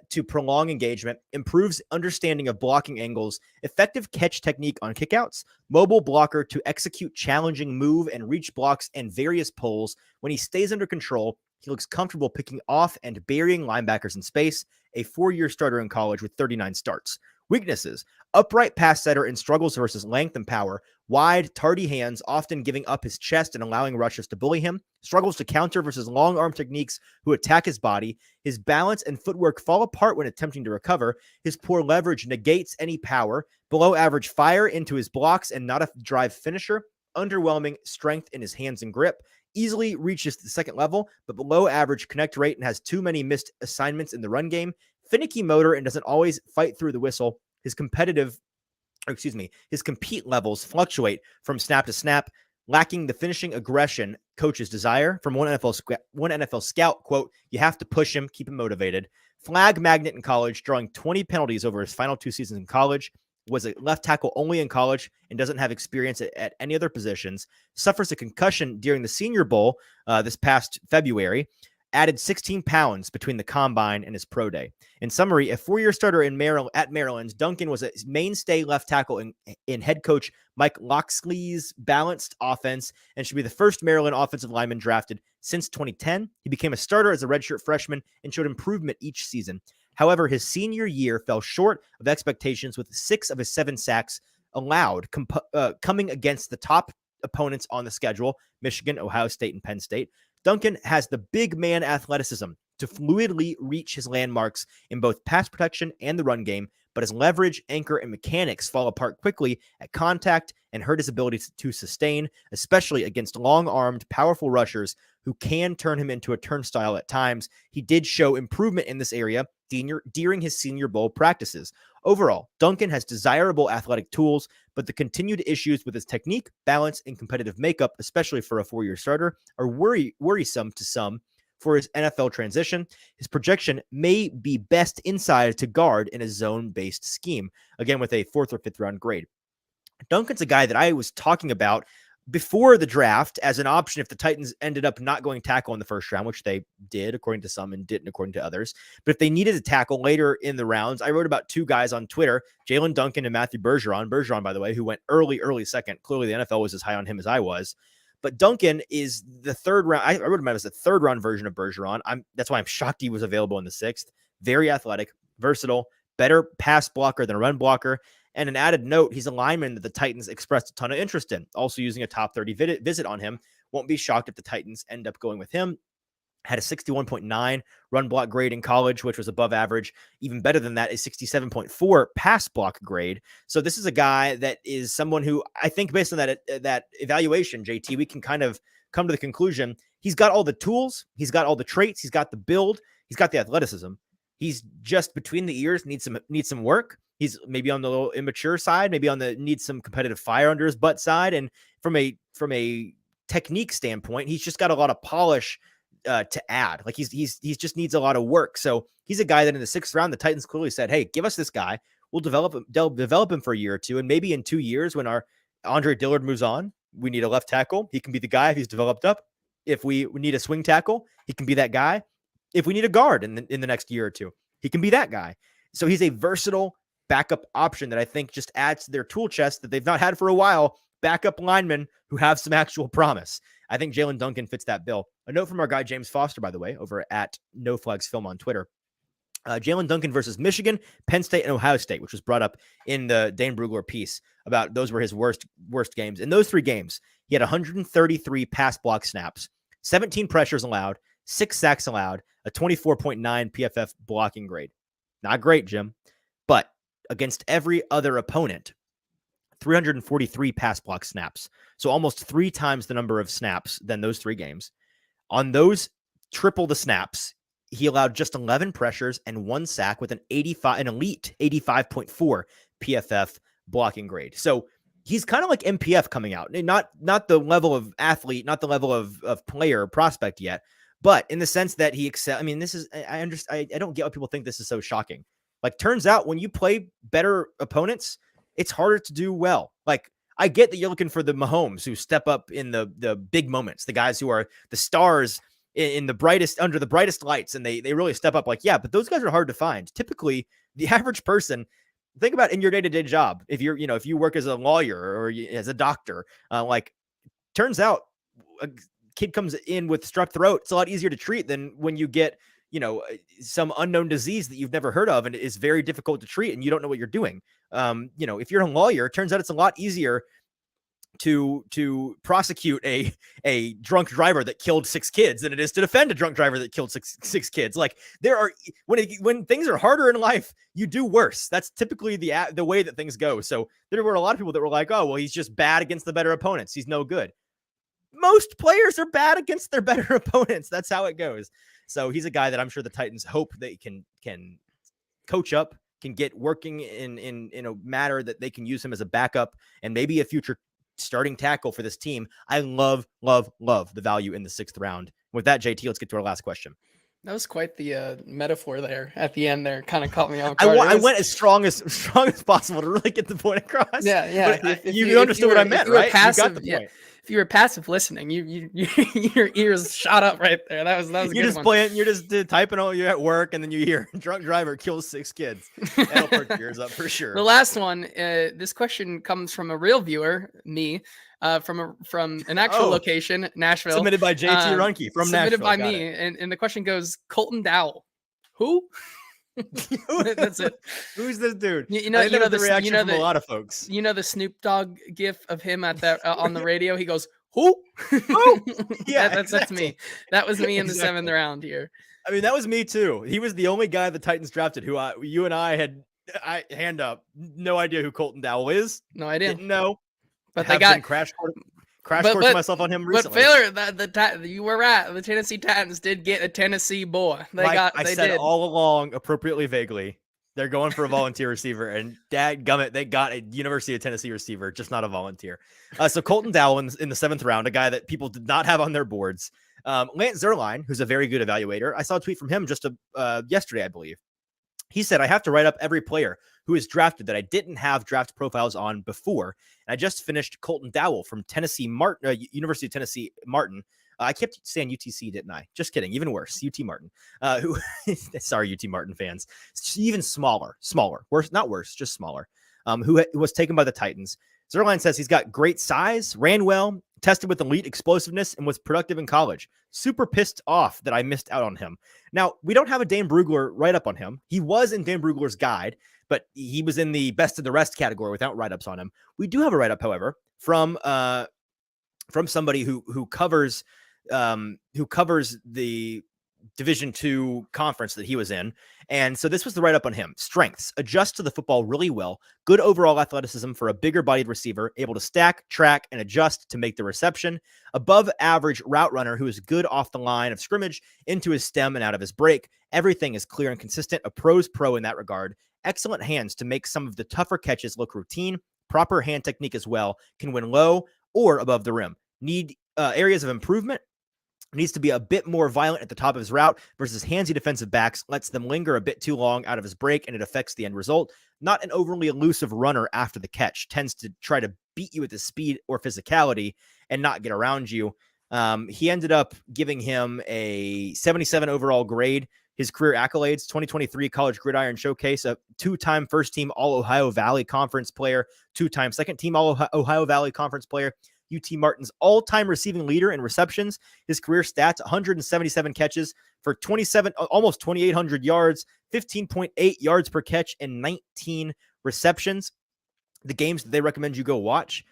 to prolong engagement, improves understanding of blocking angles, effective catch technique on kickouts, mobile blocker to execute challenging move and reach blocks and various pulls. When he stays under control, he looks comfortable picking off and burying linebackers in space, a 4-year starter in college with 39 starts. Weaknesses: upright pass setter and struggles versus length and power, wide, tardy hands, often giving up his chest and allowing rushers to bully him, struggles to counter versus long arm techniques who attack his body, his balance and footwork fall apart when attempting to recover, his poor leverage negates any power, below average fire into his blocks and not a drive finisher, underwhelming strength in his hands and grip, easily reaches the 2nd level, but below average connect rate and has too many missed assignments in the run game, finicky motor and doesn't always fight through the whistle. His compete levels fluctuate from snap to snap, lacking the finishing aggression coaches desire. From one NFL scout, quote, "You have to push him, keep him motivated." Flag magnet in college, drawing 20 penalties over his final 2 seasons in college. Was a left tackle only in college and doesn't have experience at any other positions. Suffers a concussion during the Senior Bowl this past February. Added 16 pounds between the combine and his pro day. In summary, a 4-year starter in Maryland, Duncan was a mainstay left tackle in head coach Mike Locksley's balanced offense and should be the first Maryland offensive lineman drafted since 2010. He became a starter as a redshirt freshman and showed improvement each season. However, his senior year fell short of expectations with 6 of his 7 sacks allowed, coming against the top opponents on the schedule: Michigan, Ohio State, and Penn State. Duncan has the big man athleticism to fluidly reach his landmarks in both pass protection and the run game, but his leverage, anchor, and mechanics fall apart quickly at contact and hurt his ability to sustain, especially against long-armed, powerful rushers who can turn him into a turnstile at times. He did show improvement in this area during his Senior Bowl practices. Overall, Duncan has desirable athletic tools, but the continued issues with his technique, balance, and competitive makeup, especially for a 4-year starter, are worrisome to some for his NFL transition. His projection may be best inside to guard in a zone-based scheme, again with a 4th or 5th round grade. Duncan's a guy that I was talking about before the draft as an option if the Titans ended up not going tackle in the 1st round, which they did according to some and didn't according to others. But if they needed a tackle later in the rounds, I wrote about 2 guys on Twitter, Jalen Duncan and Matthew Bergeron. Bergeron, by the way, who went early 2nd. Clearly the NFL was as high on him as I was. But Duncan is the 3rd round. I wrote him out as a 3rd round version of Bergeron. That's why I'm shocked he was available in the 6th. Very athletic, versatile, better pass blocker than a run blocker. And an added note, he's a lineman that the Titans expressed a ton of interest in. Also using a top 30 visit on him. Won't be shocked if the Titans end up going with him. Had a 61.9 run block grade in college, which was above average. Even better than that, a 67.4 pass block grade. So this is a guy that is someone who I think based on that evaluation, JT, we can kind of come to the conclusion he's got all the tools, he's got all the traits, he's got the build, he's got the athleticism. He's just between the ears, needs some work. He's maybe on the little immature side, maybe needs some competitive fire under his butt side. And from a technique standpoint, he's just got a lot of polish to add. Like he's just needs a lot of work. So he's a guy that in the 6th round, the Titans clearly said, "Hey, give us this guy. We'll develop him for a year or 2. And maybe in 2 years when our Andre Dillard moves on, we need a left tackle, he can be the guy if he's developed up. If we need a swing tackle, he can be that guy. If we need a guard in the next year or two, he can be that guy. So he's a versatile backup option that I think just adds to their tool chest that they've not had for a while. Backup linemen who have some actual promise. I think Jalen Duncan fits that bill. A note from our guy, James Foster, by the way, over at No Flags Film on Twitter. Jalen Duncan versus Michigan, Penn State, and Ohio State, which was brought up in the Dane Brugler piece about those were his worst games. In those 3 games, he had 133 pass block snaps, 17 pressures allowed, 6 sacks allowed, a 24.9 PFF blocking grade. Not great, Jim. But against every other opponent, 343 pass block snaps. So almost 3 times the number of snaps than those 3 games. On those triple the snaps, he allowed just 11 pressures and 1 sack with an elite 85.4 PFF blocking grade. So he's kind of like MPF coming out. Not the level of athlete, not the level of player prospect yet, but in the sense that he excel. I mean, this is, I don't get why people think this is so shocking. Like, turns out when you play better opponents, it's harder to do well. Like, I get that you're looking for the Mahomes who step up in the big moments, the guys who are the stars in the brightest, under the brightest lights, and they really step up. Like, yeah, but those guys are hard to find. Typically, the average person, think about in your day-to-day job, if you work as a lawyer or as a doctor, turns out a kid comes in with strep throat, it's a lot easier to treat than when you get, some unknown disease that you've never heard of, and it is very difficult to treat, and you don't know what you're doing. If you're a lawyer, it turns out it's a lot easier to prosecute a drunk driver that killed 6 kids than it is to defend a drunk driver that killed six kids. Like, there are, when things are harder in life, you do worse. That's typically the way that things go. So there were a lot of people that were like, oh, well, he's just bad against the better opponents, he's no good. Most players are bad against their better opponents. That's how it goes. So he's a guy that I'm sure the Titans hope they can coach up, can get working in a matter that they can use him as a backup and maybe a future starting tackle for this team. I love the value in the 6th round. With that, JT, let's get to our last question. That was quite the metaphor there at the end. There kind of caught me off guard. I went as strong as possible to really get the point across. Yeah. If you understood what I meant, right? Passive, you got the point. If you were passive listening, your ears shot up right there. That was a good one. You're just typing. You're at work, and then you hear drunk driver kills 6 kids. That'll perk your ears up for sure. The last one. This question comes from a real viewer, me. From an actual location, Nashville. Submitted by JT Runke from Nashville. Submitted by me. And the question goes, Colton Dowell. Who? That's it. Who's this dude? You know the reaction from a lot of folks. You know the Snoop Dogg gif of him at that on the radio? He goes, who? Yeah, that's me. That was me in the 7th round here. I mean, that was me too. He was the only guy the Titans drafted who you and I had hand up. No idea who Colton Dowell is. No idea. Didn't know. But they got crash course myself on him recently. But Failure, you were right. The Tennessee Titans did get a Tennessee boy. I said all along, appropriately vaguely, they're going for a volunteer receiver, and dadgummit, they got a University of Tennessee receiver, just not a volunteer. So Colton Dowell in the 7th round, a guy that people did not have on their boards. Lance Zierlein, who's a very good evaluator. I saw a tweet from him just yesterday, I believe. He said, I have to write up every player who is drafted that I didn't have draft profiles on before. And I just finished Colton Dowell from University of Tennessee Martin. I kept saying UTC, didn't I? Just kidding. Even worse, UT Martin. Who? Sorry, UT Martin fans. Even smaller. Worse, not worse, just smaller. Who was taken by the Titans. Zierlein says he's got great size, ran well, tested with elite explosiveness, and was productive in college. Super pissed off that I missed out on him. Now, we don't have a Dane Brugler write-up on him. He was in Dane Brugler's guide, but he was in the best of the rest category without write-ups on him. We do have a write-up, however, from somebody who covers the Division II conference that he was in. And so this was the write-up on him. Strengths: adjust to the football really well. Good overall athleticism for a bigger bodied receiver, able to stack, track, and adjust to make the reception. Above average route runner who is good off the line of scrimmage, into his stem and out of his break. Everything is clear and consistent. A pro's pro in that regard. Excellent hands to make some of the tougher catches look routine. Proper hand technique as well. Can win low or above the rim. Need areas of improvement. Needs to be a bit more violent at the top of his route versus handsy defensive backs, lets them linger a bit too long out of his break, and it affects the end result. Not an overly elusive runner after the catch, tends to try to beat you with his speed or physicality and not get around you. He ended up giving him a 77 overall grade. His career accolades: 2023 College Gridiron Showcase, a 2-time first-team All-Ohio Valley Conference player, 2-time second-team All-Ohio Valley Conference player, UT Martin's all-time receiving leader in receptions. His career stats: 177 catches for almost 2,800 yards, 15.8 yards per catch, and 19 receptions. The games that they recommend you go watch: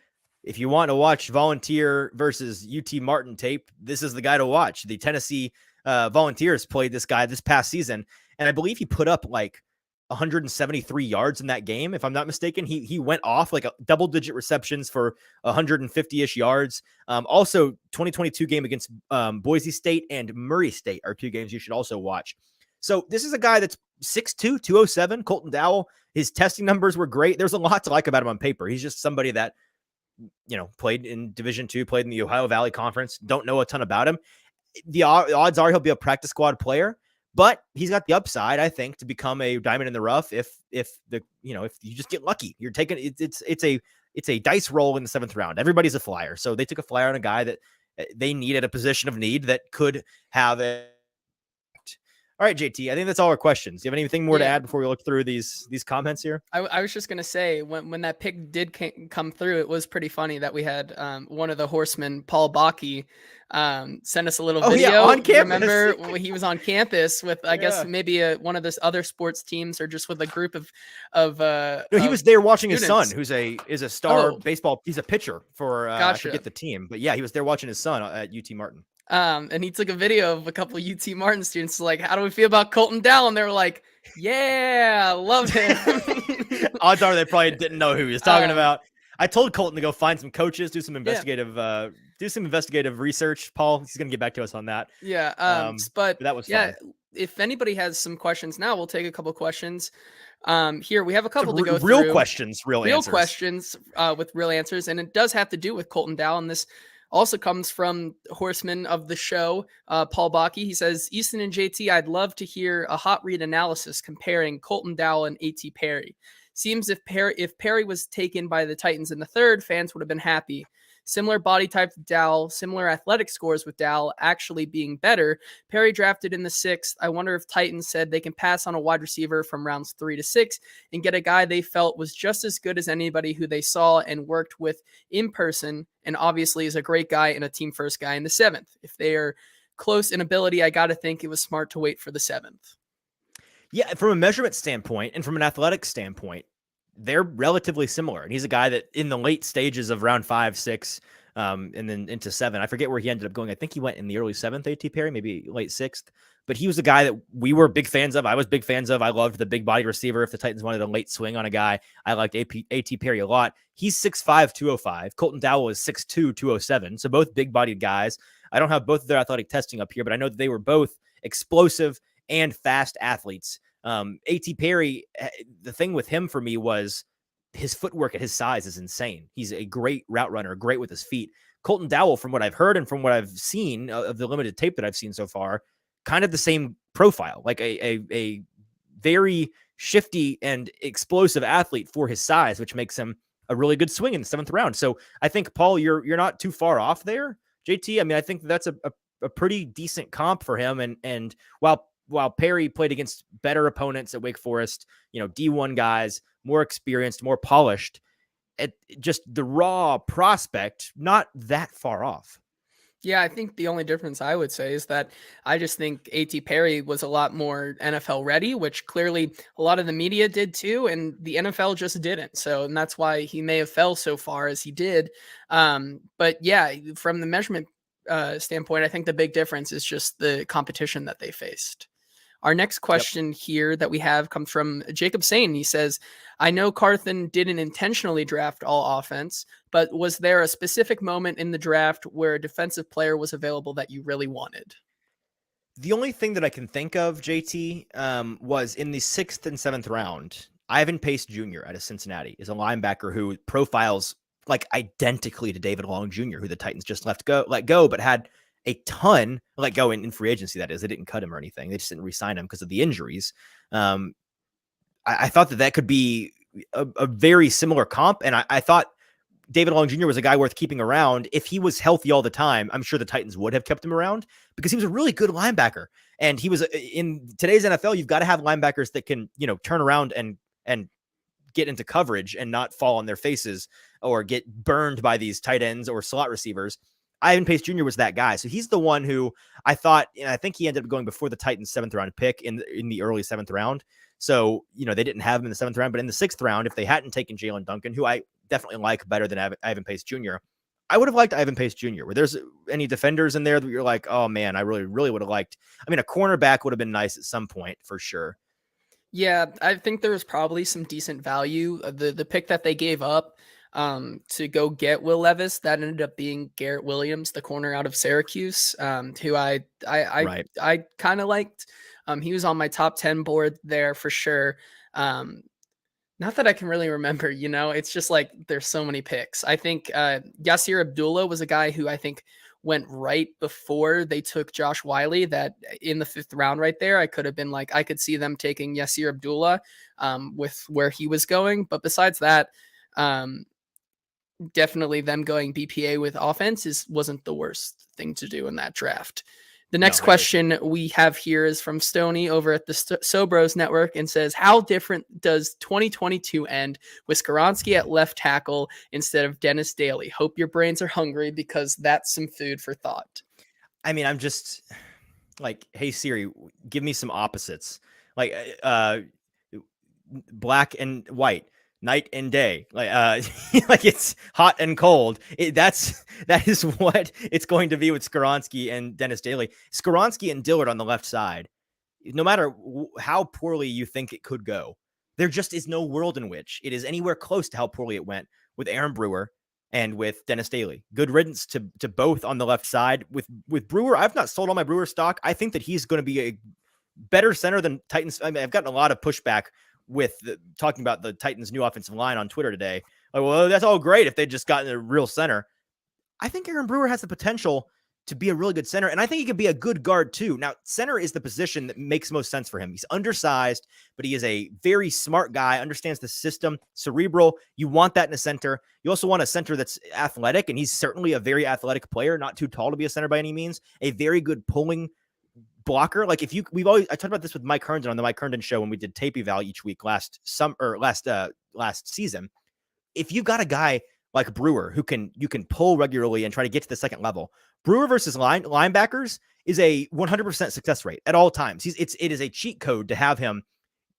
if you want to watch Volunteer versus UT Martin tape, this is the guy to watch. The Tennessee Volunteers played this guy this past season, and I believe he put up like 173 yards in that game, if I'm not mistaken. He went off like a double-digit receptions for 150-ish yards. Also, 2022 game against Boise State and Murray State are 2 games you should also watch. So this is a guy that's 6'2", 207, Colton Dowell. His testing numbers were great. There's a lot to like about him on paper. He's just somebody that, played in Division II, played in the Ohio Valley Conference. Don't know a ton about him. The odds are he'll be a practice squad player, but he's got the upside, I think, to become a diamond in the rough if you just get lucky. You're taking it's a dice roll in the 7th round. Everybody's a flyer. So they took a flyer on a guy that they need at a position of need that could have a. All right, JT, I think that's all our questions. Do you have anything more to add before we look through these comments here? I was just going to say, when that pick did come through, it was pretty funny that we had one of the horsemen, Paul Bakke, send us a little video on campus. Remember when he was on campus with, I guess, maybe one of this other sports teams or just with a group of no, he was there watching students. His son, is a star baseball. He's a pitcher for, I forget the team, but yeah, he was there watching his son at UT Martin. And he took a video of a couple of UT Martin students like, how do we feel about Colton Dowell? And they were like, yeah, love him. Odds are they probably didn't know who he was talking about. I told Colton to go find some coaches, do some investigative research. Paul, he's going to get back to us on that. Yeah. But that was fun. If anybody has some questions now, we'll take a couple questions. Here we have a couple to go real through. Questions, real questions with real answers. And it does have to do with Colton Dowell. And this also comes from horseman of the show, Paul Bakke. He says, Easton and JT, I'd love to hear a hot read analysis comparing Colton Dowell and A.T. Perry. Seems if Perry was taken by the Titans in the 3rd, fans would have been happy. Similar body type to Dowell, similar athletic scores with Dowell actually being better. Perry drafted in the 6th. I wonder if Titans said they can pass on a wide receiver from rounds 3 to 6 and get a guy they felt was just as good as anybody who they saw and worked with in person, and obviously is a great guy and a team first guy in the 7th. If they are close in ability, I got to think it was smart to wait for the 7th. Yeah, from a measurement standpoint and from an athletic standpoint, they're relatively similar. And he's a guy that in the late stages of round 5, 6, and then into 7, I forget where he ended up going. I think he went in the early 7th, A.T. Perry, maybe late 6th. But he was a guy that we were big fans of. I was big fans of. I loved the big body receiver. If the Titans wanted a late swing on a guy, I liked A.T. Perry a lot. He's 6'5", 205. Colton Dowell is 6'2", 207. So both big bodied guys. I don't have both of their athletic testing up here, but I know that they were both explosive and fast athletes. A.T. Perry, the thing with him for me was his footwork at his size is insane. He's a great route runner, great with his feet. Colton Dowell, from what I've heard and from what I've seen of the limited tape that I've seen so far, kind of the same profile, like a very shifty and explosive athlete for his size, which makes him a really good swing in the 7th round. So I think, Paul, you're not too far off there, JT. I mean, I think that's a pretty decent comp for him. And while Perry played against better opponents at Wake Forest, D1 guys, more experienced, more polished, just the raw prospect, not that far off. Yeah, I think the only difference I would say is that I just think A.T. Perry was a lot more NFL ready, which clearly a lot of the media did too, and the NFL just didn't. So, and that's why he may have fell so far as he did. But yeah, from the measurement standpoint, I think the big difference is just the competition that they faced. Our next question here that we have comes from Jacob Sane. He says, I know Carthen didn't intentionally draft all offense, but was there a specific moment in the draft where a defensive player was available that you really wanted? The only thing that I can think of, JT, was in the 6th and 7th round. Ivan Pace Jr. out of Cincinnati is a linebacker who profiles like identically to David Long Jr., who the Titans just let go, but had a ton let go in free agency. That is, they didn't cut him or anything. They just didn't re-sign him because of the injuries. I thought that could be a very similar comp. And I thought David Long Jr. was a guy worth keeping around. If he was healthy all the time, I'm sure the Titans would have kept him around because he was a really good linebacker. And he was in today's NFL, you've got to have linebackers that can, turn around and get into coverage and not fall on their faces or get burned by these tight ends or slot receivers. Ivan Pace Jr. was that guy. So he's the one who I thought, and I think he ended up going before the Titans' 7th round pick in the early 7th round. So, they didn't have him in the 7th round, but in the 6th round, if they hadn't taken Jalen Duncan, who I definitely like better than Ivan Pace Jr., I would have liked Ivan Pace Jr. Were there's any defenders in there that you're like, oh man, I really, really would have liked. I mean, a cornerback would have been nice at some point for sure. Yeah, I think there was probably some decent value. The pick that they gave up to go get Will Levis, that ended up being Garrett Williams, the corner out of Syracuse, who I kind of liked. He was on my top 10 board there for sure. Not that I can really remember, it's just like there's so many picks. I think Yasir Abdullah was a guy who I think went right before they took Josh Wiley, that in the 5th round right there, I could have been like, I could see them taking Yasir Abdullah with where he was going. But besides that, definitely them going BPA with offense wasn't the worst thing to do in that draft. The next question we have here is from Stoney over at the Sobros Network and says, how different does 2022 end with Skoronski at left tackle instead of Dennis Daly? Hope your brains are hungry because that's some food for thought. I mean, I'm just like, hey, Siri, give me some opposites. Like black and white. Night and day, like it's hot and cold. That is what it's going to be with Skoronski and Dennis Daly. Skoronski and Dillard on the left side. No matter how poorly you think it could go, there just is no world in which it is anywhere close to how poorly it went with Aaron Brewer and with Dennis Daly. Good riddance to both on the left side. With Brewer, I've not sold all my Brewer stock. I think that he's going to be a better center than Titans. I mean, I've gotten a lot of pushback with talking about the Titans' new offensive line on Twitter today. Like, well, that's all great if they just gotten a real center. I think Aaron Brewer has the potential to be a really good center, and I think he could be a good guard too. Now, center is the position that makes most sense for him. He's undersized, but he is a very smart guy, understands the system, cerebral. You want that in a center. You also want a center that's athletic, and he's certainly a very athletic player, not too tall to be a center by any means, a very good pulling blocker. Like I talked about this with Mike Herndon on the Mike Herndon show when we did tape eval each week last season. If you've got a guy like Brewer who you can pull regularly and try to get to the second level, Brewer versus linebackers is a 100% success rate at all times. It is a cheat code to have him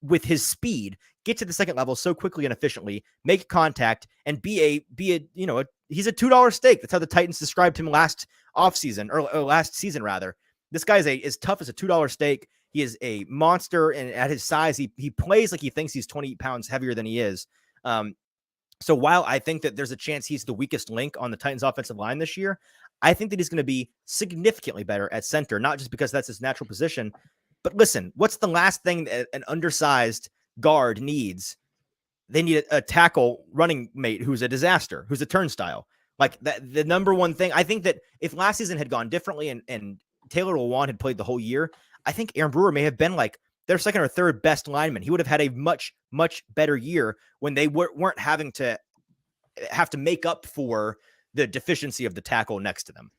with his speed get to the second level so quickly and efficiently, make contact, and he's a $2 steak. That's how the Titans described him last season rather. This guy's as tough as a $2 steak. He is a monster, and at his size, he plays like he thinks he's 20 pounds heavier than he is. So while I think that there's a chance he's the weakest link on the Titans offensive line this year, I think that he's going to be significantly better at center, not just because that's his natural position. But listen, what's the last thing that an undersized guard needs? They need a tackle running mate who's a disaster, who's a turnstile. Like that, the number one thing, I think that if last season had gone differently and Taylor Lewan had played the whole year, I think Aaron Brewer may have been like their second or third best lineman. He would have had a much, much better year when they weren't having to make up for the deficiency of the tackle next to them.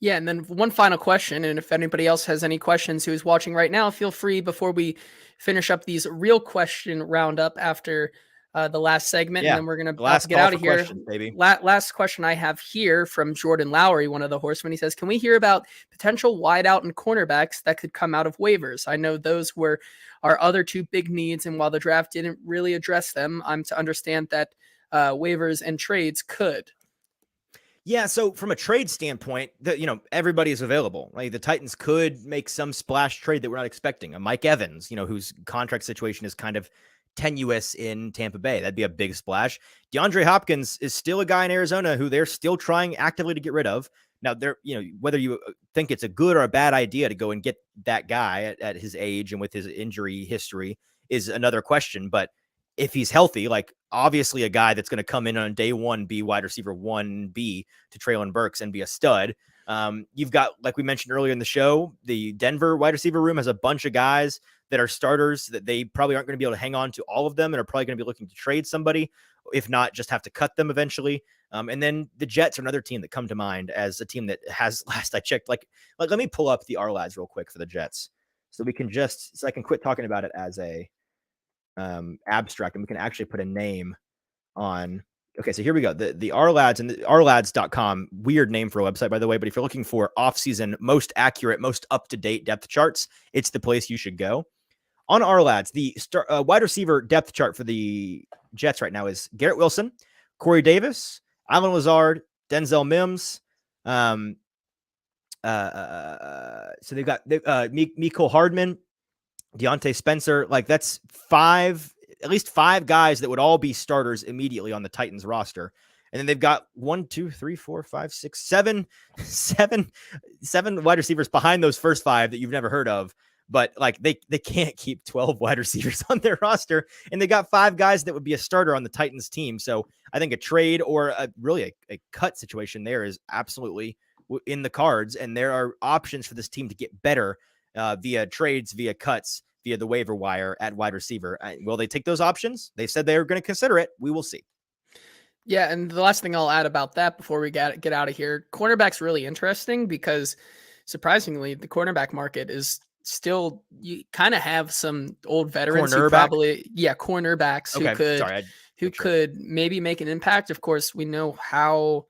Yeah, and then one final question, and if anybody else has any questions who is watching right now, feel free before we finish up these real question roundup after the last segment, and then we're going to get out of here. Last question I have here from Jordan Lowry, one of the horsemen. He says, can we hear about potential wideout and cornerbacks that could come out of waivers? I know those were our other two big needs, and while the draft didn't really address them, I'm to understand that waivers and trades could. Yeah, so from a trade standpoint, everybody is available. Like the Titans could make some splash trade that we're not expecting. A Mike Evans, whose contract situation is kind of tenuous in Tampa Bay. That'd be a big splash. DeAndre Hopkins is still a guy in Arizona who they're still trying actively to get rid of. Now, they're, whether you think it's a good or a bad idea to go and get that guy at his age and with his injury history is another question. But if he's healthy, like obviously a guy that's going to come in on day one, be wide receiver 1B to Treylon Burks and be a stud. You've got, like we mentioned earlier in the show, the Denver wide receiver room has a bunch of guys that are starters that they probably aren't going to be able to hang on to all of them and are probably going to be looking to trade somebody, if not just have to cut them eventually. And then the Jets are another team that come to mind as a team that has, last I checked, like let me pull up the RLads real quick for the Jets so I can quit talking about it as a abstract and we can actually put a name on. Okay, so here we go. The RLads and the rlads.com, weird name for a website, by the way, but if you're looking for off-season, most accurate, most up-to-date depth charts, it's the place you should go. On RLads, the wide receiver depth chart for the Jets right now is Garrett Wilson, Corey Davis, Alan Lazard, Denzel Mims. So they've got Mecole Hardman, Deontay Spencer. Like that's at least five guys that would all be starters immediately on the Titans roster. And then they've got 7 wide receivers behind those first 5 that you've never heard of. But like they can't keep 12 wide receivers on their roster. And they got 5 guys that would be a starter on the Titans team. So I think a trade or a cut situation there is absolutely in the cards. And there are options for this team to get better via trades, via cuts, via the waiver wire at wide receiver. Will they take those options? They said they were going to consider it. We will see. Yeah, and the last thing I'll add about that before we get out of here, cornerback's really interesting because surprisingly, the cornerback market is still, you kind of have some old veterans who probably, cornerbacks who could maybe make an impact. Of course, we know how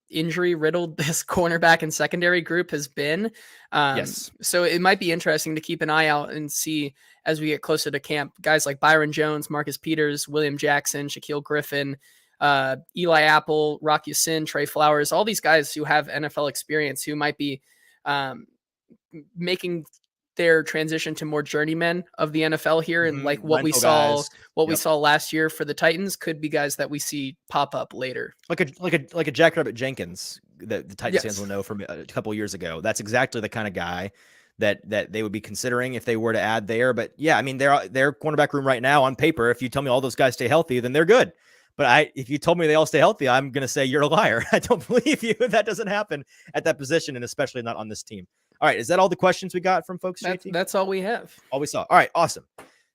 injury riddled this cornerback and secondary group has been. Yes. So it might be interesting to keep an eye out and see as we get closer to camp, guys like Byron Jones, Marcus Peters, William Jackson, Shaquille Griffin, Eli Apple, Rock Ya-Sin, Trey Flowers, all these guys who have NFL experience who might be making their transition to more journeymen of the NFL here. And like what we saw last year for the Titans could be guys that we see pop up later. Like a Jackrabbit Jenkins that the Titans fans will know from a couple of years ago. That's exactly the kind of guy that they would be considering if they were to add there. But yeah, I mean, their cornerback room right now on paper, if you tell me all those guys stay healthy, then they're good. But if you told me they all stay healthy, I'm going to say you're a liar. I don't believe you. That doesn't happen at that position, and especially not on this team. All right. Is that all the questions we got from folks? That's all we have. All we saw. All right. Awesome.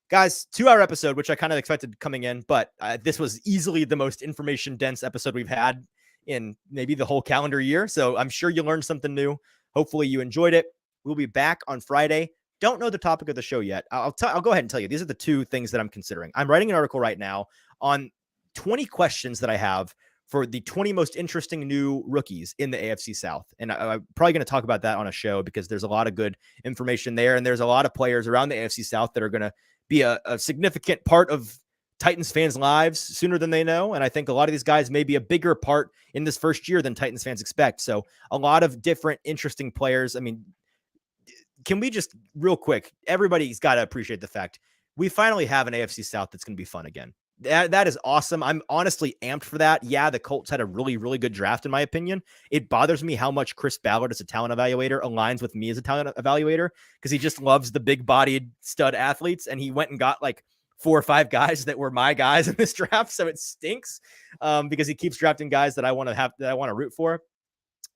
Guys, 2-hour episode, which I kind of expected coming in, but this was easily the most information-dense episode we've had in maybe the whole calendar year. So I'm sure you learned something new. Hopefully you enjoyed it. We'll be back on Friday. Don't know the topic of the show yet. I'll go ahead and tell you. These are the 2 things that I'm considering. I'm writing an article right now on 20 questions that I have for the 20 most interesting new rookies in the AFC South. And I'm probably going to talk about that on a show because there's a lot of good information there. And there's a lot of players around the AFC South that are going to be a significant part of Titans fans' lives sooner than they know. And I think a lot of these guys may be a bigger part in this first year than Titans fans expect. So a lot of different interesting players. I mean, can we just real quick, everybody's got to appreciate the fact we finally have an AFC South that's going to be fun again. That is awesome. I'm honestly amped for that. Yeah, the Colts had a really, really good draft, in my opinion. It bothers me how much Chris Ballard as a talent evaluator aligns with me as a talent evaluator because he just loves the big-bodied stud athletes, and he went and got like 4 or 5 guys that were my guys in this draft, so it stinks because he keeps drafting guys that I want to root for.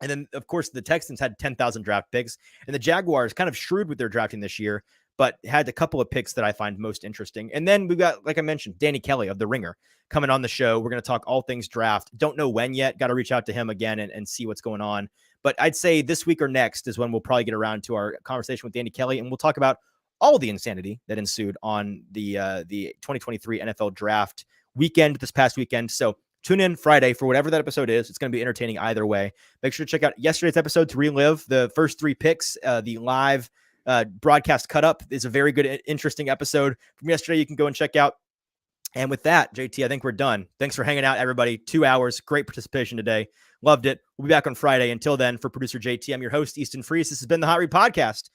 And then, of course, the Texans had 10,000 draft picks, and the Jaguars kind of shrewd with their drafting this year, but had a couple of picks that I find most interesting. And then we've got, like I mentioned, Danny Kelly of The Ringer coming on the show. We're going to talk all things draft. Don't know when yet. Got to reach out to him again and see what's going on. But I'd say this week or next is when we'll probably get around to our conversation with Danny Kelly, and we'll talk about all the insanity that ensued on the 2023 NFL draft weekend this past weekend. So tune in Friday for whatever that episode is. It's going to be entertaining either way. Make sure to check out yesterday's episode to relive the first 3 picks. The live broadcast cut up is a very good, interesting episode from yesterday. You can go and check out. And with that, JT, I think we're done. Thanks for hanging out, everybody. 2 hours. Great participation today. Loved it. We'll be back on Friday. Until then, for producer JT, I'm your host, Easton Freeze. This has been the Hot Read Podcast.